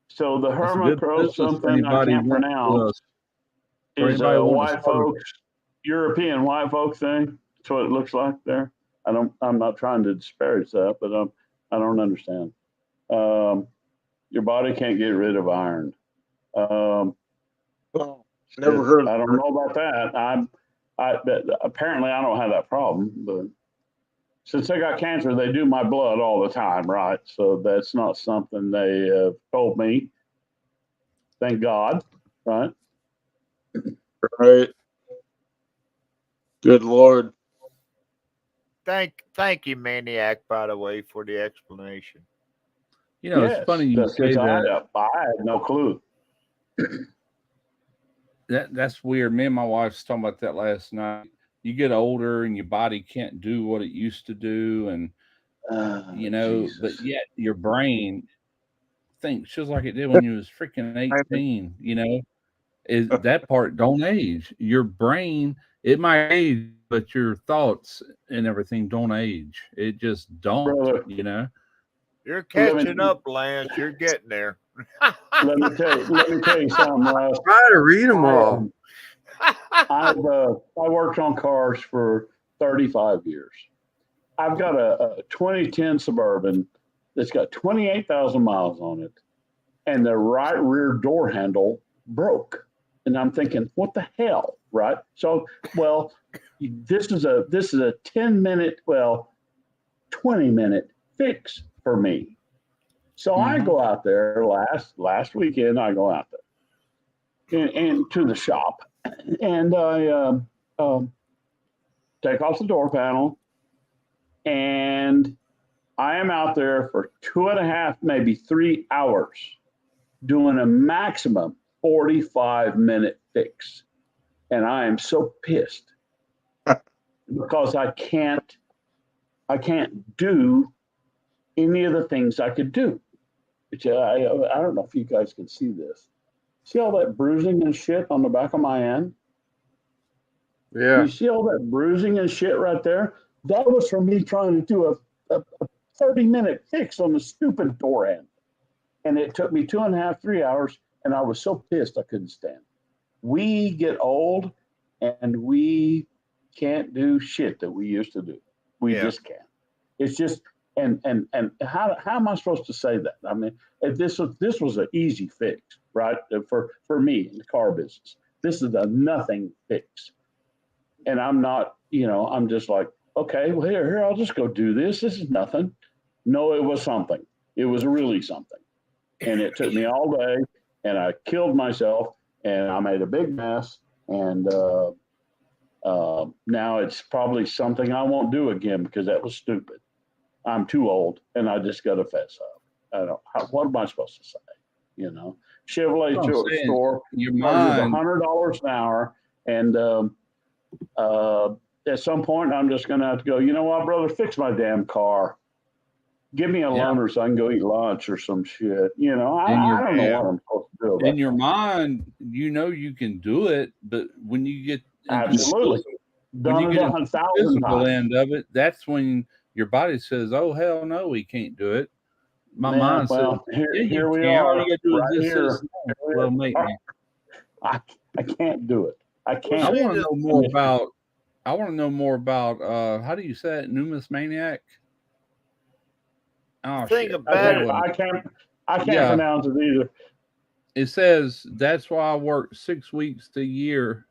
[SPEAKER 4] So the
[SPEAKER 2] It's a
[SPEAKER 4] Herman
[SPEAKER 2] good
[SPEAKER 4] Pro
[SPEAKER 2] business for
[SPEAKER 4] something I
[SPEAKER 2] anybody
[SPEAKER 4] can't
[SPEAKER 2] wanting to,
[SPEAKER 4] pronounce
[SPEAKER 2] for
[SPEAKER 4] is
[SPEAKER 2] anybody
[SPEAKER 4] a
[SPEAKER 2] wanting to
[SPEAKER 4] white
[SPEAKER 2] start a-
[SPEAKER 4] folks European white folk thing. That's what it looks like there. I'm not trying to disparage that, but I don't understand. Your body can't get rid of iron.
[SPEAKER 6] Oh, never heard of
[SPEAKER 4] I don't know about that. Apparently I don't have that problem, but since I got cancer, they do my blood all the time, right? So that's not something they have told me. Thank God, right?
[SPEAKER 6] Right. Good Lord.
[SPEAKER 5] Thank you, Maniac, by the way, for the explanation.
[SPEAKER 2] You know,
[SPEAKER 4] Yes,
[SPEAKER 2] it's funny you
[SPEAKER 4] that's
[SPEAKER 2] say
[SPEAKER 4] 'cause
[SPEAKER 2] that.
[SPEAKER 4] I had no clue.
[SPEAKER 2] That's weird. Me and my wife was talking about that last night. You get older and your body can't do what it used to do, and you know, but
[SPEAKER 4] Jesus.
[SPEAKER 2] yet your brain thinks just like it did when you was freaking 18. You know, is that part don't age. Your brain, it might age, but your thoughts and everything don't age. It just don't.
[SPEAKER 4] Brother,
[SPEAKER 2] You know.
[SPEAKER 5] You're
[SPEAKER 4] Let me-
[SPEAKER 5] catching up, Lance. You're getting there.
[SPEAKER 4] let me tell you something, Russ.
[SPEAKER 1] Try to read them all.
[SPEAKER 4] I worked on cars for 35 years. I've got a 2010 Suburban that's got 28,000 miles on it, and the right rear door handle broke. And I'm thinking, what the hell, right? So, well, this is a 10-minute, 20-minute fix for me. So I go out there last weekend. I go out there and to the shop, and I take off the door panel, and I am out there for 2.5, maybe 3 hours, doing a maximum 45-minute fix, and I am so pissed because I can't do any of the things I could do. But I don't know if you guys can see this. See all that bruising and shit on the back of my hand?
[SPEAKER 1] Yeah.
[SPEAKER 4] You see all that bruising and shit right there? That was from me trying to do a 30-minute fix on the stupid door handle. And it took me 2.5, 3 hours, and I was so pissed I couldn't stand. We get old, and we can't do shit that we used to do. We just can't. It's just, and how am I supposed to say that? I mean, if this was an easy fix, right? For me in the car business, this is a nothing fix, and I'm not, I'm just like, okay, well here I'll just go do this. This is nothing. No, it was something. It was really something, and it took me all day, and I killed myself, and I made a big mess, and now it's probably something I won't do again because that was stupid. I'm too old, and I just got to fess up. What am I supposed to say? Chevrolet store
[SPEAKER 2] Your
[SPEAKER 4] charges
[SPEAKER 2] mind.
[SPEAKER 4] $100 an hour, and at some point, I'm just going to have to go. You know what, brother? Fix my damn car. Give me a loaner so I can go eat lunch or some shit. I don't know what I'm supposed to do.
[SPEAKER 2] In your mind, you can do it, but when you get
[SPEAKER 4] Absolutely
[SPEAKER 2] when you get into the
[SPEAKER 4] 1,000
[SPEAKER 2] physical
[SPEAKER 4] times.
[SPEAKER 2] end of it, that's when your body says, "Oh hell no, we can't do it." My
[SPEAKER 4] Man,
[SPEAKER 2] mind
[SPEAKER 4] well,
[SPEAKER 2] says,
[SPEAKER 4] here we
[SPEAKER 2] can.
[SPEAKER 4] are.
[SPEAKER 2] All you gotta do
[SPEAKER 4] Right
[SPEAKER 2] is this,
[SPEAKER 4] here.
[SPEAKER 2] this, this. Well, mate, man.
[SPEAKER 4] I can't do it. I can't.
[SPEAKER 2] I want to know more about. I want to know more about. How do you say it? Numismaniac. Oh,
[SPEAKER 5] Thing
[SPEAKER 2] shit.
[SPEAKER 5] about it,
[SPEAKER 4] I can't
[SPEAKER 2] Yeah.
[SPEAKER 4] pronounce it either.
[SPEAKER 2] It says that's why I work 6 weeks a year.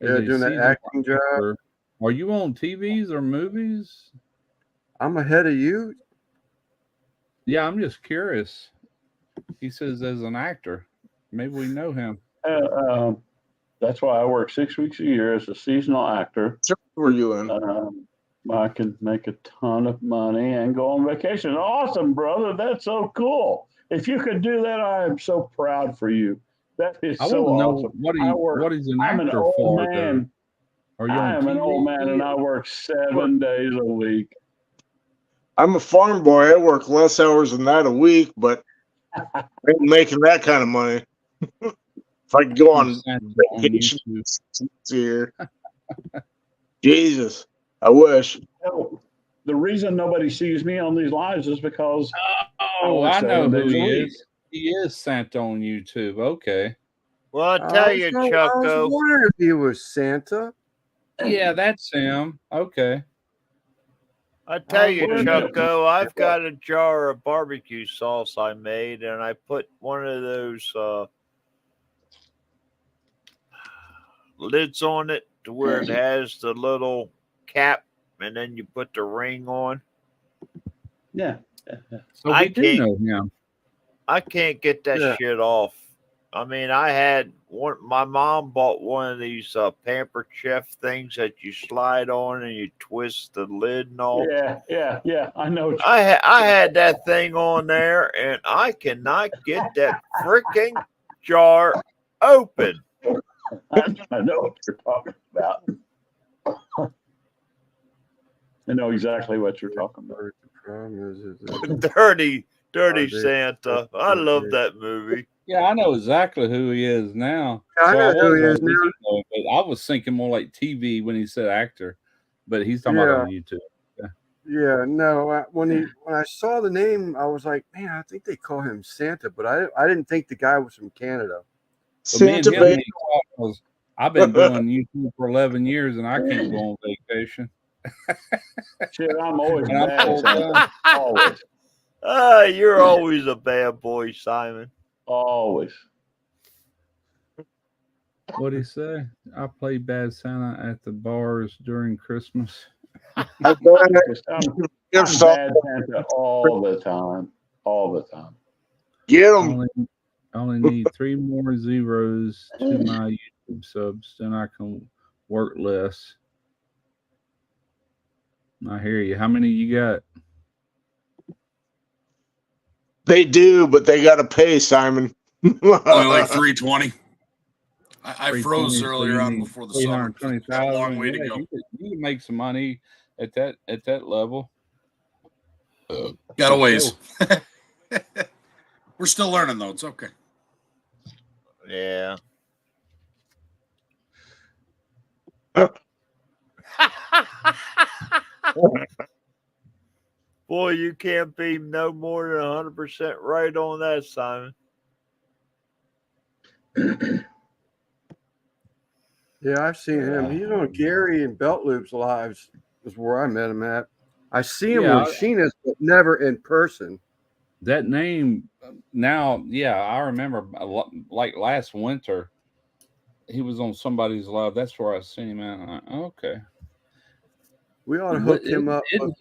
[SPEAKER 2] as
[SPEAKER 1] Yeah,
[SPEAKER 2] a
[SPEAKER 1] doing that
[SPEAKER 2] seasonal
[SPEAKER 1] acting job.
[SPEAKER 2] actor. Are you on TVs or movies?
[SPEAKER 1] I'm ahead of you.
[SPEAKER 2] Yeah, I'm just curious. He says as an actor. Maybe we know him.
[SPEAKER 4] That's why I work 6 weeks a year as a seasonal actor.
[SPEAKER 6] Were you in?
[SPEAKER 4] I can make a ton of money and go on vacation. Awesome, brother. That's so cool. If you could do that, I am so proud for you. That is
[SPEAKER 2] I
[SPEAKER 4] so
[SPEAKER 2] want to know
[SPEAKER 4] awesome.
[SPEAKER 2] what he's an
[SPEAKER 4] I'm an
[SPEAKER 2] actor
[SPEAKER 4] old
[SPEAKER 2] for.
[SPEAKER 4] man.
[SPEAKER 2] Are you
[SPEAKER 4] I
[SPEAKER 2] on
[SPEAKER 4] am an old man,
[SPEAKER 2] TV?
[SPEAKER 4] and I work 7 days a week.
[SPEAKER 6] I'm a farm boy. I work less hours than that a week, but I ain't making that kind of money. If I could go on vacation here, Jesus, I wish.
[SPEAKER 4] The reason nobody sees me on these lives is because
[SPEAKER 2] Oh, I know
[SPEAKER 4] 7
[SPEAKER 2] who
[SPEAKER 4] days a
[SPEAKER 2] he
[SPEAKER 4] week.
[SPEAKER 2] is. He is Santa on YouTube. Okay.
[SPEAKER 5] Well, I tell you,
[SPEAKER 1] I was
[SPEAKER 5] Chucko.
[SPEAKER 1] wondering if he was Santa.
[SPEAKER 2] Yeah, that's him. Okay.
[SPEAKER 5] I tell you,
[SPEAKER 4] wait a minute.
[SPEAKER 5] Chucko, I've got a jar of barbecue sauce I made, and I put one of those lids on it to where it has the little cap, and then you put the ring on.
[SPEAKER 4] Yeah.
[SPEAKER 2] So
[SPEAKER 5] I
[SPEAKER 2] we do
[SPEAKER 5] can't-
[SPEAKER 2] know him.
[SPEAKER 5] I can't get that
[SPEAKER 1] Yeah.
[SPEAKER 5] shit off. I mean, I had one. My mom bought one of these Pampered Chef things that you slide on and you twist the lid and all.
[SPEAKER 4] Yeah. I know.
[SPEAKER 5] I had that thing on there, and I cannot get that freaking jar open.
[SPEAKER 4] I know what you're talking about. I know exactly what you're talking about.
[SPEAKER 1] The problem is
[SPEAKER 5] Dirty
[SPEAKER 1] they-
[SPEAKER 5] Santa. I love that movie.
[SPEAKER 2] Yeah, I know exactly who he is now.
[SPEAKER 1] I know who he
[SPEAKER 2] was
[SPEAKER 1] is
[SPEAKER 2] on
[SPEAKER 1] now.
[SPEAKER 2] YouTube, but I was thinking more like TV when he said actor, but he's talking about on YouTube.
[SPEAKER 1] Yeah, no. When I saw the name, I was like, man, I think they call him Santa, but I didn't think the guy was from Canada.
[SPEAKER 2] But me and
[SPEAKER 6] Santa
[SPEAKER 2] him,
[SPEAKER 6] Baby.
[SPEAKER 2] because I've been doing YouTube for 11 years and I can't go on vacation.
[SPEAKER 4] Shit, I'm always
[SPEAKER 2] And I'm
[SPEAKER 4] bad.
[SPEAKER 2] full
[SPEAKER 4] Santa.
[SPEAKER 2] time.
[SPEAKER 4] Always.
[SPEAKER 5] You're always a bad boy, Simon.
[SPEAKER 4] Always.
[SPEAKER 2] What'd he say? I play bad Santa at the bars during Christmas.
[SPEAKER 4] I'm
[SPEAKER 6] I've
[SPEAKER 4] bad Santa all the time. All the time.
[SPEAKER 6] Get
[SPEAKER 2] I
[SPEAKER 6] him.
[SPEAKER 2] only need 3 more zeros to my YouTube subs, then I can work less. I hear you. How many you got?
[SPEAKER 6] They do, but they got to pay, Simon.
[SPEAKER 9] Only like 320. I froze
[SPEAKER 2] 320,
[SPEAKER 9] earlier
[SPEAKER 2] so you
[SPEAKER 9] on
[SPEAKER 2] need
[SPEAKER 9] before the summer. Got a
[SPEAKER 2] 320,000.
[SPEAKER 9] long way to
[SPEAKER 2] Yeah,
[SPEAKER 9] go.
[SPEAKER 2] You can make some money at that level.
[SPEAKER 9] Got a ways. We're still learning though. It's okay.
[SPEAKER 5] Yeah. Boy, you can't be no more than 100% right on that, Simon.
[SPEAKER 1] Yeah, I've seen him. He's on Gary and Belt Loop's lives. Is where I met him at. I see him
[SPEAKER 2] Yeah,
[SPEAKER 1] on Sheena's, but never in person.
[SPEAKER 2] That name now, yeah, I remember like last winter, he was on somebody's live. That's where I seen him at. I'm like, okay.
[SPEAKER 1] We ought to hook him up.
[SPEAKER 2] Isn't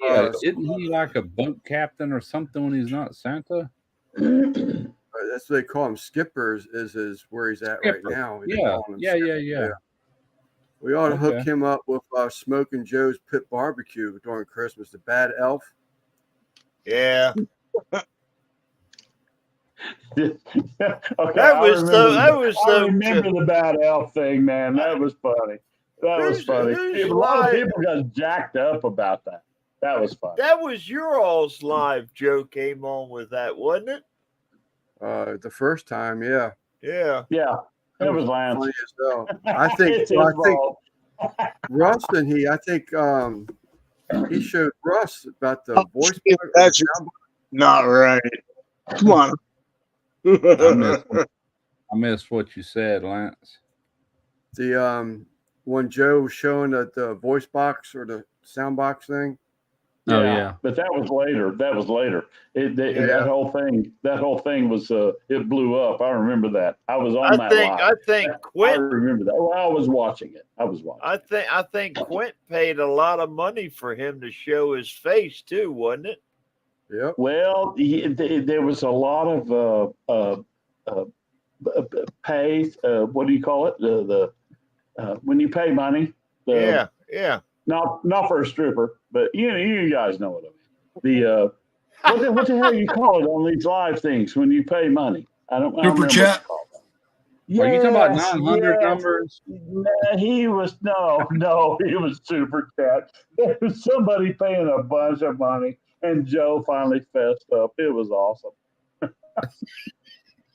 [SPEAKER 2] he like a boat captain or something when he's not Santa?
[SPEAKER 1] That's what they call him. Skippers is where he's at
[SPEAKER 2] Skipper.
[SPEAKER 1] right now. They
[SPEAKER 2] Yeah,
[SPEAKER 1] call him
[SPEAKER 2] yeah.
[SPEAKER 1] Skipper. We ought to hook
[SPEAKER 2] Okay.
[SPEAKER 1] him up with Smoking Joe's Pit Barbecue during Christmas. The Bad Elf.
[SPEAKER 5] Yeah.
[SPEAKER 4] Okay,
[SPEAKER 5] That was
[SPEAKER 4] I
[SPEAKER 5] so
[SPEAKER 4] remember the bad elf thing, man. That was funny. That was
[SPEAKER 5] Who's-
[SPEAKER 4] funny.
[SPEAKER 5] who's
[SPEAKER 4] A lot of
[SPEAKER 5] live?
[SPEAKER 4] people got jacked up about that. That was funny.
[SPEAKER 5] That was your all's live Joe came on with that, wasn't it?
[SPEAKER 1] The first time, yeah.
[SPEAKER 5] Yeah.
[SPEAKER 4] Yeah, it was Lance.
[SPEAKER 1] Funny as hell. I think
[SPEAKER 4] It's his fault.
[SPEAKER 1] Russ and he showed Russ about the voice.
[SPEAKER 6] That's not right. Come on.
[SPEAKER 2] I missed what you said, Lance.
[SPEAKER 1] The when Joe was showing the voice box or the sound box thing.
[SPEAKER 2] Oh, yeah.
[SPEAKER 4] But that was later. That was later. That whole thing was it blew up. I remember that. I was on that live.
[SPEAKER 5] I think
[SPEAKER 4] I
[SPEAKER 5] Quint
[SPEAKER 4] remember that. Well, I was watching it.
[SPEAKER 5] I think Quint paid a lot of money for him to show his face too, wasn't it?
[SPEAKER 1] Yep.
[SPEAKER 4] Well, there was a lot of pay. What do you call it? The when you pay money.
[SPEAKER 5] Yeah.
[SPEAKER 4] Not for a stripper, but you guys know what I mean. What the hell you call it on these live things when you pay money? I don't
[SPEAKER 9] Super
[SPEAKER 4] remember
[SPEAKER 9] chat?
[SPEAKER 4] what it's called.
[SPEAKER 2] Are you talking about
[SPEAKER 4] Yes,
[SPEAKER 2] 900
[SPEAKER 4] yes.
[SPEAKER 2] numbers?
[SPEAKER 4] Nah, he was super chat. There was somebody paying a bunch of money, and Joe finally fessed up. It was awesome.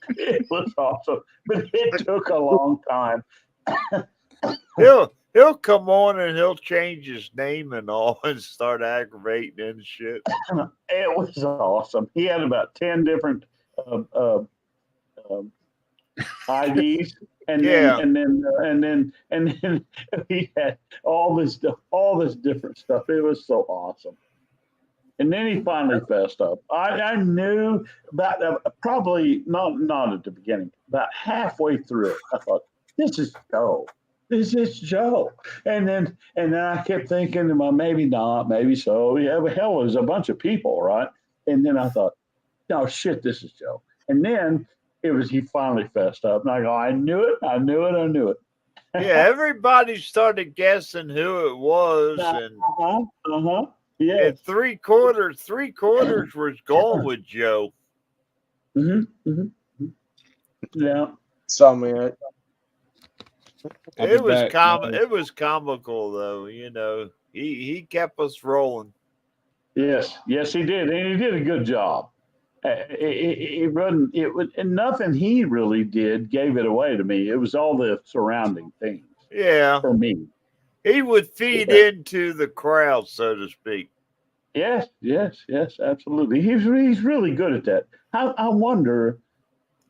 [SPEAKER 4] It was awesome, but it took a long time.
[SPEAKER 5] He'll come on and he'll change his name and all and start aggravating and shit.
[SPEAKER 4] It was awesome. He had about 10 different IDs, and then he had all this different stuff. It was so awesome. And then he finally fessed up. I knew about probably not at the beginning, about halfway through it. I thought, this is Joe. This is Joe. And then I kept thinking, well, maybe not, maybe so. Yeah, but hell, there's a bunch of people, right? And then I thought, no, shit, this is Joe. And then he finally fessed up. And I go, I knew it.
[SPEAKER 5] Yeah, everybody started guessing who it was, and
[SPEAKER 4] Yeah.
[SPEAKER 5] and three quarters was gone with Joe.
[SPEAKER 4] Yeah.
[SPEAKER 6] Saw me. Right?
[SPEAKER 2] I'll
[SPEAKER 5] It
[SPEAKER 2] be
[SPEAKER 5] was
[SPEAKER 2] back.
[SPEAKER 5] It was comical though. He kept us rolling.
[SPEAKER 4] Yes, yes, he did, and he did a good job. It wasn't. It was, and nothing he really did gave it away to me. It was all the surrounding things
[SPEAKER 5] Yeah,
[SPEAKER 4] for me.
[SPEAKER 5] he would feed
[SPEAKER 4] Yeah.
[SPEAKER 5] into the crowd, so to speak.
[SPEAKER 4] Yes, yes, yes, absolutely. He's really good at that. I wonder.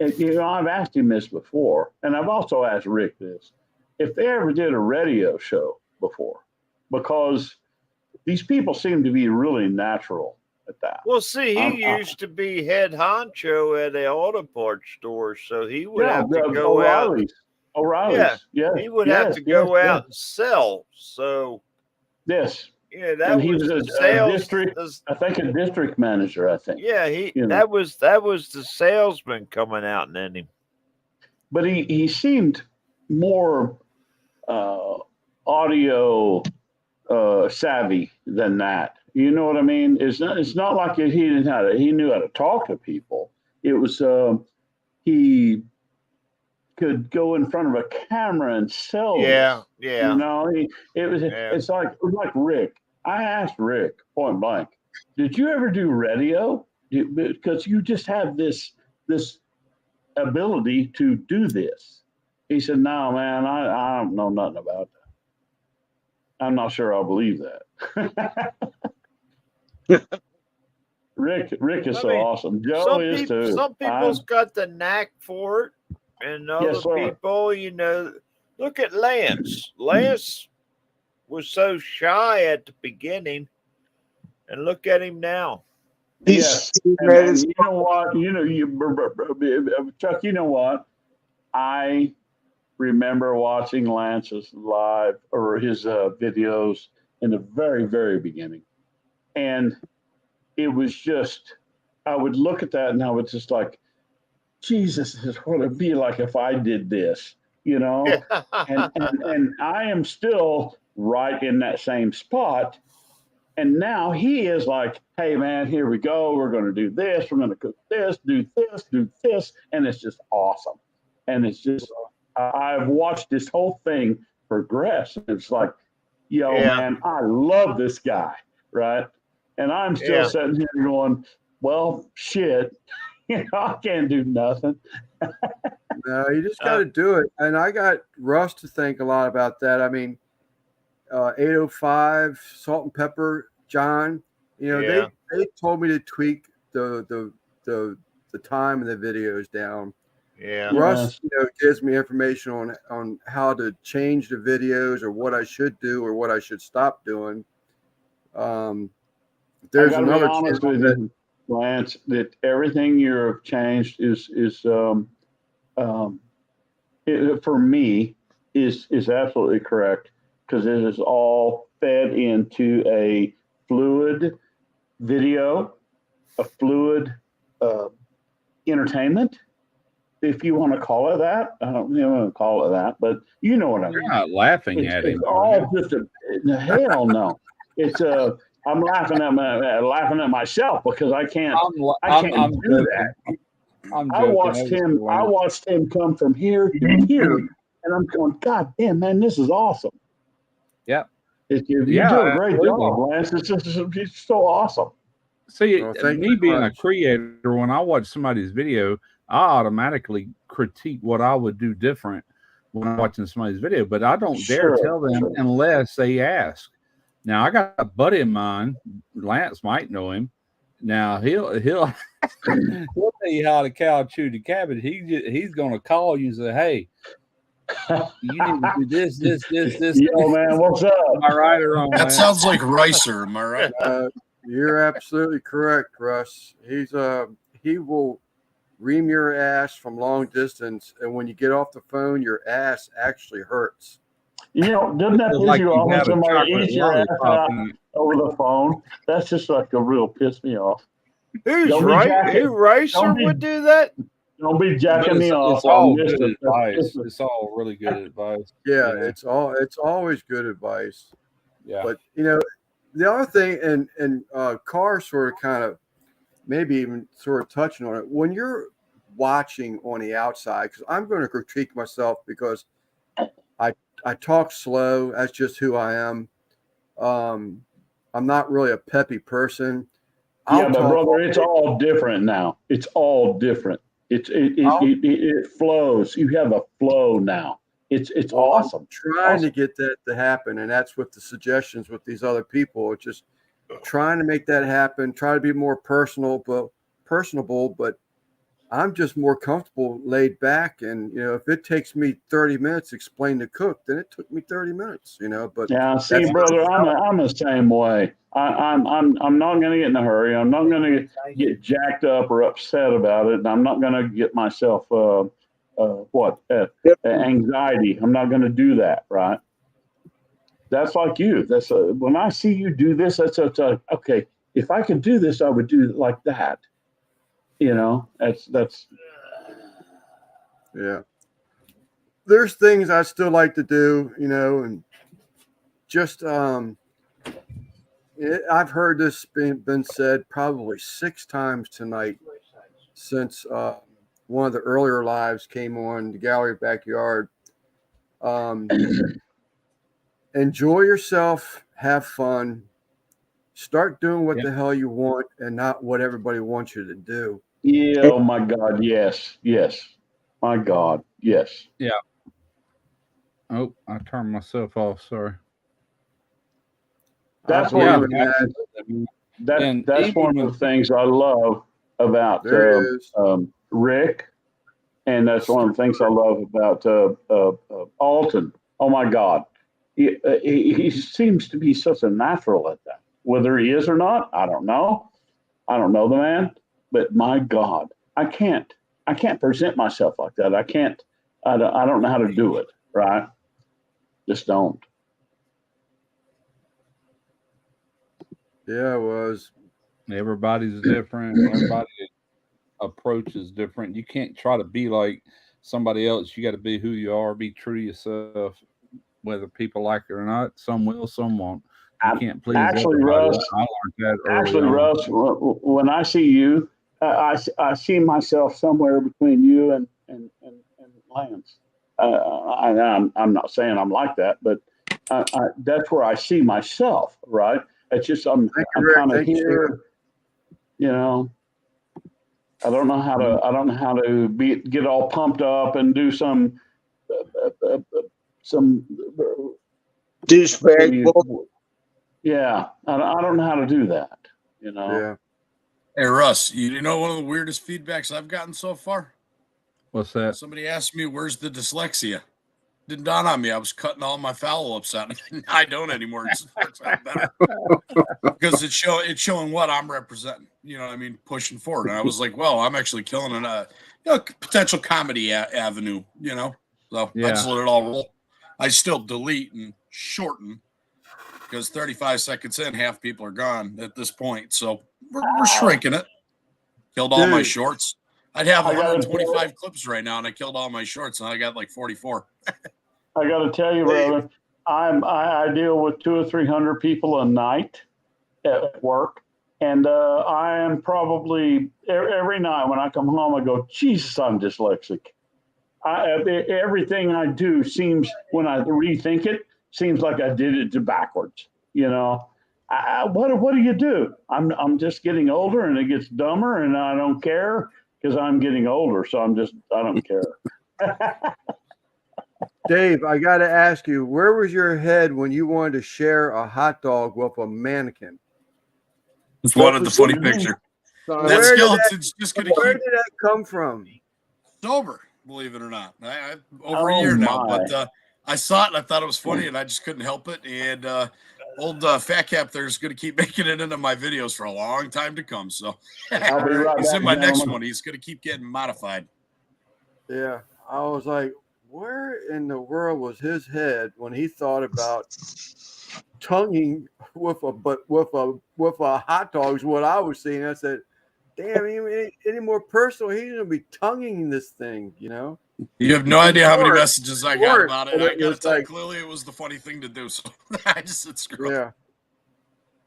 [SPEAKER 4] I've asked him this before, and I've also asked Rick this: if they ever did a radio show before, because these people seem to be really natural at that.
[SPEAKER 5] Well, see, he
[SPEAKER 4] I-
[SPEAKER 5] used to be head honcho at a auto parts store, so he would
[SPEAKER 4] Yeah,
[SPEAKER 5] have to go out.
[SPEAKER 4] O'Reilly's. Yeah,
[SPEAKER 5] He would have to go out and sell. So
[SPEAKER 4] Yes,
[SPEAKER 5] yeah, that
[SPEAKER 4] and he
[SPEAKER 5] was
[SPEAKER 4] was
[SPEAKER 5] the
[SPEAKER 4] a
[SPEAKER 5] sales.
[SPEAKER 4] district. I think a district manager. I think.
[SPEAKER 5] Yeah,
[SPEAKER 4] You know.
[SPEAKER 5] that was the salesman coming out in him.
[SPEAKER 4] But he seemed more audio savvy than that. You know what I mean? It's not like he didn't he knew how to talk to people. It was he could go in front of a camera and sell.
[SPEAKER 5] Yeah,
[SPEAKER 4] this.
[SPEAKER 5] yeah.
[SPEAKER 4] You know,
[SPEAKER 5] Yeah.
[SPEAKER 4] it was like Rick. I asked Rick point blank, did you ever do radio? Because you just have this ability to do this. He said, no, man, I don't know nothing about that. I'm not sure I'll believe that. Rick is
[SPEAKER 5] I
[SPEAKER 4] so
[SPEAKER 5] mean,
[SPEAKER 4] awesome. Joe is too.
[SPEAKER 5] Some people's got the knack for it, and other
[SPEAKER 4] Yes, sir.
[SPEAKER 5] people, look at Lance. Lance was so shy at the beginning, and look at him now.
[SPEAKER 4] Yes,
[SPEAKER 6] He
[SPEAKER 4] and,
[SPEAKER 6] made
[SPEAKER 4] and
[SPEAKER 6] his-
[SPEAKER 4] you know what? Chuck, you know what? I remember watching Lance's live or his videos in the very, very beginning. And it was just, I would look at that and I would just like, Jesus, this is what it'd be like if I did this, you know? And I am still right in that same spot. And now he is like, hey, man, here we go. We're going to do this. We're going to cook this, do this, do this. And it's just awesome. And it's just, I've watched this whole thing progress. It's like, yo,
[SPEAKER 5] Yeah.
[SPEAKER 4] man, I love this guy. Right. And I'm still
[SPEAKER 5] Yeah.
[SPEAKER 4] sitting here going, well, shit, I can't do nothing.
[SPEAKER 1] No, you just got to do it. And I got Russ to think a lot about that. I mean, 805, Salt and Pepper, John.
[SPEAKER 5] Yeah.
[SPEAKER 1] They told me to tweak the time of the videos down.
[SPEAKER 5] Yeah.
[SPEAKER 1] Russ, gives me information on how to change the videos or what I should do or what I should stop doing. There's
[SPEAKER 4] I gotta
[SPEAKER 1] another
[SPEAKER 4] be honest
[SPEAKER 1] channel
[SPEAKER 4] with you, Lance, that everything you've changed for me is absolutely correct, because it is all fed into a fluid video, a fluid entertainment, if you want to call it that. I don't want to call it that, but you know what I mean.
[SPEAKER 2] You're not laughing at him.
[SPEAKER 4] It's all just hell no. It's I'm laughing at myself because I can't
[SPEAKER 2] I'm
[SPEAKER 4] do
[SPEAKER 2] joking.
[SPEAKER 4] that.
[SPEAKER 2] I'm
[SPEAKER 4] I
[SPEAKER 2] joking.
[SPEAKER 4] watched him come from here to here, and I'm going, God damn, man, this is awesome.
[SPEAKER 2] Yeah.
[SPEAKER 4] You
[SPEAKER 2] Yeah,
[SPEAKER 4] do a great
[SPEAKER 2] absolutely.
[SPEAKER 4] job, Lance. It's so awesome.
[SPEAKER 2] See,
[SPEAKER 1] Well, thank
[SPEAKER 2] me
[SPEAKER 1] you
[SPEAKER 2] being a
[SPEAKER 1] much.
[SPEAKER 2] creator, when I watch somebody's video, I automatically critique what I would do different when I'm watching somebody's video, but I don't dare
[SPEAKER 4] Sure,
[SPEAKER 2] tell them
[SPEAKER 4] sure.
[SPEAKER 2] unless they ask. Now, I got a buddy of mine, Lance might know him. Now he'll he'll tell you how the cow chewed the cabbage. He's gonna call you and say, "Hey, you need to do this, this, this, this."
[SPEAKER 4] Yo, man, what's up?
[SPEAKER 2] Am I right or wrong?
[SPEAKER 9] That
[SPEAKER 2] man?
[SPEAKER 9] sounds like Ricer. Am I right?
[SPEAKER 1] You're absolutely correct, Russ. He will ream your ass from long distance, and when you get off the phone, your ass actually hurts.
[SPEAKER 4] Doesn't that piss
[SPEAKER 2] Like
[SPEAKER 4] you
[SPEAKER 2] you
[SPEAKER 4] off when
[SPEAKER 2] have a
[SPEAKER 4] somebody
[SPEAKER 2] chocolate
[SPEAKER 4] eats your ass
[SPEAKER 2] lollipop
[SPEAKER 4] out
[SPEAKER 2] in you.
[SPEAKER 4] over the phone? That's just like a real piss me off.
[SPEAKER 5] Who's
[SPEAKER 4] Don't be
[SPEAKER 5] right?
[SPEAKER 4] jacking-
[SPEAKER 5] Who Racer
[SPEAKER 4] don't be-
[SPEAKER 5] would do that?
[SPEAKER 4] Don't be
[SPEAKER 2] But
[SPEAKER 4] jacking me off.
[SPEAKER 2] it's all
[SPEAKER 4] on this.
[SPEAKER 2] good advice.
[SPEAKER 4] That's-
[SPEAKER 2] It's all really good advice.
[SPEAKER 1] Yeah,
[SPEAKER 2] Yeah.
[SPEAKER 1] it's always good advice.
[SPEAKER 2] Yeah.
[SPEAKER 1] But the other thing, and Carr sort of kind of maybe even sort of touching on it, when you're watching on the outside, because I'm going to critique myself because I talk slow. That's just who I am. I'm not really a peppy person.
[SPEAKER 4] Yeah, but brother, it's all different now. It's all different. It flows. You have a flow now. It's awesome.
[SPEAKER 1] I'm trying to get that to happen, and that's with the suggestions with these other people. It's just trying to make that happen. Try to be more personable, but I'm just more comfortable, laid back, and if it takes me 30 minutes to explain to Cook, then it took me 30 minutes. But
[SPEAKER 4] yeah, see, brother, I'm the same way. I'm not going to get in a hurry. I'm not going to get jacked up or upset about it, and I'm not going to get myself anxiety. I'm not going to do that, right? That's like you. That's when I see you do this. That's okay. If I could do this, I would do it like that. That's.
[SPEAKER 1] Yeah. There's things I still like to do, and just I've heard this been said probably 6 times tonight since one of the earlier lives came on the Gallery Backyard. Enjoy yourself, have fun, start doing what the hell you want and not what everybody wants you to do.
[SPEAKER 4] Yeah, oh my God, yes. My God, yes.
[SPEAKER 2] Yeah. Oh, I turned myself off. Sorry.
[SPEAKER 4] That's one of the things I love about Rick, and that's one of the things I love about Alton. Oh my God, he seems to be such a natural at that. Whether he is or not, I don't know. I don't know the man, but my God, I can't present myself like that. I don't know how to do it. Right? Just don't.
[SPEAKER 1] Yeah, it was.
[SPEAKER 2] Everybody's different. Everybody's approach is different. You can't try to be like somebody else. You got to be who you are. Be true to yourself, whether people like it or not. Some will, some won't. You can't please
[SPEAKER 4] everybody.
[SPEAKER 2] Russ, I learned that early on.
[SPEAKER 4] Russ, when I see you, I see myself somewhere between you and Lance. I'm not saying I'm like that, but that's where I see myself. Right? It's just I'm kind of here. I don't know how to get all pumped up and do some
[SPEAKER 6] douchebag.
[SPEAKER 4] Yeah, I don't know how to do that.
[SPEAKER 1] Yeah.
[SPEAKER 9] Hey Russ, you know one of the weirdest feedbacks I've gotten so far?
[SPEAKER 2] What's that?
[SPEAKER 9] Somebody asked me, "Where's the dyslexia?" Didn't dawn on me. I was cutting all my follow-ups out. I don't anymore. It works out better because it's showing what I'm representing. You know what I mean? Pushing forward. And I was like, well, I'm actually killing a potential comedy avenue, So I just let it all roll. I still delete and shorten because 35 seconds in, half people are gone at this point. So we're shrinking it. Killed all my shorts. I'd have 125 clips right now, and I killed all my shorts, and I got like 44.
[SPEAKER 4] I got to tell you, brother, I deal with 200 or 300 people a night at work, and I am probably every night when I come home, I go, Jesus, I'm dyslexic. Everything I do seems, when I rethink it, seems like I did it backwards. What do you do? I'm just getting older, and it gets dumber, and I don't care because I'm getting older. So I don't care.
[SPEAKER 1] Dave, I got to ask you, where was your head when you wanted to share a hot dog with a mannequin?
[SPEAKER 9] Just wanted the funny picture. That skeleton's just going to keep.
[SPEAKER 1] Where did that come from?
[SPEAKER 9] Sober, believe it or not. Over a year now, but I saw it and I thought it was funny, and I just couldn't help it. And old Fat Cap there is going to keep making it into my videos for a long time to come. So
[SPEAKER 4] I'll be right
[SPEAKER 9] he's
[SPEAKER 4] back,
[SPEAKER 9] in my next
[SPEAKER 4] gentlemen.
[SPEAKER 9] one. He's going to keep getting modified.
[SPEAKER 1] Yeah, I was like, where in the world was his head when he thought about tonguing with a hot dog? Is what I was seeing. I said, damn, any more personal, he's gonna be tonguing this thing,
[SPEAKER 9] You have no idea how many messages I got about it. I got to tell you,
[SPEAKER 1] like,
[SPEAKER 9] clearly it was the funny thing to do. So I just said screw it.
[SPEAKER 1] Yeah.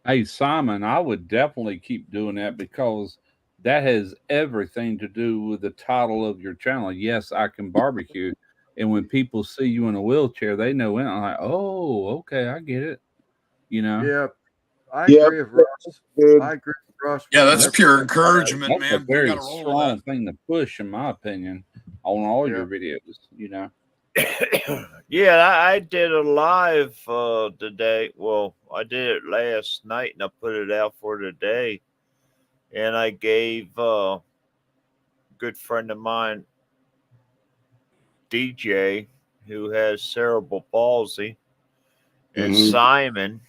[SPEAKER 2] Hey, Simon, I would definitely keep doing that because that has everything to do with the title of your channel. Yes, I can barbecue. And when people see you in a wheelchair, they know it. I'm like, oh, okay, I get it. You know?
[SPEAKER 1] Yeah, I
[SPEAKER 6] Yep.
[SPEAKER 1] agree with Russ.
[SPEAKER 6] Good.
[SPEAKER 1] I agree with Russ.
[SPEAKER 9] Yeah, that's
[SPEAKER 1] 100%.
[SPEAKER 9] pure encouragement,
[SPEAKER 2] That's
[SPEAKER 9] man.
[SPEAKER 2] a
[SPEAKER 9] We
[SPEAKER 2] very
[SPEAKER 9] got to roll with
[SPEAKER 2] strong
[SPEAKER 9] that.
[SPEAKER 2] thing to push, in my opinion, on all your videos, you know?
[SPEAKER 5] Yeah, I did a live today. Well, I did it last night and I put it out for today. And I gave a good friend of mine, DJ, who has cerebral palsy, and
[SPEAKER 6] Mhm.
[SPEAKER 5] Simon,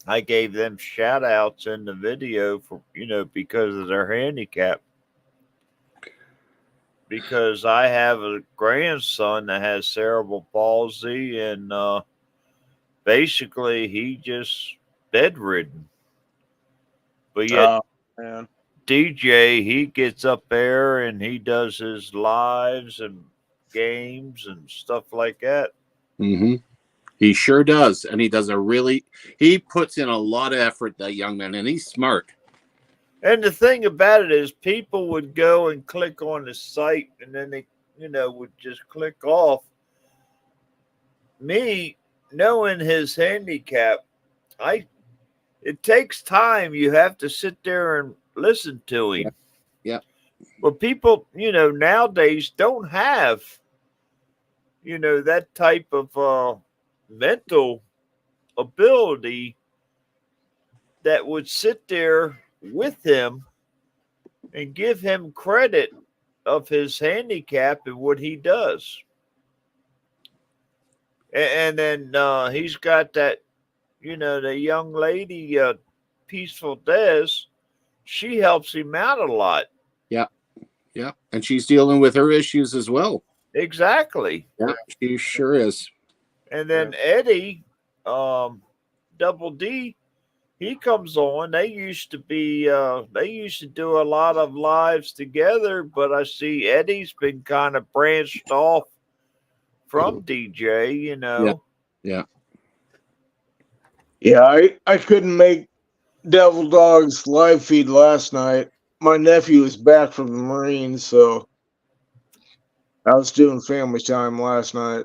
[SPEAKER 5] I gave them shout outs in the video for, because of their handicap. Because I have a grandson that has cerebral palsy, and basically he just bedridden. But yet,
[SPEAKER 6] Oh, man.
[SPEAKER 5] DJ, he gets up there and he does his lives and games and stuff like that.
[SPEAKER 10] Mm-hmm. He sure does, and he does he puts in a lot of effort, that young man, and he's smart.
[SPEAKER 5] And the thing about it is, people would go and click on the site, and then they, would just click off. Me, knowing his handicap, it takes time. You have to sit there and listen to him.
[SPEAKER 10] Yeah.
[SPEAKER 5] But people, nowadays don't have, that type of mental ability that would sit there with him and give him credit of his handicap and what he does. And then he's got that, the young lady, Peaceful Des, she helps him out a lot.
[SPEAKER 10] Yeah, and she's dealing with her issues as well.
[SPEAKER 5] Exactly.
[SPEAKER 10] Yeah, she sure is.
[SPEAKER 5] And then Eddie, Double D, he comes on. They used to do a lot of lives together, but I see Eddie's been kind of branched off from DJ,
[SPEAKER 6] Yeah, I couldn't make Devil Dog's live feed last night. My nephew is back from the Marines, so I was doing family time last night.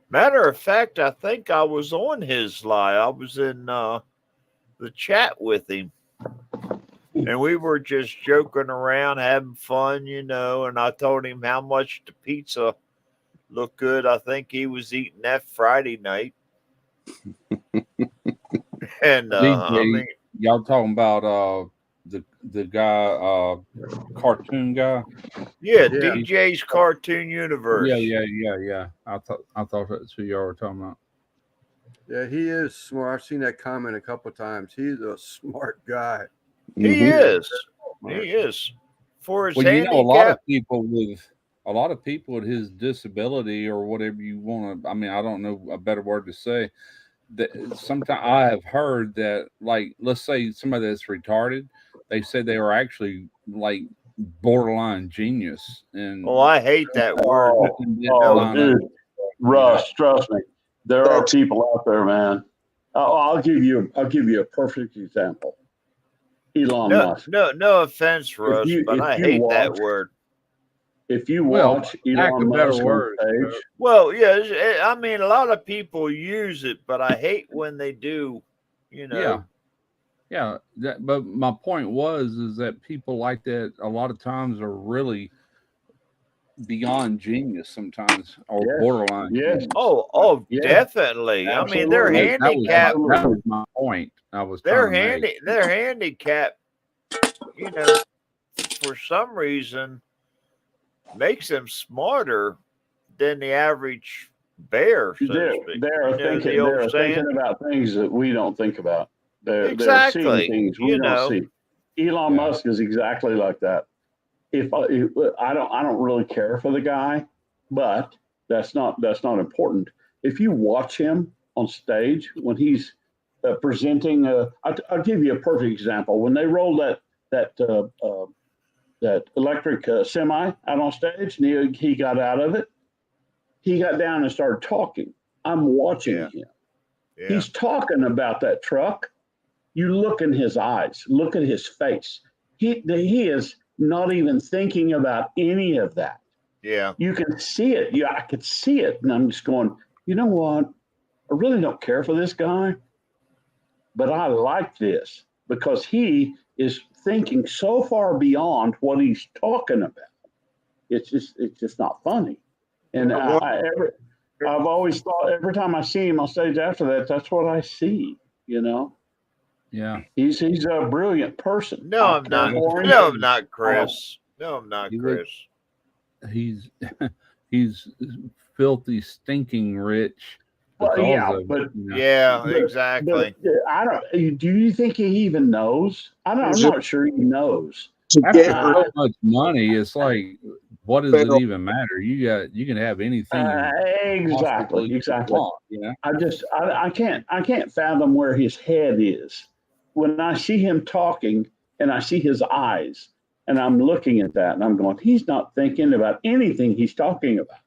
[SPEAKER 5] Matter of fact, I think I was on his live. I was in the chat with him, and we were just joking around, having fun, and I told him how much the pizza looked good. I think he was eating that Friday night. And
[SPEAKER 2] DJ, y'all talking about the guy, cartoon guy?
[SPEAKER 5] Yeah, DJ's Cartoon Universe.
[SPEAKER 2] Yeah. I thought that's who y'all were talking about.
[SPEAKER 1] Yeah, he is smart. I've seen that comment a couple of times. He's a smart guy.
[SPEAKER 5] He is. He is. For his handicap.
[SPEAKER 2] A lot of people with his disability or whatever you want to, I don't know a better word to say, that sometimes I have heard that, like, let's say somebody that's retarded, they said they were actually like borderline genius. And
[SPEAKER 5] I hate that word.
[SPEAKER 4] Dude, Russ, trust me, there are people out there, man. I'll give you a perfect example. Elon Musk.
[SPEAKER 5] No offense, Russ, but I hate that word.
[SPEAKER 4] If you watch Elon Musk on stage,
[SPEAKER 5] well, yeah, a lot of people use it, but I hate when they do.
[SPEAKER 2] Yeah. But my point is that people like that a lot of times are really beyond genius sometimes, or borderline.
[SPEAKER 4] Yes.
[SPEAKER 5] Oh, definitely.
[SPEAKER 4] Absolutely.
[SPEAKER 5] Their handicap.
[SPEAKER 2] That was my point.
[SPEAKER 5] Their handicap, for some reason, makes them smarter than the average bear. So
[SPEAKER 4] they're thinking about things that we don't think about. They're seeing things we don't see. Elon Musk is exactly like that. I don't really care for the guy, but that's not important. If you watch him on stage when he's presenting, I'll give you a perfect example. When they rolled that electric semi out on stage, and he got out of it, he got down and started talking. I'm watching him. Yeah. He's talking about that truck. You look in his eyes, look at his face. he is not even thinking about any of that.
[SPEAKER 5] Yeah.
[SPEAKER 4] You can see it. Yeah, I could see it. And I'm just going, you know what? I really don't care for this guy, but I like this because he is thinking so far beyond what he's talking about. It's just not funny. And I've always thought every time I see him on stage after that, that's what I see, you know?
[SPEAKER 2] Yeah.
[SPEAKER 4] He's a brilliant person.
[SPEAKER 5] No, I'm not. No, I'm not, Chris. No, I'm not, Chris.
[SPEAKER 2] He's filthy, stinking rich.
[SPEAKER 4] Well, yeah,
[SPEAKER 2] of,
[SPEAKER 4] but
[SPEAKER 2] you know.
[SPEAKER 5] Yeah, exactly.
[SPEAKER 4] But I don't. Do you think he even knows? I'm not sure he knows.
[SPEAKER 2] After so much money, it's like, what does it even matter? You can have anything.
[SPEAKER 4] Exactly.
[SPEAKER 2] Want, you know?
[SPEAKER 4] I can't fathom where his head is when I see him talking and I see his eyes and I'm looking at that and I'm going, he's not thinking about anything he's talking about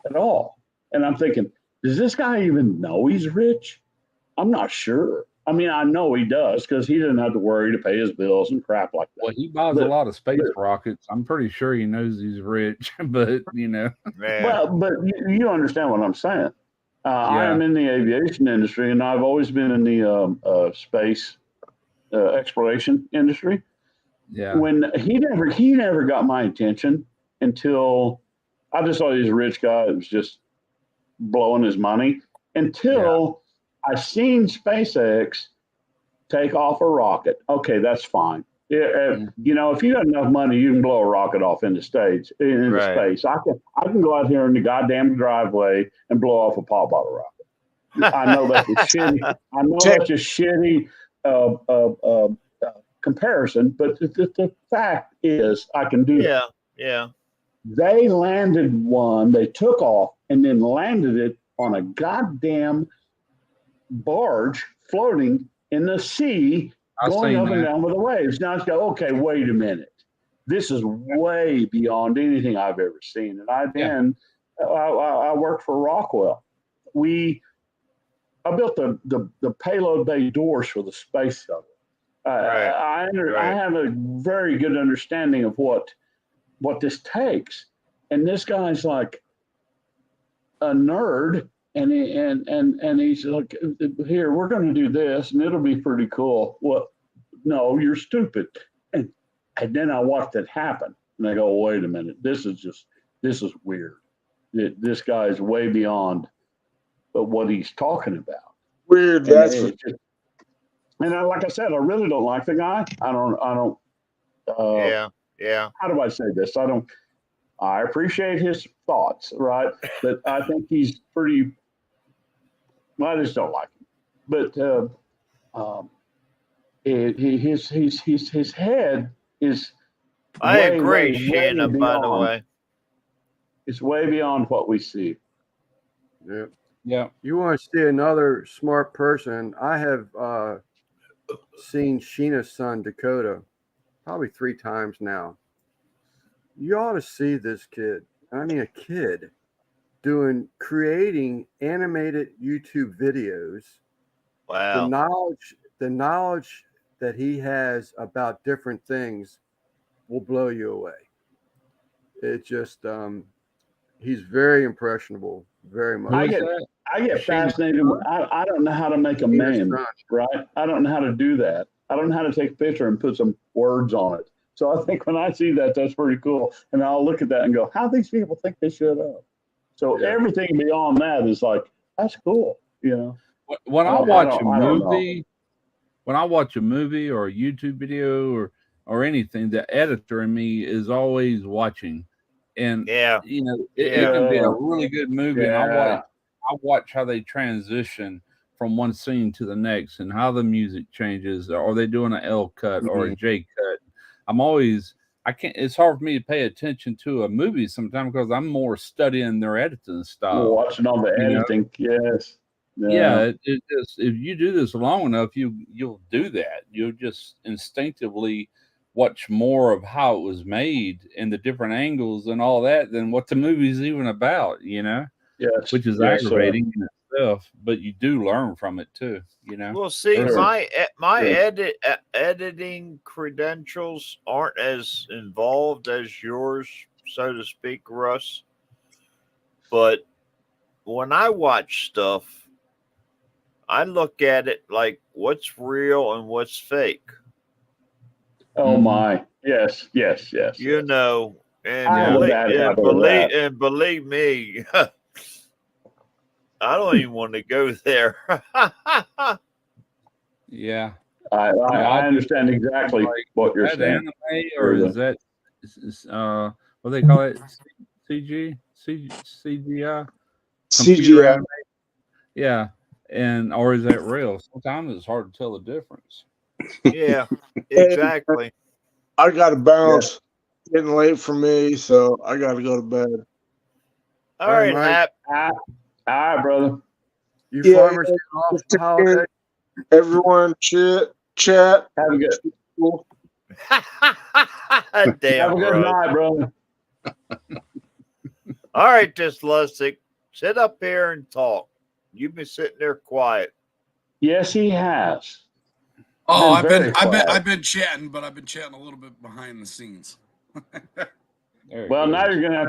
[SPEAKER 4] at all. And I'm thinking, does this guy even know he's rich? I'm not sure. I mean, I know he does because he doesn't have to worry to pay his bills and crap like that.
[SPEAKER 2] Well, he buys a lot of space rockets. I'm pretty sure he knows he's rich, but you know.
[SPEAKER 4] Well, but you understand what I'm saying. I am in the aviation industry, and I've always been in the space exploration industry.
[SPEAKER 2] Yeah.
[SPEAKER 4] When he never got my attention until I just thought he was a rich guy that was just blowing his money until I seen SpaceX take off a rocket. Okay, that's fine. You know, if you got enough money, you can blow a rocket off into space. I can go out here in the goddamn driveway and blow off a pop bottle rocket. I know that's a shitty. I know that's a shitty comparison, but the fact is, I can do that.
[SPEAKER 5] Yeah.
[SPEAKER 4] They landed one. They took off and then landed it on a goddamn barge floating in the sea, going up and down with the waves. Now it's go, okay, wait a minute. This is way beyond anything I've ever seen. And I worked for Rockwell. I built the payload bay doors for the space shuttle. I have a very good understanding of what this takes. And this guy's like a nerd. And he's like, here, we're going to do this, and it'll be pretty cool. Well, no, you're stupid. And then I watched it happen, and I go, wait a minute, this is weird. This guy is way beyond what he's talking about.
[SPEAKER 6] Weird.
[SPEAKER 4] And like I said, I really don't like the guy. I don't.
[SPEAKER 5] Yeah.
[SPEAKER 4] How do I say this? I appreciate his thoughts, right? But I think he's pretty. I just don't like him. But his head is.
[SPEAKER 5] I agree, Shanna. By the way,
[SPEAKER 4] it's way beyond what we see.
[SPEAKER 1] Yeah.
[SPEAKER 2] Yeah.
[SPEAKER 1] You want to see another smart person? I have seen Sheena's son Dakota probably 3 times now. You ought to see this kid. I mean, a kid creating animated YouTube videos.
[SPEAKER 5] Wow.
[SPEAKER 1] The knowledge that he has about different things will blow you away. It just he's very impressionable, very much.
[SPEAKER 4] I get fascinated. I don't know how to make a meme, right? I don't know how to do that. I don't know how to take a picture and put some words on it. So I think when I see that, that's pretty cool. And I'll look at that and go, how these people think they should have. So everything beyond that is like, that's cool, you know.
[SPEAKER 2] When I watch a movie or a YouTube video or anything, the editor in me is always watching. And you know, it can be a really good movie. And I watch how they transition from one scene to the next and how the music changes. Are they doing an L cut or a J cut? It's hard for me to pay attention to a movie sometimes because I'm more studying their editing style.
[SPEAKER 4] Watching all the editing, yes.
[SPEAKER 2] Yeah, it just, if you do this long enough, you'll do that. You'll just instinctively watch more of how it was made and the different angles and all that than what the movie's even about, you know?
[SPEAKER 4] Yes.
[SPEAKER 2] Which is aggravating in yourself, but you do learn from it too. You know.
[SPEAKER 5] Well, see,
[SPEAKER 2] Sure.
[SPEAKER 5] my
[SPEAKER 4] Sure.
[SPEAKER 5] editing credentials aren't as involved as yours, so to speak, Russ. But when I watch stuff, I look at it like what's real and what's fake.
[SPEAKER 4] Oh
[SPEAKER 2] Mhm.
[SPEAKER 4] my. Yes.
[SPEAKER 5] You know, and
[SPEAKER 4] I have a bad habit of that.
[SPEAKER 5] believe me, I don't even want to go there.
[SPEAKER 2] Yeah.
[SPEAKER 4] I understand exactly what you're
[SPEAKER 2] Is that
[SPEAKER 4] saying.
[SPEAKER 2] anime or is that what they call it? CGI? Computer
[SPEAKER 6] CGI.
[SPEAKER 2] anime? Yeah. And or is that real? Sometimes it's hard to tell the difference.
[SPEAKER 5] Yeah, exactly.
[SPEAKER 6] I got to bounce. Getting late for me, so I got to go to bed.
[SPEAKER 5] All right,
[SPEAKER 1] Mike.
[SPEAKER 5] Hap.
[SPEAKER 4] All right, brother.
[SPEAKER 1] You
[SPEAKER 6] Yeah,
[SPEAKER 1] farmers
[SPEAKER 6] yeah,
[SPEAKER 1] getting off
[SPEAKER 6] just
[SPEAKER 1] the holiday?
[SPEAKER 6] Everyone, chat.
[SPEAKER 4] Have a good,
[SPEAKER 5] Damn,
[SPEAKER 4] have a good
[SPEAKER 5] Russ.
[SPEAKER 4] night, brother.
[SPEAKER 5] All right, Dyslexic, sit up here and talk. You've been sitting there quiet.
[SPEAKER 4] Yes, he has.
[SPEAKER 9] Oh,
[SPEAKER 4] very quiet.
[SPEAKER 9] I've been chatting, but I've been chatting a little bit behind the scenes.
[SPEAKER 4] Well, now you're gonna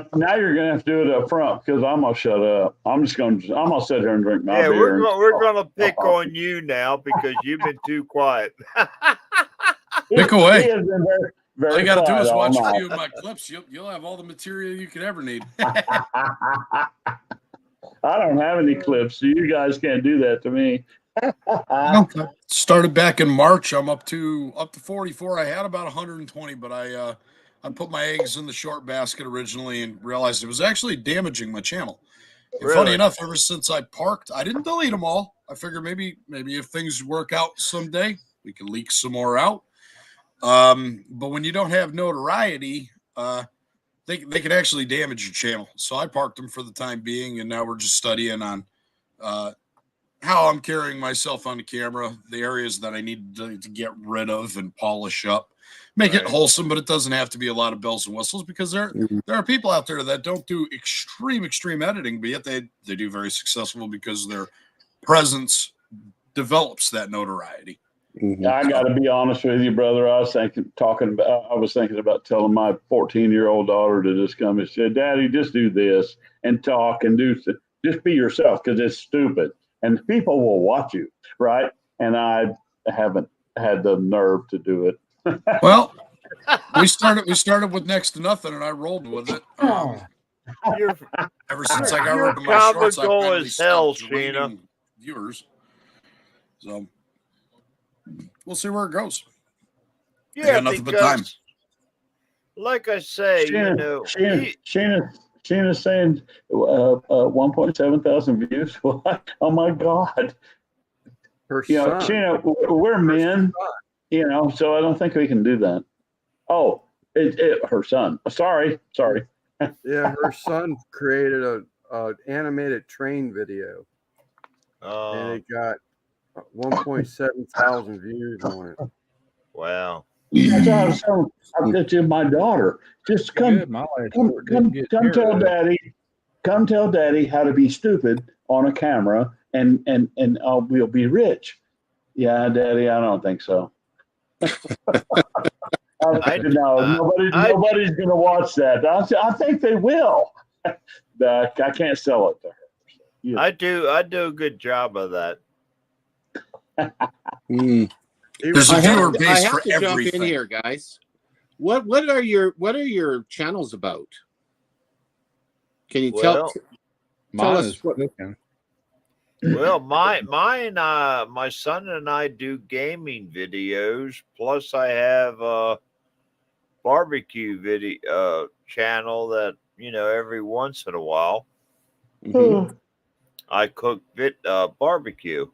[SPEAKER 4] have to do it up front because I'm gonna shut up. I'm gonna sit here and drink my
[SPEAKER 5] Yeah,
[SPEAKER 4] beer.
[SPEAKER 5] we're gonna pick on you now because you've been too quiet.
[SPEAKER 9] Pick away.
[SPEAKER 4] He has been very
[SPEAKER 9] All you got to do
[SPEAKER 4] quiet
[SPEAKER 9] is
[SPEAKER 4] all
[SPEAKER 9] watch a
[SPEAKER 4] night.
[SPEAKER 9] few of my clips. You'll have all the material you could ever need.
[SPEAKER 4] I don't have any clips, so you guys can't do that to me.
[SPEAKER 9] Started back in March. I'm up to 44. I had about 120, but I put my eggs in the short basket originally and realized it was actually damaging my channel. And funny
[SPEAKER 5] Really?
[SPEAKER 9] enough, ever since I parked, I didn't delete them all. I figured maybe if things work out someday, we can leak some more out. But when you don't have notoriety, they can actually damage your channel. So I parked them for the time being, and now we're just studying on how I'm carrying myself on the camera, the areas that I need to get rid of and polish up, make it wholesome, but it doesn't have to be a lot of bells and whistles because there are people out there that don't do extreme editing, but yet they do very successful because their presence develops that notoriety.
[SPEAKER 4] I got to be honest with you, brother. I was thinking about telling my 14-year-old daughter to just come and say, "Daddy, just do this and talk and just be yourself because it's stupid and people will watch you, right?" And I haven't had the nerve to do it.
[SPEAKER 9] Well, we started with next to nothing, and I rolled with it. Ever since I got rid of my shorts, I've
[SPEAKER 5] comical
[SPEAKER 9] barely
[SPEAKER 5] as hell,
[SPEAKER 9] stopped
[SPEAKER 5] Sheena.
[SPEAKER 9] rating viewers. So we'll see where it goes. I
[SPEAKER 5] Yeah,
[SPEAKER 9] got nothing but time.
[SPEAKER 5] because, like I say,
[SPEAKER 4] Sheena's saying 1.7 thousand views. What? Oh my God!
[SPEAKER 1] Her
[SPEAKER 4] Sheena, we're men, so I don't think we can do that. Oh, her son. Sorry.
[SPEAKER 1] Yeah, her son created a animated train video, and it got 1.7 thousand views on it.
[SPEAKER 5] Wow.
[SPEAKER 4] That's how I said to my daughter, just come tell daddy how to be stupid on a camera and we'll be rich. Yeah, daddy, I don't think so. Nobody's going to watch that. I think they will. I can't sell it to her. So,
[SPEAKER 5] I do a good job of that.
[SPEAKER 9] There's a viewer base
[SPEAKER 10] I have
[SPEAKER 9] for
[SPEAKER 10] to jump
[SPEAKER 9] everything.
[SPEAKER 10] in here, guys. What are your channels about? Can you tell us what?
[SPEAKER 5] Well, my son and I do gaming videos. Plus, I have a barbecue video channel that every once in a while I cook barbecue,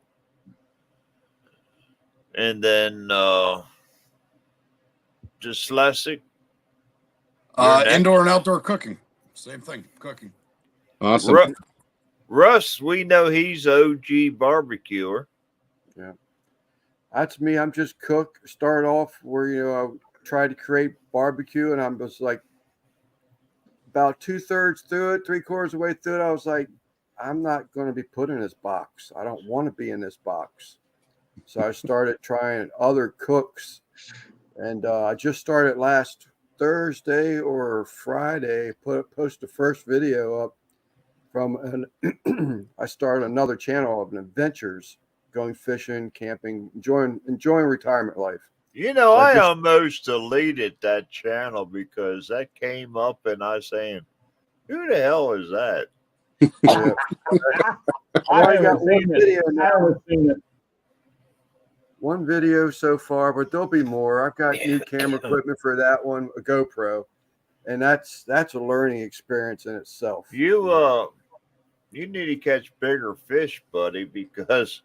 [SPEAKER 5] and then Dyslexic.
[SPEAKER 9] Indoor and outdoor cooking, same thing. Cooking.
[SPEAKER 10] Awesome.
[SPEAKER 5] Russ, we know he's OG barbecuer.
[SPEAKER 1] Yeah, that's me. I'm just cook. Start off where I tried to create barbecue, and I'm just like about 2/3 through it, 3/4 of the way through it. I was like, I'm not going to be put in this box. I don't want to be in this box. So I started trying other cooks, and I just started last Thursday or Friday. Post the first video up from I started another channel of adventures, going fishing, camping, enjoying retirement life.
[SPEAKER 5] You know,
[SPEAKER 1] So
[SPEAKER 5] I
[SPEAKER 1] just-
[SPEAKER 5] almost deleted that channel because that came up and I was saying, who the hell is that?
[SPEAKER 1] Yeah.
[SPEAKER 4] I
[SPEAKER 1] only got
[SPEAKER 4] haven't
[SPEAKER 1] one
[SPEAKER 4] seen
[SPEAKER 1] video
[SPEAKER 4] it.
[SPEAKER 1] now.
[SPEAKER 4] I haven't seen it.
[SPEAKER 1] One video so far, but there'll be more. I've got new camera equipment for that one, a GoPro, and that's a learning experience in itself.
[SPEAKER 5] You need to catch bigger fish, buddy, because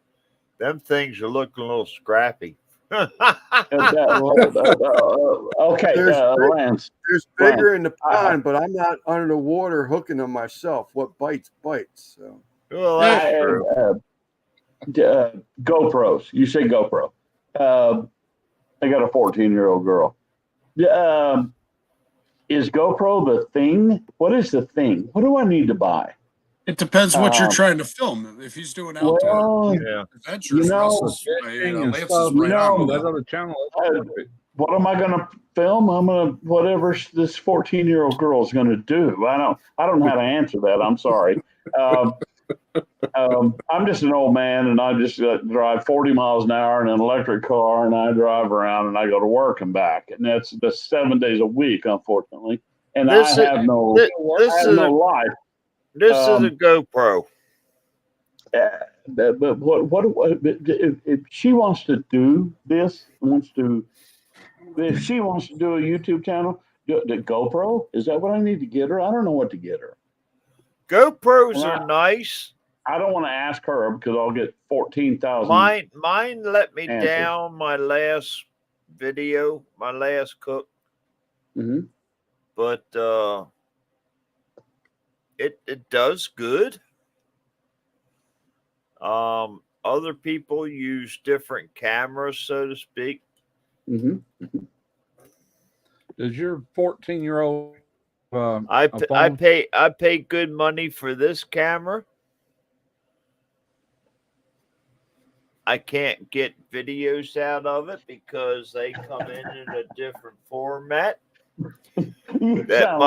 [SPEAKER 5] them things are looking a little scrappy.
[SPEAKER 4] Okay, Lance.
[SPEAKER 1] There's bigger in the pond, but I'm not under the water hooking them myself. What bites. So
[SPEAKER 5] Well, that's true.
[SPEAKER 4] GoPros. You say GoPro. I got a 14-year-old girl. Is GoPro the thing? What is the thing? What do I need to buy?
[SPEAKER 9] It depends what you're trying to film. If he's doing outdoor adventures,
[SPEAKER 4] you know,
[SPEAKER 9] Russell's,
[SPEAKER 2] Fishing and
[SPEAKER 9] Lance
[SPEAKER 2] stuff,
[SPEAKER 9] is right on with
[SPEAKER 2] that
[SPEAKER 9] that.
[SPEAKER 2] other channel. That's perfect.
[SPEAKER 4] What am I going to film? I'm going to whatever this 14-year-old girl is going to do. I don't know how to answer that. I'm sorry. I'm just an old man, and I just drive 40 miles an hour in an electric car, and I drive around and I go to work and back, and that's 7 days a week, unfortunately. And I have no life.
[SPEAKER 5] This is a GoPro.
[SPEAKER 4] But what if she wants to do this? If she wants to do a YouTube channel, the GoPro, is that what I need to get her? I don't know what to get her.
[SPEAKER 5] GoPros are nice.
[SPEAKER 4] I don't want to ask her because I'll get 14,000.
[SPEAKER 5] Mine let me
[SPEAKER 4] answers.
[SPEAKER 5] down my last video, my last cook.
[SPEAKER 4] Mm-hmm.
[SPEAKER 5] But it does good. Other people use different cameras, so to speak.
[SPEAKER 4] Mm-hmm.
[SPEAKER 2] Does your 14-year-old
[SPEAKER 5] I pay good money for this camera. I can't get videos out of it because they come in a different format. That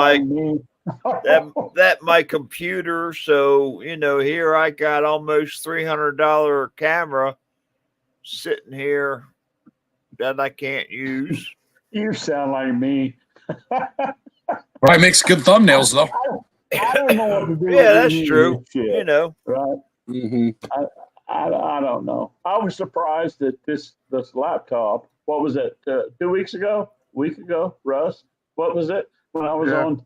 [SPEAKER 5] my computer. So here I got almost $300 camera sitting here that I can't use.
[SPEAKER 4] You sound like me.
[SPEAKER 9] Probably makes good thumbnails though.
[SPEAKER 4] I don't know what to do.
[SPEAKER 5] Yeah, that's true.
[SPEAKER 4] Shit, right?
[SPEAKER 10] Mm-hmm.
[SPEAKER 4] I don't know. I was surprised that this laptop. What was it? 2 weeks ago? A week ago, Russ? What was it? When I was on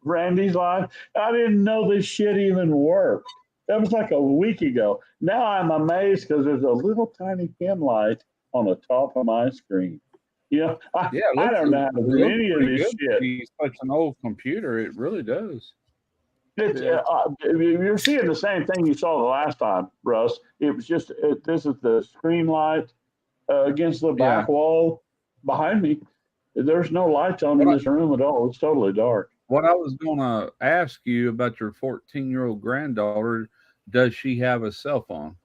[SPEAKER 4] Randy's line, I didn't know this shit even worked. That was like a week ago. Now I'm amazed because there's a little tiny pin light on the top of my screen. I don't know how to do any of this shit.
[SPEAKER 2] It's such an old computer. It really does.
[SPEAKER 4] You're seeing the same thing you saw the last time, Russ. It was just this is the screen light against the back wall behind me. There's no lights on in this room at all. It's totally dark.
[SPEAKER 2] What I was going to ask you about your 14-year-old granddaughter, does she have a cell phone?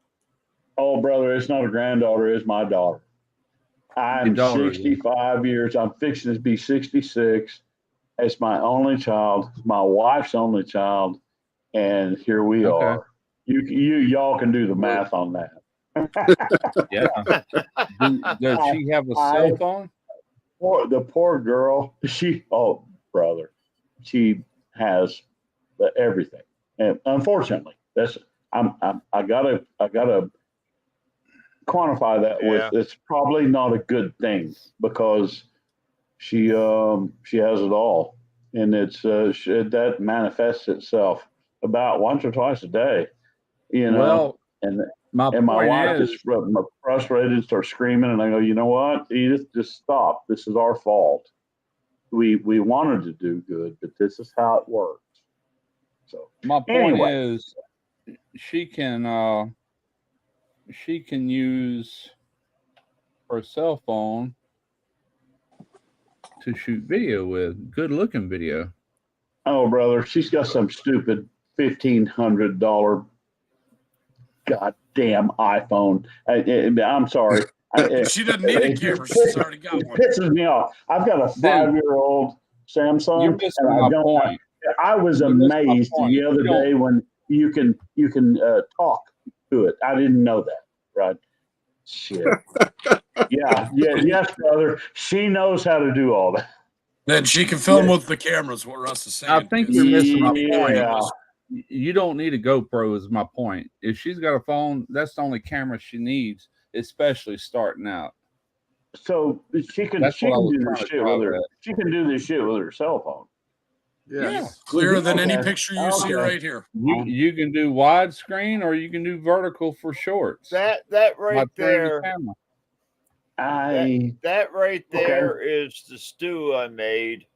[SPEAKER 4] Oh, brother, it's not a granddaughter. It's my daughter. I'm 65 years. I'm fixing to be 66. It's my only child. It's my wife's only child. And here we are. Y'all can do the math on that.
[SPEAKER 2] Yeah. Does she have a cell phone?
[SPEAKER 4] The poor girl, brother, she has everything, and unfortunately, I gotta quantify that with it's probably not a good thing because she has it all, and it's that manifests itself about once or twice a day,
[SPEAKER 2] Well,
[SPEAKER 4] and
[SPEAKER 2] my
[SPEAKER 4] wife is frustrated and starts screaming, and I go, you know what, Edith, just stop. This is our fault. We wanted to do good, but this is how it works. So
[SPEAKER 2] my point is, she can use her cell phone to shoot video with, good looking video.
[SPEAKER 4] Oh, brother, she's got some stupid $1,500 goddamn iPhone. I'm sorry.
[SPEAKER 9] She doesn't need a camera. She's already got
[SPEAKER 4] It
[SPEAKER 9] one.
[SPEAKER 4] pisses me off. I've got a 5-year-old Samsung.
[SPEAKER 2] You're missing
[SPEAKER 4] and
[SPEAKER 2] my point.
[SPEAKER 4] I was
[SPEAKER 2] You missed my
[SPEAKER 4] amazed
[SPEAKER 2] point.
[SPEAKER 4] the other
[SPEAKER 2] You don't-
[SPEAKER 4] day when you can talk to it. I didn't know that. Right? Shit. Yes, brother. She knows how to do all that.
[SPEAKER 9] Then she can film with the cameras. What Russ is saying.
[SPEAKER 2] I think you're missing my point.
[SPEAKER 4] Yeah.
[SPEAKER 2] You don't need a GoPro, is my point. If she's got a phone, that's the only camera she needs, especially starting out.
[SPEAKER 4] So she can
[SPEAKER 2] That's what I was
[SPEAKER 4] do
[SPEAKER 2] trying
[SPEAKER 4] this
[SPEAKER 2] to
[SPEAKER 4] shit
[SPEAKER 2] drive
[SPEAKER 4] with her.
[SPEAKER 2] at.
[SPEAKER 4] She can do this shit with her cell phone.
[SPEAKER 9] Yeah, clearer than any
[SPEAKER 4] Okay.
[SPEAKER 9] picture you see
[SPEAKER 4] Okay.
[SPEAKER 9] right here.
[SPEAKER 2] You can do widescreen or you can do vertical for shorts.
[SPEAKER 5] That
[SPEAKER 2] by
[SPEAKER 5] right
[SPEAKER 2] turning the
[SPEAKER 5] there.
[SPEAKER 2] camera.
[SPEAKER 5] That right there is the stew I made.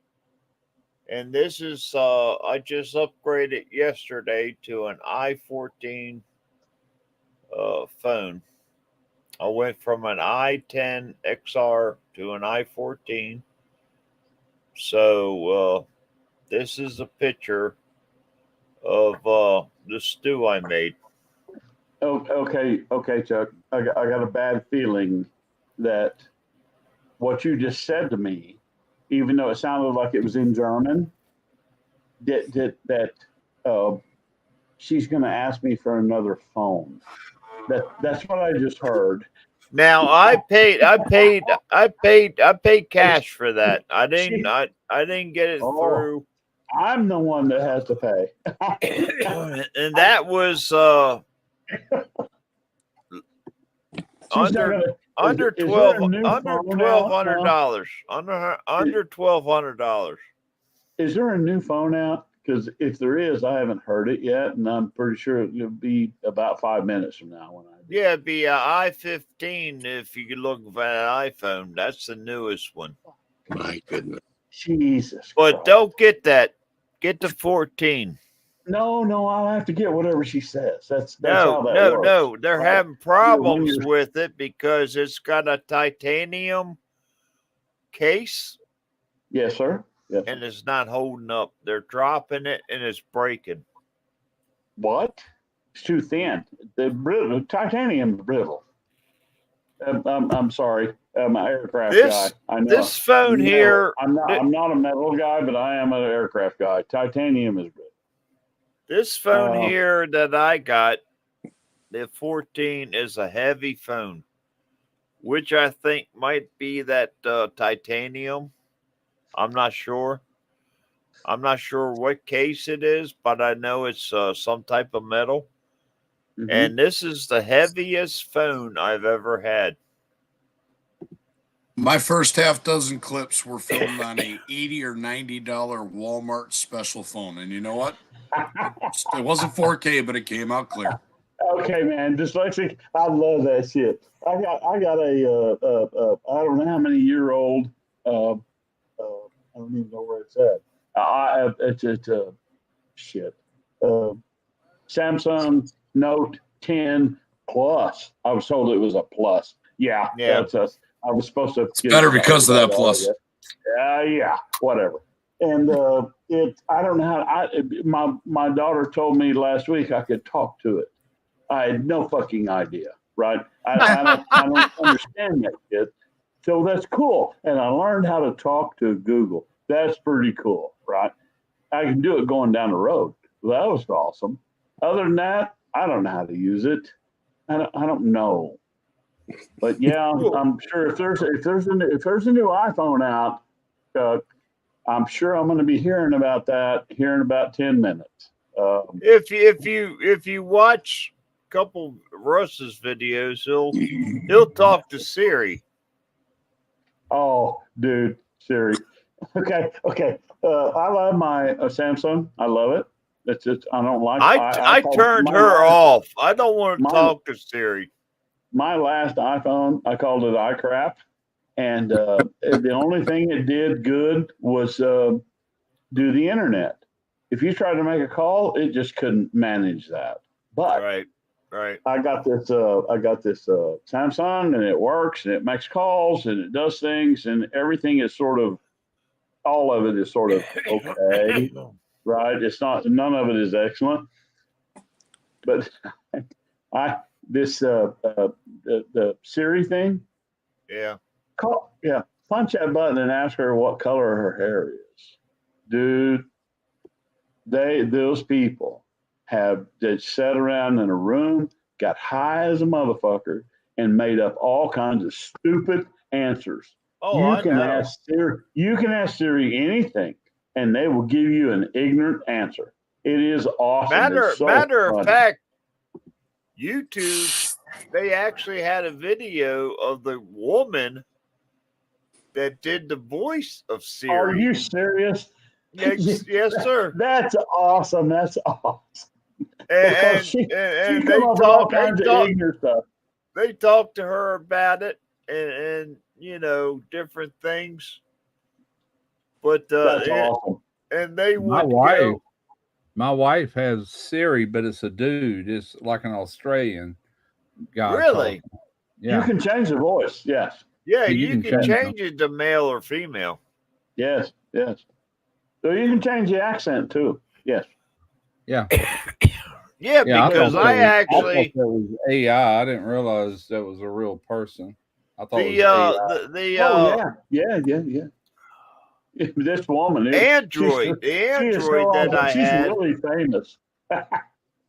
[SPEAKER 5] And this is I just upgraded yesterday to an i14 phone. I went from an i10 XR to an i14. So this is a picture of the stew I made.
[SPEAKER 4] Okay, Chuck. I got a bad feeling that what you just said to me, even though it sounded like it was in German, that she's going to ask me for another phone. That's what I just heard.
[SPEAKER 5] Now I paid cash for that. I didn't get it through.
[SPEAKER 4] I'm the one that has to pay.
[SPEAKER 5] And that was under $1,200. Under $1,200.
[SPEAKER 4] Is there a new phone out? Because if there is, I haven't heard it yet, and I'm pretty sure it'll be about 5 minutes from now when I.
[SPEAKER 5] Yeah, it'd be an i15 if you could look for an iPhone. That's the newest one.
[SPEAKER 10] My goodness.
[SPEAKER 4] Jesus.
[SPEAKER 5] But
[SPEAKER 4] Christ.
[SPEAKER 5] don't get that. Get the 14.
[SPEAKER 4] No, I'll have to get whatever she says. That's how that works.
[SPEAKER 5] No. They're
[SPEAKER 4] Right.
[SPEAKER 5] having problems
[SPEAKER 4] When you're-
[SPEAKER 5] with it because it's got a titanium case
[SPEAKER 4] Yes, sir. Yes.
[SPEAKER 5] and it's not holding up. They're dropping it and it's breaking.
[SPEAKER 4] What? It's too thin. The brittle titanium brittle. I'm sorry. I'm an aircraft guy. I know.
[SPEAKER 5] This phone
[SPEAKER 4] No,
[SPEAKER 5] here.
[SPEAKER 4] I'm not a metal guy, but I am an aircraft guy. Titanium is brittle.
[SPEAKER 5] This phone here that I got, the 14, is a heavy phone, which I think might be that titanium. I'm not sure. I'm not sure what case it is, but I know it's some type of metal.
[SPEAKER 4] Mhm.
[SPEAKER 5] And this is the heaviest phone I've ever had.
[SPEAKER 9] My first half dozen clips were filmed on a $80 or $90 Walmart special phone, and you know what? It wasn't 4K, but it came out clear.
[SPEAKER 4] Okay, man, dyslexic. I love that shit. I got a I don't know how many year old. I don't even know where it's at. It's shit. Samsung Note 10 Plus. I was told it was a plus. Yeah. I was supposed to.
[SPEAKER 9] It's better because of that plus.
[SPEAKER 4] Yeah, whatever. And I don't know how. My daughter told me last week I could talk to it. I had no fucking idea, right? I don't understand that shit. So that's cool. And I learned how to talk to Google. That's pretty cool, right? I can do it going down the road. Well, that was awesome. Other than that, I don't know how to use it. I don't know. But yeah, I'm sure if there's a new iPhone out, I'm sure I'm going to be hearing about that here in about 10 minutes.
[SPEAKER 5] If you watch a couple of Russ's videos, he'll talk to Siri.
[SPEAKER 4] Oh, dude, Siri. Okay. I love my Samsung. I love it. It's just I don't like.
[SPEAKER 5] I turned her off. I don't want to talk to Siri.
[SPEAKER 4] My last iPhone, I called it iCrap, and the only thing it did good was do the internet. If you tried to make a call, it just couldn't manage that. But
[SPEAKER 5] right.
[SPEAKER 4] I got this Samsung, and it works, and it makes calls, and it does things, and everything is all of it is sort of okay. right? It's not, none of it is excellent. But the Siri thing,
[SPEAKER 5] Yeah.
[SPEAKER 4] punch that button and ask her what color her hair is. Dude, those people they sat around in a room, got high as a motherfucker, and made up all kinds of stupid answers.
[SPEAKER 5] Oh,
[SPEAKER 4] You
[SPEAKER 5] I
[SPEAKER 4] can
[SPEAKER 5] know.
[SPEAKER 4] ask Siri anything, and they will give you an ignorant answer. It is awesome.
[SPEAKER 5] Matter
[SPEAKER 4] It's so
[SPEAKER 5] of
[SPEAKER 4] funny.
[SPEAKER 5] fact, YouTube, they actually had a video of the woman that did the voice of Siri.
[SPEAKER 4] Are you serious?
[SPEAKER 5] Yes, yes, sir.
[SPEAKER 4] That's awesome. That's awesome.
[SPEAKER 5] And
[SPEAKER 4] she
[SPEAKER 5] they
[SPEAKER 4] come up with all
[SPEAKER 5] talked.
[SPEAKER 4] kinds of ignorant stuff.
[SPEAKER 5] They talked to her about it, and you know, different things. But
[SPEAKER 4] That's awesome.
[SPEAKER 5] And they
[SPEAKER 2] My
[SPEAKER 5] would
[SPEAKER 2] wife,
[SPEAKER 5] go.
[SPEAKER 2] my wife has Siri, but it's a dude. It's like an Australian guy.
[SPEAKER 5] Really?
[SPEAKER 2] talking. Yeah.
[SPEAKER 4] You can change the voice. Yes.
[SPEAKER 5] Yeah,
[SPEAKER 2] You
[SPEAKER 5] you
[SPEAKER 2] can
[SPEAKER 5] can
[SPEAKER 2] change
[SPEAKER 5] change it to male or female.
[SPEAKER 4] Yes. Yes. So you can change the accent too. Yes.
[SPEAKER 2] Yeah.
[SPEAKER 5] Yeah,
[SPEAKER 2] Yeah,
[SPEAKER 5] because
[SPEAKER 2] thought
[SPEAKER 5] I
[SPEAKER 2] that was-
[SPEAKER 5] actually
[SPEAKER 2] thought that was AI. I didn't realize that was a real person. I thought it
[SPEAKER 5] the
[SPEAKER 2] was AI.
[SPEAKER 4] Yeah. This woman is
[SPEAKER 5] Android, the
[SPEAKER 4] she is
[SPEAKER 5] Android that I
[SPEAKER 4] she's
[SPEAKER 5] had,
[SPEAKER 4] really famous.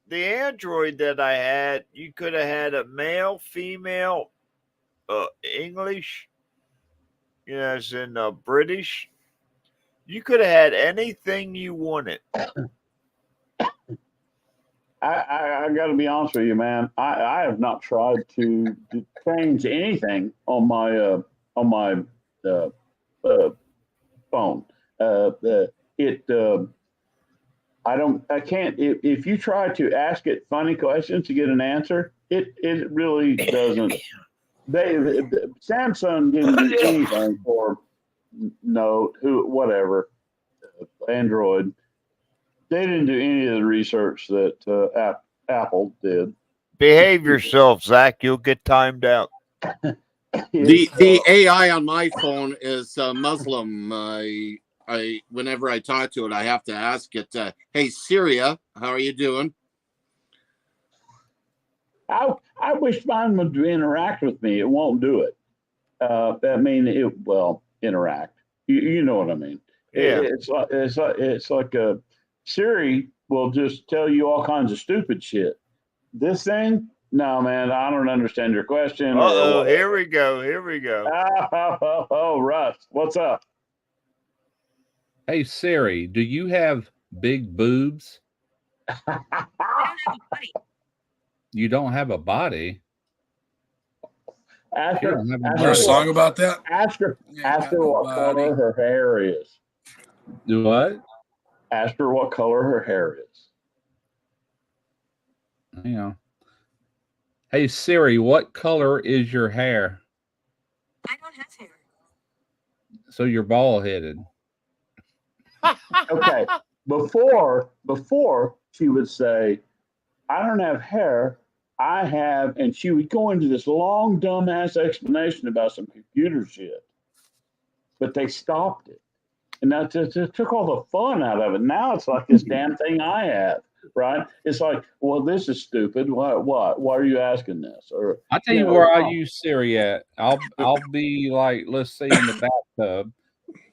[SPEAKER 5] the Android that I had, you could have had a male, female, English, you know, as in British. You could have had anything you wanted.
[SPEAKER 4] I got to be honest with you, man. I have not tried to change anything on my phone. I can't. If you try to ask it funny questions to get an answer, it really doesn't. Samsung didn't do anything for Note, whatever, Android. They didn't do any of the research that Apple did.
[SPEAKER 5] Behave yourself, Zach. You'll get timed out.
[SPEAKER 10] The AI on my phone is Muslim. Whenever I talk to it, I have to ask it, "Hey Syria, how are you doing?"
[SPEAKER 4] I wish mine would interact with me. It won't do it. Interact. You know what I mean?
[SPEAKER 5] Yeah.
[SPEAKER 4] It's like a Siri will just tell you all kinds of stupid shit. This thing, no, man, I don't understand your question.
[SPEAKER 5] Uh-oh, here we go. Here we go.
[SPEAKER 4] Oh, Russ, what's up?
[SPEAKER 2] Hey Siri, do you have big boobs? You don't have a body.
[SPEAKER 4] Ask
[SPEAKER 2] You
[SPEAKER 4] her,
[SPEAKER 2] don't have a
[SPEAKER 9] Is there a
[SPEAKER 2] body.
[SPEAKER 9] song about that?
[SPEAKER 4] ask her what color her hair is.
[SPEAKER 2] Do what?
[SPEAKER 4] Ask her what color her hair is.
[SPEAKER 2] Hang on. Hey Siri, what color is your hair?
[SPEAKER 11] I don't have hair.
[SPEAKER 2] So you're bald headed.
[SPEAKER 4] Okay. Before she would say, I don't have hair, I have, and she would go into this long dumbass explanation about some computer shit. But they stopped it. And that just took all the fun out of it. Now it's like this damn thing I have, right? It's like, well, this is stupid. What? Why are you asking this? Or
[SPEAKER 2] I'll tell you where I use Siri at. I'll be like, let's say in the bathtub,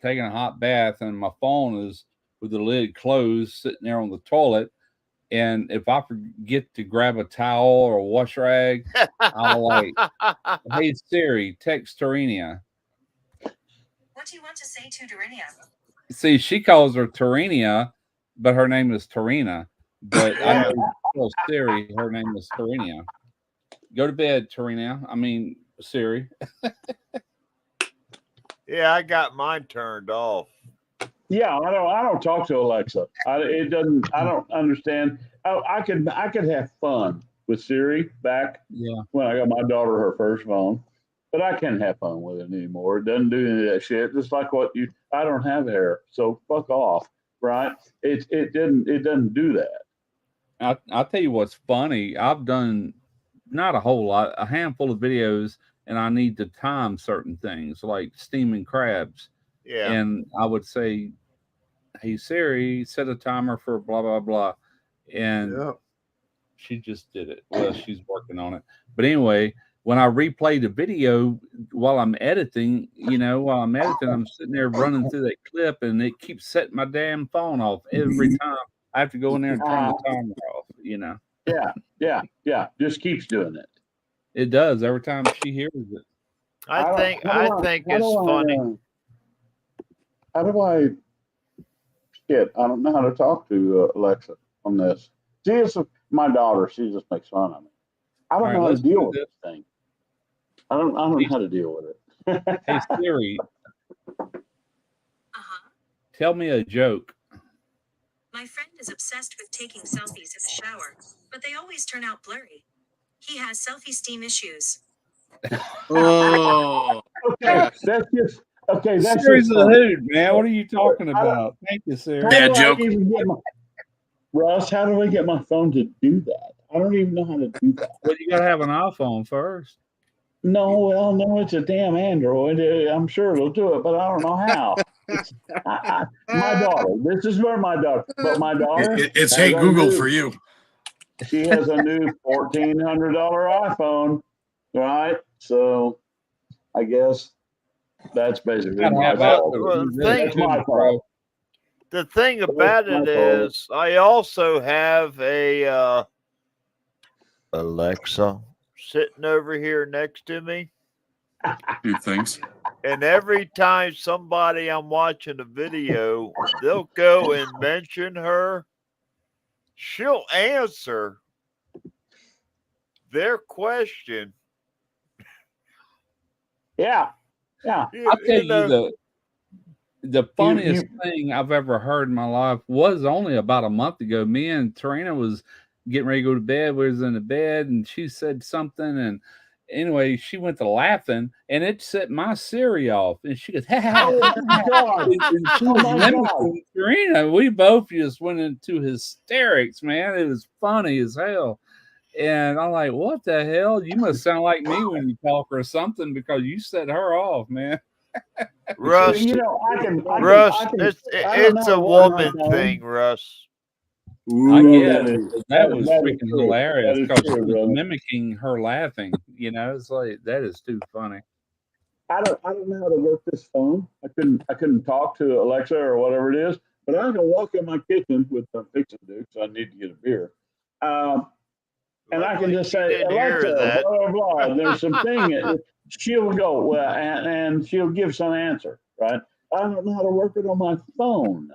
[SPEAKER 2] taking a hot bath, and my phone is with the lid closed, sitting there on the toilet. And if I forget to grab a towel or a wash rag, I'll like, hey Siri, text Tarenia.
[SPEAKER 11] What do you want to say to Dorinia?
[SPEAKER 2] See, she calls her Tarenia, but her name is Tarina. But I know Siri, her name is Tarenia. Go to bed, Tarina. I mean Siri.
[SPEAKER 5] Yeah, I got mine turned off.
[SPEAKER 4] yeah, I don't talk to Alexa. I don't understand. I could have fun with Siri back when I got my daughter her first phone, but I can't have fun with it anymore. It doesn't do any of that shit. Just like I don't have hair, so fuck off, right? It doesn't do that.
[SPEAKER 2] I'll tell you what's funny. I've done not a whole lot, a handful of videos, and I need to time certain things like steaming crabs.
[SPEAKER 5] Yeah.
[SPEAKER 2] And I would say, "Hey Siri, set a timer for blah blah blah," and
[SPEAKER 1] Yep.
[SPEAKER 2] she just did it. Well, she's working on it. But anyway, when I replay the video while I'm editing, I'm sitting there running through that clip, and it keeps setting my damn phone off every time. I have to go in there and turn the timer off.
[SPEAKER 4] Yeah. Just keeps doing it.
[SPEAKER 2] It does every time she hears it.
[SPEAKER 5] I think it's funny.
[SPEAKER 4] How do I? Shit, I don't know how to talk to Alexa on this. See, it's my daughter. She just makes fun of me. I don't
[SPEAKER 2] All right,
[SPEAKER 4] know how to
[SPEAKER 2] let's do
[SPEAKER 4] deal with
[SPEAKER 2] this.
[SPEAKER 4] this thing. I don't know how to deal with it.
[SPEAKER 2] Hey Siri,
[SPEAKER 11] Uh-huh.
[SPEAKER 2] tell me a joke.
[SPEAKER 11] My friend is obsessed with taking selfies in the shower, but they always turn out blurry. He has selfie-steam issues.
[SPEAKER 10] Oh,
[SPEAKER 4] Okay, that's just okay. That's
[SPEAKER 2] Siri's
[SPEAKER 4] just
[SPEAKER 2] a
[SPEAKER 4] funny.
[SPEAKER 2] hoot, man. What are you talking about? Thank you, Siri.
[SPEAKER 4] How
[SPEAKER 9] Bad
[SPEAKER 4] do I
[SPEAKER 9] joke.
[SPEAKER 4] even get Russ, how do I get my phone to do that? I don't even know how to do that.
[SPEAKER 2] Well, you gotta have an iPhone first.
[SPEAKER 4] No, it's a damn Android. I'm sure it'll do it, but I don't know how. My daughter. This is where my daughter. But my daughter.
[SPEAKER 9] It's
[SPEAKER 4] has
[SPEAKER 9] Hey
[SPEAKER 4] a
[SPEAKER 9] Google
[SPEAKER 4] new-
[SPEAKER 9] for you.
[SPEAKER 4] She has a new $1,400 iPhone, right? So, I guess that's basically
[SPEAKER 2] Gotta
[SPEAKER 4] my
[SPEAKER 2] have that
[SPEAKER 4] fault.
[SPEAKER 2] to
[SPEAKER 5] Well,
[SPEAKER 2] do
[SPEAKER 5] thank
[SPEAKER 2] this,
[SPEAKER 4] my
[SPEAKER 2] too, bro.
[SPEAKER 5] The thing about
[SPEAKER 4] my
[SPEAKER 5] it
[SPEAKER 4] fault.
[SPEAKER 5] is, I also have a Alexa sitting over here next to me,
[SPEAKER 9] Two things.
[SPEAKER 5] and every time somebody I'm watching a video, they'll go and mention her. She'll answer their question.
[SPEAKER 4] Yeah.
[SPEAKER 2] I'll tell you the funniest
[SPEAKER 4] you-
[SPEAKER 2] thing I've ever heard in my life was only about a month ago. Me and Tarina was getting ready to go to bed. We was in the bed, and she said something, and anyway, she went to laughing, and it set my Siri off. And she goes,
[SPEAKER 4] Oh my God.
[SPEAKER 2] and she
[SPEAKER 4] Oh
[SPEAKER 2] was
[SPEAKER 4] my God.
[SPEAKER 2] mimicking Tarina. We both just went into hysterics, man. It was funny as hell. And I'm like, what the hell? You must sound like me when you talk or something, because you set her off, man.
[SPEAKER 5] Russ,
[SPEAKER 4] You know, I can.
[SPEAKER 5] it's
[SPEAKER 4] I don't
[SPEAKER 5] a
[SPEAKER 4] know what my
[SPEAKER 5] woman
[SPEAKER 4] phone-
[SPEAKER 5] thing, Russ.
[SPEAKER 2] I
[SPEAKER 4] Ooh,
[SPEAKER 2] get
[SPEAKER 4] that
[SPEAKER 2] it.
[SPEAKER 4] is-
[SPEAKER 2] That was
[SPEAKER 4] that is
[SPEAKER 2] freaking
[SPEAKER 4] true.
[SPEAKER 2] hilarious
[SPEAKER 4] That is
[SPEAKER 2] because she
[SPEAKER 4] true,
[SPEAKER 2] was
[SPEAKER 4] brother.
[SPEAKER 2] mimicking her laughing. It's like that is too funny.
[SPEAKER 4] I don't know how to work this phone. I couldn't talk to Alexa or whatever it is, but I can walk in my kitchen with some fixing to do, so I need to get a beer. And I can just say,
[SPEAKER 5] didn't hear
[SPEAKER 4] Alexa,
[SPEAKER 5] that.
[SPEAKER 4] blah, blah, blah. And there's some thing. She'll go, well, and she'll give some answer, right? I don't know how to work it on my phone.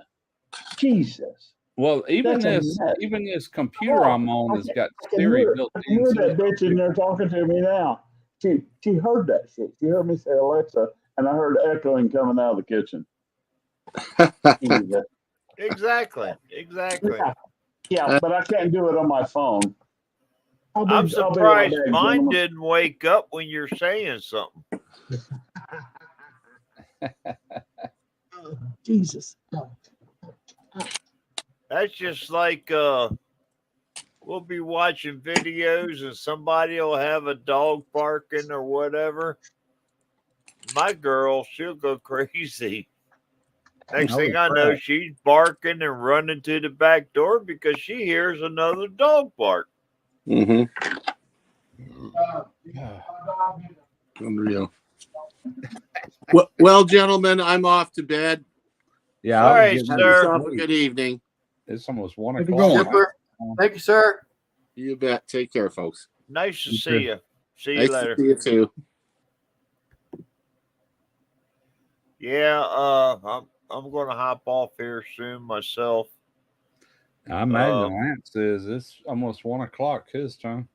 [SPEAKER 4] Jesus.
[SPEAKER 2] Well, even
[SPEAKER 4] That's a mess.
[SPEAKER 2] this computer I'm on has got
[SPEAKER 4] I can
[SPEAKER 2] Siri
[SPEAKER 4] hear,
[SPEAKER 2] built
[SPEAKER 4] I can hear
[SPEAKER 2] into
[SPEAKER 4] that
[SPEAKER 2] it.
[SPEAKER 4] bitch in there talking to me now. She heard that shit. She heard me say Alexa, and I heard echoing coming out of the kitchen. Jesus.
[SPEAKER 5] Exactly.
[SPEAKER 4] Yeah, but I can't do it on my phone.
[SPEAKER 5] I'm
[SPEAKER 4] I'll be
[SPEAKER 5] surprised
[SPEAKER 4] right back,
[SPEAKER 5] mine
[SPEAKER 4] gentlemen.
[SPEAKER 5] didn't wake up when you're saying something.
[SPEAKER 4] Jesus.
[SPEAKER 5] That's just like we'll be watching videos and somebody will have a dog barking or whatever. My girl, she'll go crazy. Next thing I know, she's barking and running to the back door because she hears another dog bark.
[SPEAKER 10] Mm-hmm. Unreal. Well, gentlemen, I'm off to bed.
[SPEAKER 2] Yeah.
[SPEAKER 5] All
[SPEAKER 2] I was
[SPEAKER 5] right,
[SPEAKER 2] getting
[SPEAKER 10] Have
[SPEAKER 2] ready to
[SPEAKER 5] sir.
[SPEAKER 10] yourself a
[SPEAKER 2] sleep.
[SPEAKER 10] good evening.
[SPEAKER 2] It's almost 1
[SPEAKER 9] Where you
[SPEAKER 2] o'clock.
[SPEAKER 9] going?
[SPEAKER 1] Thank you, sir.
[SPEAKER 10] You bet. Take care, folks.
[SPEAKER 5] Nice to
[SPEAKER 2] You
[SPEAKER 5] see
[SPEAKER 2] too.
[SPEAKER 5] you. See you
[SPEAKER 10] Nice
[SPEAKER 5] later.
[SPEAKER 10] to see you too.
[SPEAKER 5] Yeah, I'm gonna hop off here soon myself.
[SPEAKER 2] I imagine Lance is. It's almost 1 o'clock his time.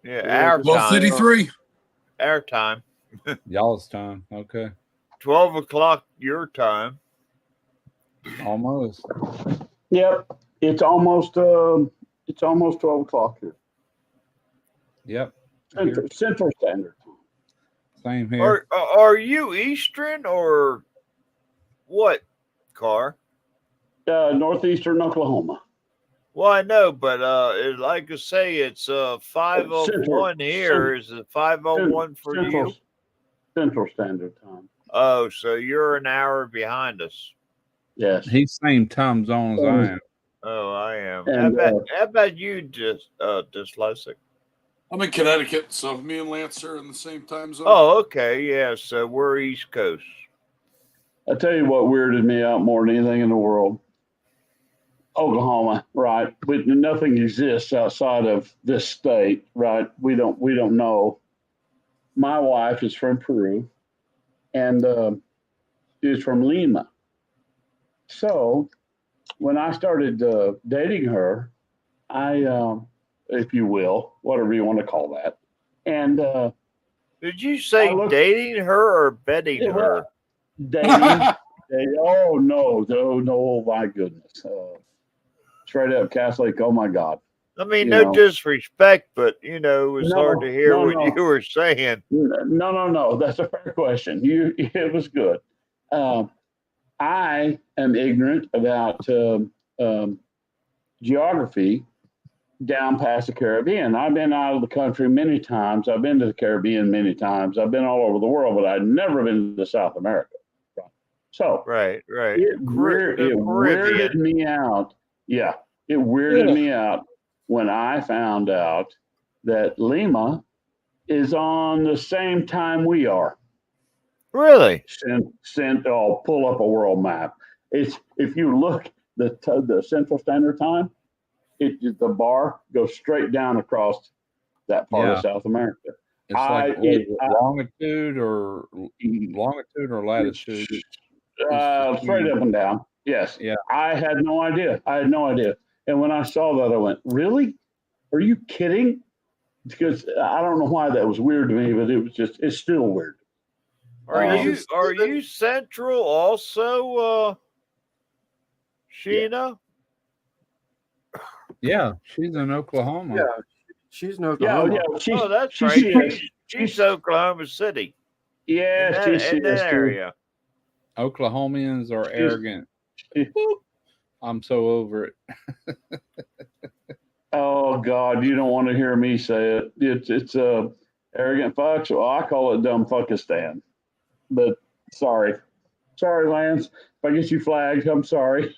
[SPEAKER 5] Yeah,
[SPEAKER 10] Yeah,
[SPEAKER 5] our
[SPEAKER 9] Well,
[SPEAKER 5] time.
[SPEAKER 9] 53.
[SPEAKER 5] Our time.
[SPEAKER 2] Y'all's time. Okay.
[SPEAKER 5] 12 o'clock your time.
[SPEAKER 2] Almost.
[SPEAKER 4] Yep. It's almost 12 o'clock here.
[SPEAKER 2] Yep.
[SPEAKER 4] Central Standard Time.
[SPEAKER 2] Same here.
[SPEAKER 5] Are you Eastern or what, Car?
[SPEAKER 4] Northeastern Oklahoma.
[SPEAKER 5] Well, I know, but like I say, it's 5:01 here. Is it 5:01 for
[SPEAKER 4] Central Standard Time.
[SPEAKER 5] Oh, so you're an hour behind us.
[SPEAKER 4] Yes.
[SPEAKER 2] He's same time zone as I am.
[SPEAKER 5] Oh, I am.
[SPEAKER 4] And,
[SPEAKER 5] How about you, dyslexic?
[SPEAKER 9] I'm in Connecticut, so me and Lance are in the same time zone.
[SPEAKER 5] Oh, okay, yeah. So we're East Coast.
[SPEAKER 4] I tell you what weirded me out more than anything in the world. Oklahoma, right? Nothing exists outside of this state, right? We don't know. My wife is from Peru, and she's from Lima. So when I started dating her, I, if you will, whatever you want to call that, and
[SPEAKER 5] Did you say dating her or betting
[SPEAKER 4] Yeah,
[SPEAKER 5] her?
[SPEAKER 4] dating. Oh no, my goodness. Straight up Catholic, oh my God.
[SPEAKER 5] I mean,
[SPEAKER 4] You
[SPEAKER 5] no
[SPEAKER 4] know.
[SPEAKER 5] disrespect, but it was hard to hear what
[SPEAKER 4] no.
[SPEAKER 5] you were saying.
[SPEAKER 4] No. That's a fair question. It was good. I am ignorant about geography down past the Caribbean. I've been out of the country many times. I've been to the Caribbean many times. I've been all over the world, but I've never been to South America. So
[SPEAKER 5] Right.
[SPEAKER 4] it weirded me out. Yeah, it weirded me out when I found out that Lima is on the same time we are.
[SPEAKER 5] Really?
[SPEAKER 4] Pull up a world map. It's if you look the Central Standard Time, the bar goes straight down across that part of South America.
[SPEAKER 2] It's like longitude or latitude.
[SPEAKER 4] Straight up and down. Yes.
[SPEAKER 2] Yeah.
[SPEAKER 4] I had no idea. And when I saw that, I went, "Really? Are you kidding?" Because I don't know why that was weird to me, but it's still weird.
[SPEAKER 5] Are you Central also, Sheena?
[SPEAKER 2] Yeah, she's in Oklahoma.
[SPEAKER 1] Yeah, she's in Oklahoma.
[SPEAKER 4] Yeah,
[SPEAKER 5] that's right. She's Oklahoma City.
[SPEAKER 4] Yeah,
[SPEAKER 5] in that area.
[SPEAKER 2] Oklahomians are arrogant. I'm so over it.
[SPEAKER 4] Oh God, you don't want to hear me say it. It's arrogant fucks. Well, I call it dumb fuckistan. But sorry, Lance. If I get you flagged, I'm sorry.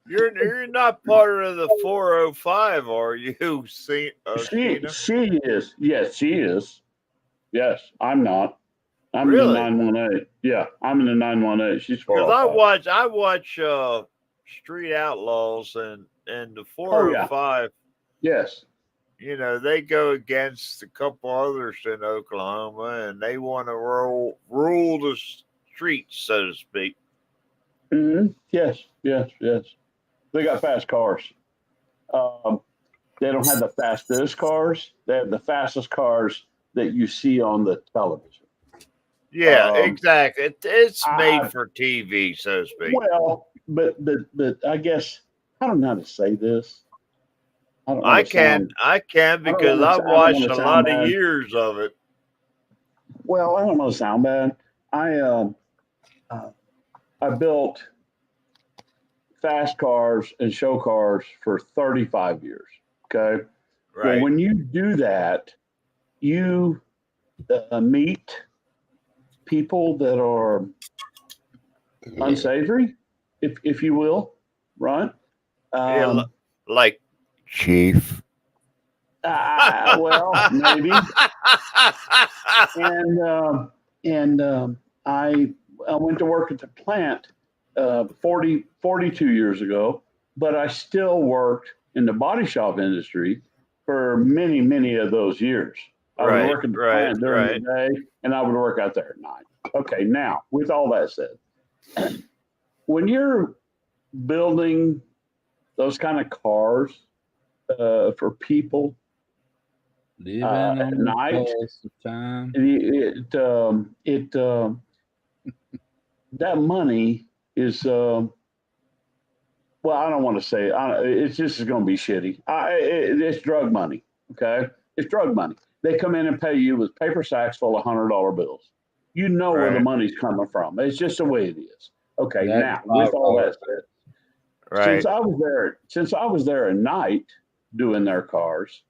[SPEAKER 5] You're not part of the 405, are you?
[SPEAKER 4] She is. Yes, she is. Yes, I'm not. I'm in the 918. Yeah, I'm in the 918. She's 405.
[SPEAKER 5] I watch Street Outlaws and the 405.
[SPEAKER 4] Yes.
[SPEAKER 5] They go against a couple others in Oklahoma, and they want to rule the streets, so to speak.
[SPEAKER 4] Mm-hmm. Yes. They got fast cars. They don't have the fastest cars. They have the fastest cars that you see on the television.
[SPEAKER 5] Yeah, exactly. It's made for TV, so to speak.
[SPEAKER 4] Well, but I guess I don't know how to say this.
[SPEAKER 5] I can because I've watched a lot of years of it.
[SPEAKER 4] Well, I don't know. Sound bad. I built fast cars and show cars for 35 years. Okay.
[SPEAKER 5] Right.
[SPEAKER 4] Well, when you do that, you meet people that are unsavory, if you will, right?
[SPEAKER 5] Like Chief.
[SPEAKER 4] Well, maybe. And I went to work at the plant 42 years ago, but I still worked in the body shop industry for many, many of those years. I would work at the plant during the day, and I would work out there at night. Okay, now, with all that said, when you're building those kind of cars for people at night, that money is well, I don't want to say it's just going to be shitty. It's drug money. Okay, it's drug money. They come in and pay you with paper sacks full of $100 bills. You know where the money's coming from. It's just the way it is. Okay, now with all that said, since I was there at night doing their cars,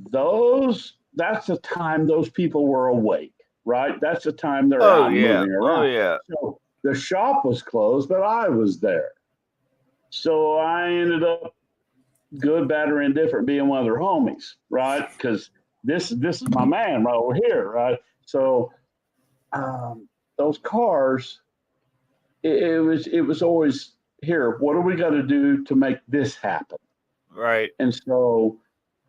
[SPEAKER 4] that's the time those people were awake, right? That's the time they're out moving around.
[SPEAKER 5] Oh yeah.
[SPEAKER 4] The shop was closed, but I was there. So I ended up good, bad, or indifferent being one of their homies, right? Because this is my man right over here, right? So those cars, it was always here. What do we got to do to make this happen?
[SPEAKER 5] Right.
[SPEAKER 4] And so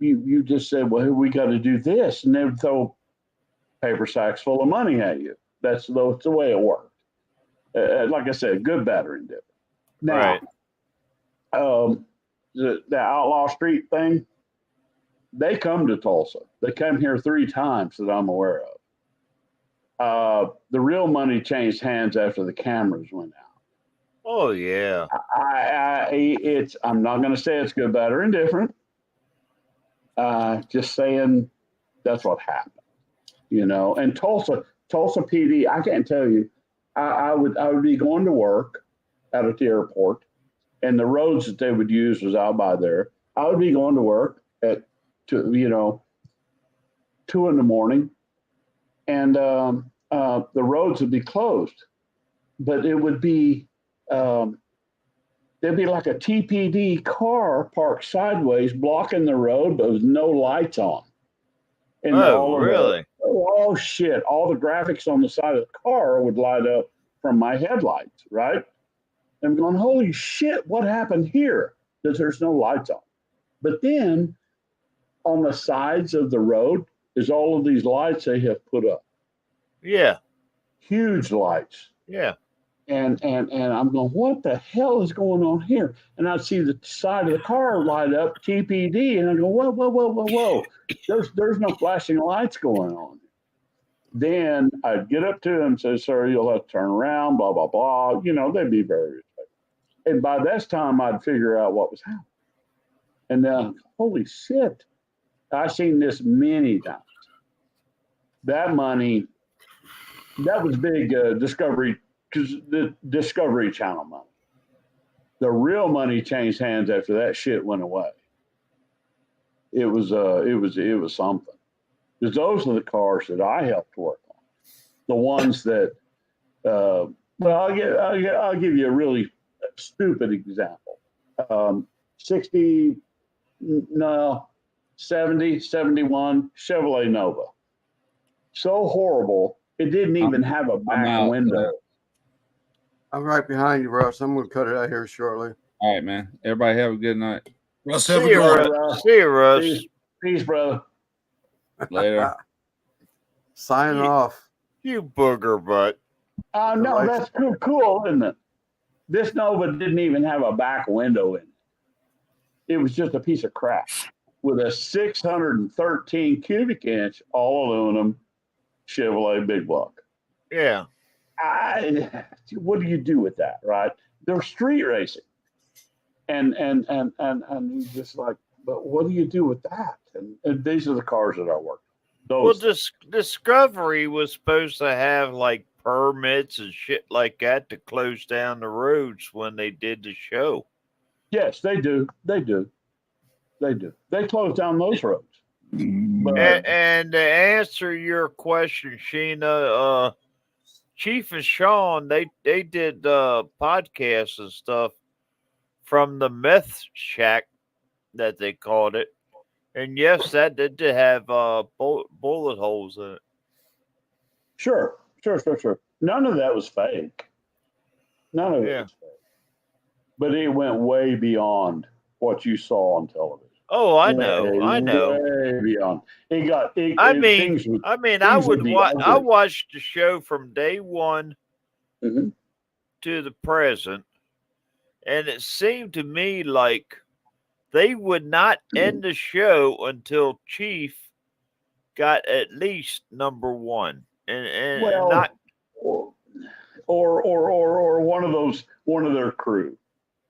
[SPEAKER 4] you just said, well, we got to do this, and they would throw paper sacks full of money at you. That's the way it worked. Like I said, good, bad, or indifferent. Now, the Outlaw Street thing, they come to Tulsa. They come here 3 times that I'm aware of. The real money changed hands after the cameras went out.
[SPEAKER 5] Oh yeah.
[SPEAKER 4] I'm not going to say it's good, bad, or indifferent. Just saying that's what happened. And Tulsa PD, I can't tell you. I would be going to work out at the airport, and the roads that they would use was out by there. I would be going to work at 2 a.m, and the roads would be closed, but it would be there'd be like a TPD car parked sideways blocking the road, but with no lights on. And
[SPEAKER 5] really?
[SPEAKER 4] Oh shit! All the graphics on the side of the car would light up from my headlights, right? I'm going, holy shit! What happened here? Because there's no lights on. But then on the sides of the road is all of these lights they have put up.
[SPEAKER 5] Yeah.
[SPEAKER 4] Huge lights.
[SPEAKER 5] Yeah.
[SPEAKER 4] And I'm going, what the hell is going on here? And I'd see the side of the car light up TPD, and I go, whoa. There's no flashing lights going on. Then I'd get up to him and say, sir, you'll have to turn around, blah, blah, blah. They'd be very respectful. And by this time, I'd figure out what was happening. And then, holy shit, I've seen this many times. That money, that was big Discovery, because the Discovery Channel money. The real money changed hands after that shit went away. It was something. Because those are the cars that I helped work on. The ones that, I'll give you a really stupid example. 70, 71 Chevrolet Nova. So horrible, it didn't even have a back window.
[SPEAKER 1] I'm right behind you, Russ. I'm going to cut it out here shortly.
[SPEAKER 2] All right, man. Everybody have a good night.
[SPEAKER 9] Russ,
[SPEAKER 5] See you, Russ.
[SPEAKER 4] Peace, brother.
[SPEAKER 2] Later.
[SPEAKER 1] Signing off.
[SPEAKER 5] You booger butt.
[SPEAKER 4] No, that's cool, isn't it? This Nova didn't even have a back window in it. It was just a piece of crap with a 613 cubic inch all aluminum Chevrolet big block.
[SPEAKER 5] Yeah.
[SPEAKER 4] What do you do with that, right? They're street racing. And he's just like, but what do you do with that? And these are the cars that I work.
[SPEAKER 5] Well, Discovery was supposed to have like permits and shit like that to close down the roads when they did the show.
[SPEAKER 4] Yes, they do. They close down those roads. But,
[SPEAKER 5] and to answer your question, Sheena, Chief and Sean, they did podcasts and stuff from the meth shack that they called it. And yes, that did have bullet holes in it.
[SPEAKER 4] Sure. None of that was fake. None of it was fake. But it went way beyond what you saw on television.
[SPEAKER 5] Oh, I know.
[SPEAKER 4] Way beyond.
[SPEAKER 5] I watched the show from day one
[SPEAKER 4] to
[SPEAKER 5] the present, and it seemed to me like they would not end the show until Chief got at least number one,
[SPEAKER 4] or one of their crew,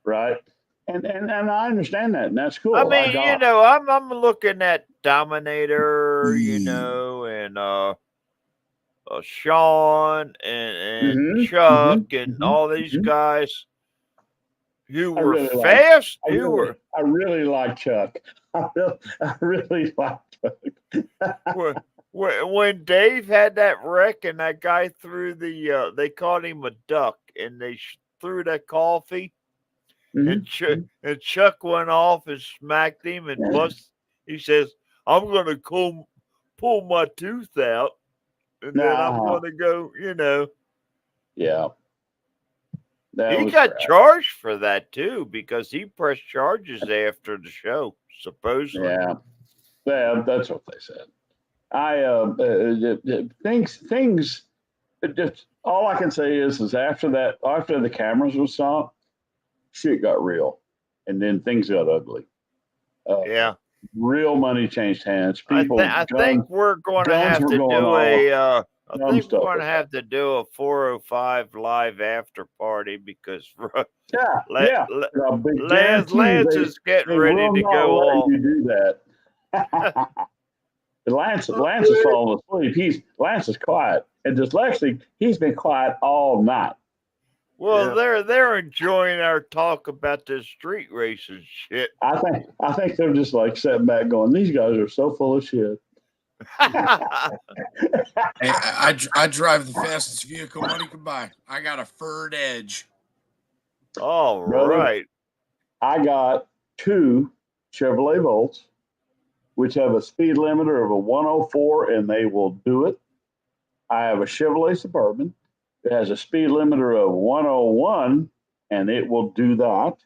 [SPEAKER 4] right? And I understand that, and that's cool.
[SPEAKER 5] I mean, I'm looking at Dominator, and Sean and Chuck and all these guys who were fast.
[SPEAKER 4] I really like Chuck. I really like Chuck.
[SPEAKER 5] When Dave had that wreck and that guy threw they called him a duck. and they threw that coffee,
[SPEAKER 4] Mhm.
[SPEAKER 5] and Chuck went off and smacked him and bust. He says, "I'm gonna pull my tooth out, and then I'm
[SPEAKER 4] Nah.
[SPEAKER 5] gonna go."
[SPEAKER 4] Yeah. That
[SPEAKER 5] He
[SPEAKER 4] was
[SPEAKER 5] got
[SPEAKER 4] crap.
[SPEAKER 5] charged for that too because he pressed charges after the show, supposedly.
[SPEAKER 4] Yeah. Yeah, that's what they said. Things. Just all I can say is after the cameras were stopped, shit got real, and then things got ugly.
[SPEAKER 5] Yeah.
[SPEAKER 4] Real money changed hands.
[SPEAKER 5] I
[SPEAKER 4] People,
[SPEAKER 5] think we're going to
[SPEAKER 4] guns
[SPEAKER 5] have
[SPEAKER 4] were
[SPEAKER 5] to
[SPEAKER 4] going
[SPEAKER 5] do
[SPEAKER 4] off.
[SPEAKER 5] I
[SPEAKER 4] Dumb
[SPEAKER 5] think we're
[SPEAKER 4] stuff
[SPEAKER 5] going to
[SPEAKER 4] was
[SPEAKER 5] have to do a 405 live after party because
[SPEAKER 4] Yeah. I'll be
[SPEAKER 5] Lance
[SPEAKER 4] guaranteed
[SPEAKER 5] is getting
[SPEAKER 4] they
[SPEAKER 5] ready
[SPEAKER 4] will
[SPEAKER 5] to
[SPEAKER 4] not
[SPEAKER 5] go
[SPEAKER 4] let
[SPEAKER 5] off.
[SPEAKER 4] you do that. Lance is falling asleep. Lance is quiet, and dyslexic. He's been quiet all night.
[SPEAKER 5] Well, they're enjoying our talk about this street racing shit.
[SPEAKER 4] I think they're just like sitting back, going, "These guys are so full of shit."
[SPEAKER 9] Hey, I drive the fastest vehicle money could buy. I got a Ford Edge.
[SPEAKER 5] All
[SPEAKER 4] Brother,
[SPEAKER 5] right.
[SPEAKER 4] I got 2 Chevrolet Volts, which have a speed limiter of a 104, and they will do it. I have a Chevrolet Suburban. It has a speed limiter of 101, and it will do that.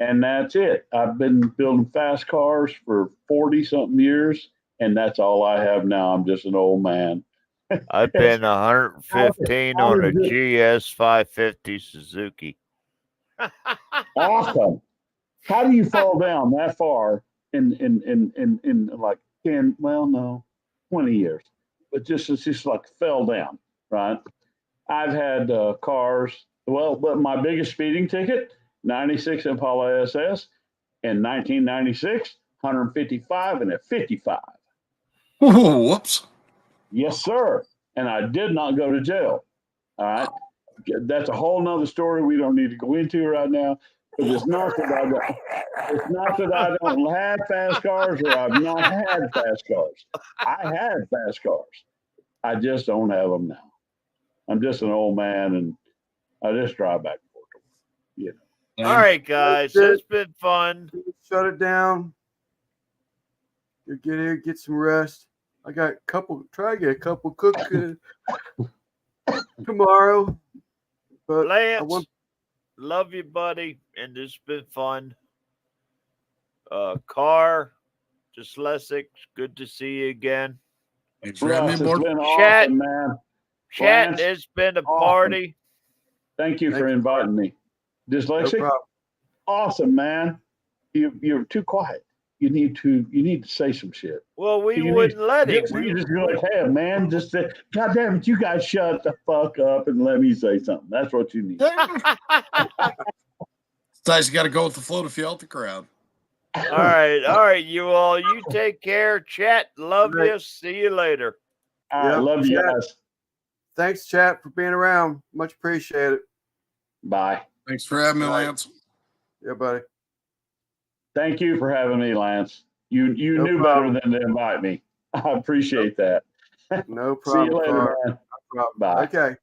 [SPEAKER 4] And that's it. I've been building fast cars for 40-something years, and that's all I have now. I'm just an old man.
[SPEAKER 5] I've been 115
[SPEAKER 4] How
[SPEAKER 5] on a
[SPEAKER 4] did
[SPEAKER 5] GS 550 Suzuki.
[SPEAKER 4] Awesome. How do you fall down that far in like 10, 20 years? But it's just like fell down, right? I've had cars. Well, but my biggest speeding ticket, 96 Impala SS, in 1996, 155 and a 55.
[SPEAKER 9] Ooh, whoops.
[SPEAKER 4] Yes, sir. And I did not go to jail. All right. That's a whole nother story we don't need to go into right now. But it's not that I don't have fast cars or I've not had fast cars. I had fast cars. I just don't have them now. I'm just an old man, and I just drive back and forth.
[SPEAKER 5] All right, guys. It's been fun.
[SPEAKER 1] Shut it down. You get here, get some rest. I got try to get a couple cooked tomorrow. But
[SPEAKER 5] Lance, love you, buddy. And it's been fun. Carr, dyslexic, good to see you again.
[SPEAKER 9] Thanks for having me
[SPEAKER 4] Russ,
[SPEAKER 9] aboard.
[SPEAKER 4] it's been
[SPEAKER 5] Chat,
[SPEAKER 4] awesome, man.
[SPEAKER 5] Chat,
[SPEAKER 4] Lance,
[SPEAKER 5] it's been a
[SPEAKER 4] awesome.
[SPEAKER 5] party.
[SPEAKER 4] Thank you for inviting me. Dyslexic,
[SPEAKER 1] No problem.
[SPEAKER 4] awesome, man. You're too quiet. You need to say some shit.
[SPEAKER 5] Well, we
[SPEAKER 4] You
[SPEAKER 5] wouldn't let him.
[SPEAKER 4] You just go like, "Hey, man, just say, God damn it, you guys shut the fuck up and let me say something." That's what you need.
[SPEAKER 9] Sometimes you got to go with the flow to feel out the crowd.
[SPEAKER 5] All right, you all. You take care. Chat, love you. See you later.
[SPEAKER 4] I love you
[SPEAKER 1] Chat.
[SPEAKER 4] guys.
[SPEAKER 1] Thanks, chat, for being around. Much appreciated.
[SPEAKER 4] Bye.
[SPEAKER 9] Thanks for having me, Lance.
[SPEAKER 1] Yeah, buddy.
[SPEAKER 4] Thank you for having me, Lance. You
[SPEAKER 1] No
[SPEAKER 4] knew
[SPEAKER 1] problem.
[SPEAKER 4] better than to invite me. I appreciate that.
[SPEAKER 1] No
[SPEAKER 4] See you
[SPEAKER 1] problem.
[SPEAKER 4] later,
[SPEAKER 1] Carl.
[SPEAKER 4] man.
[SPEAKER 1] No problem.
[SPEAKER 4] Bye.
[SPEAKER 1] Okay.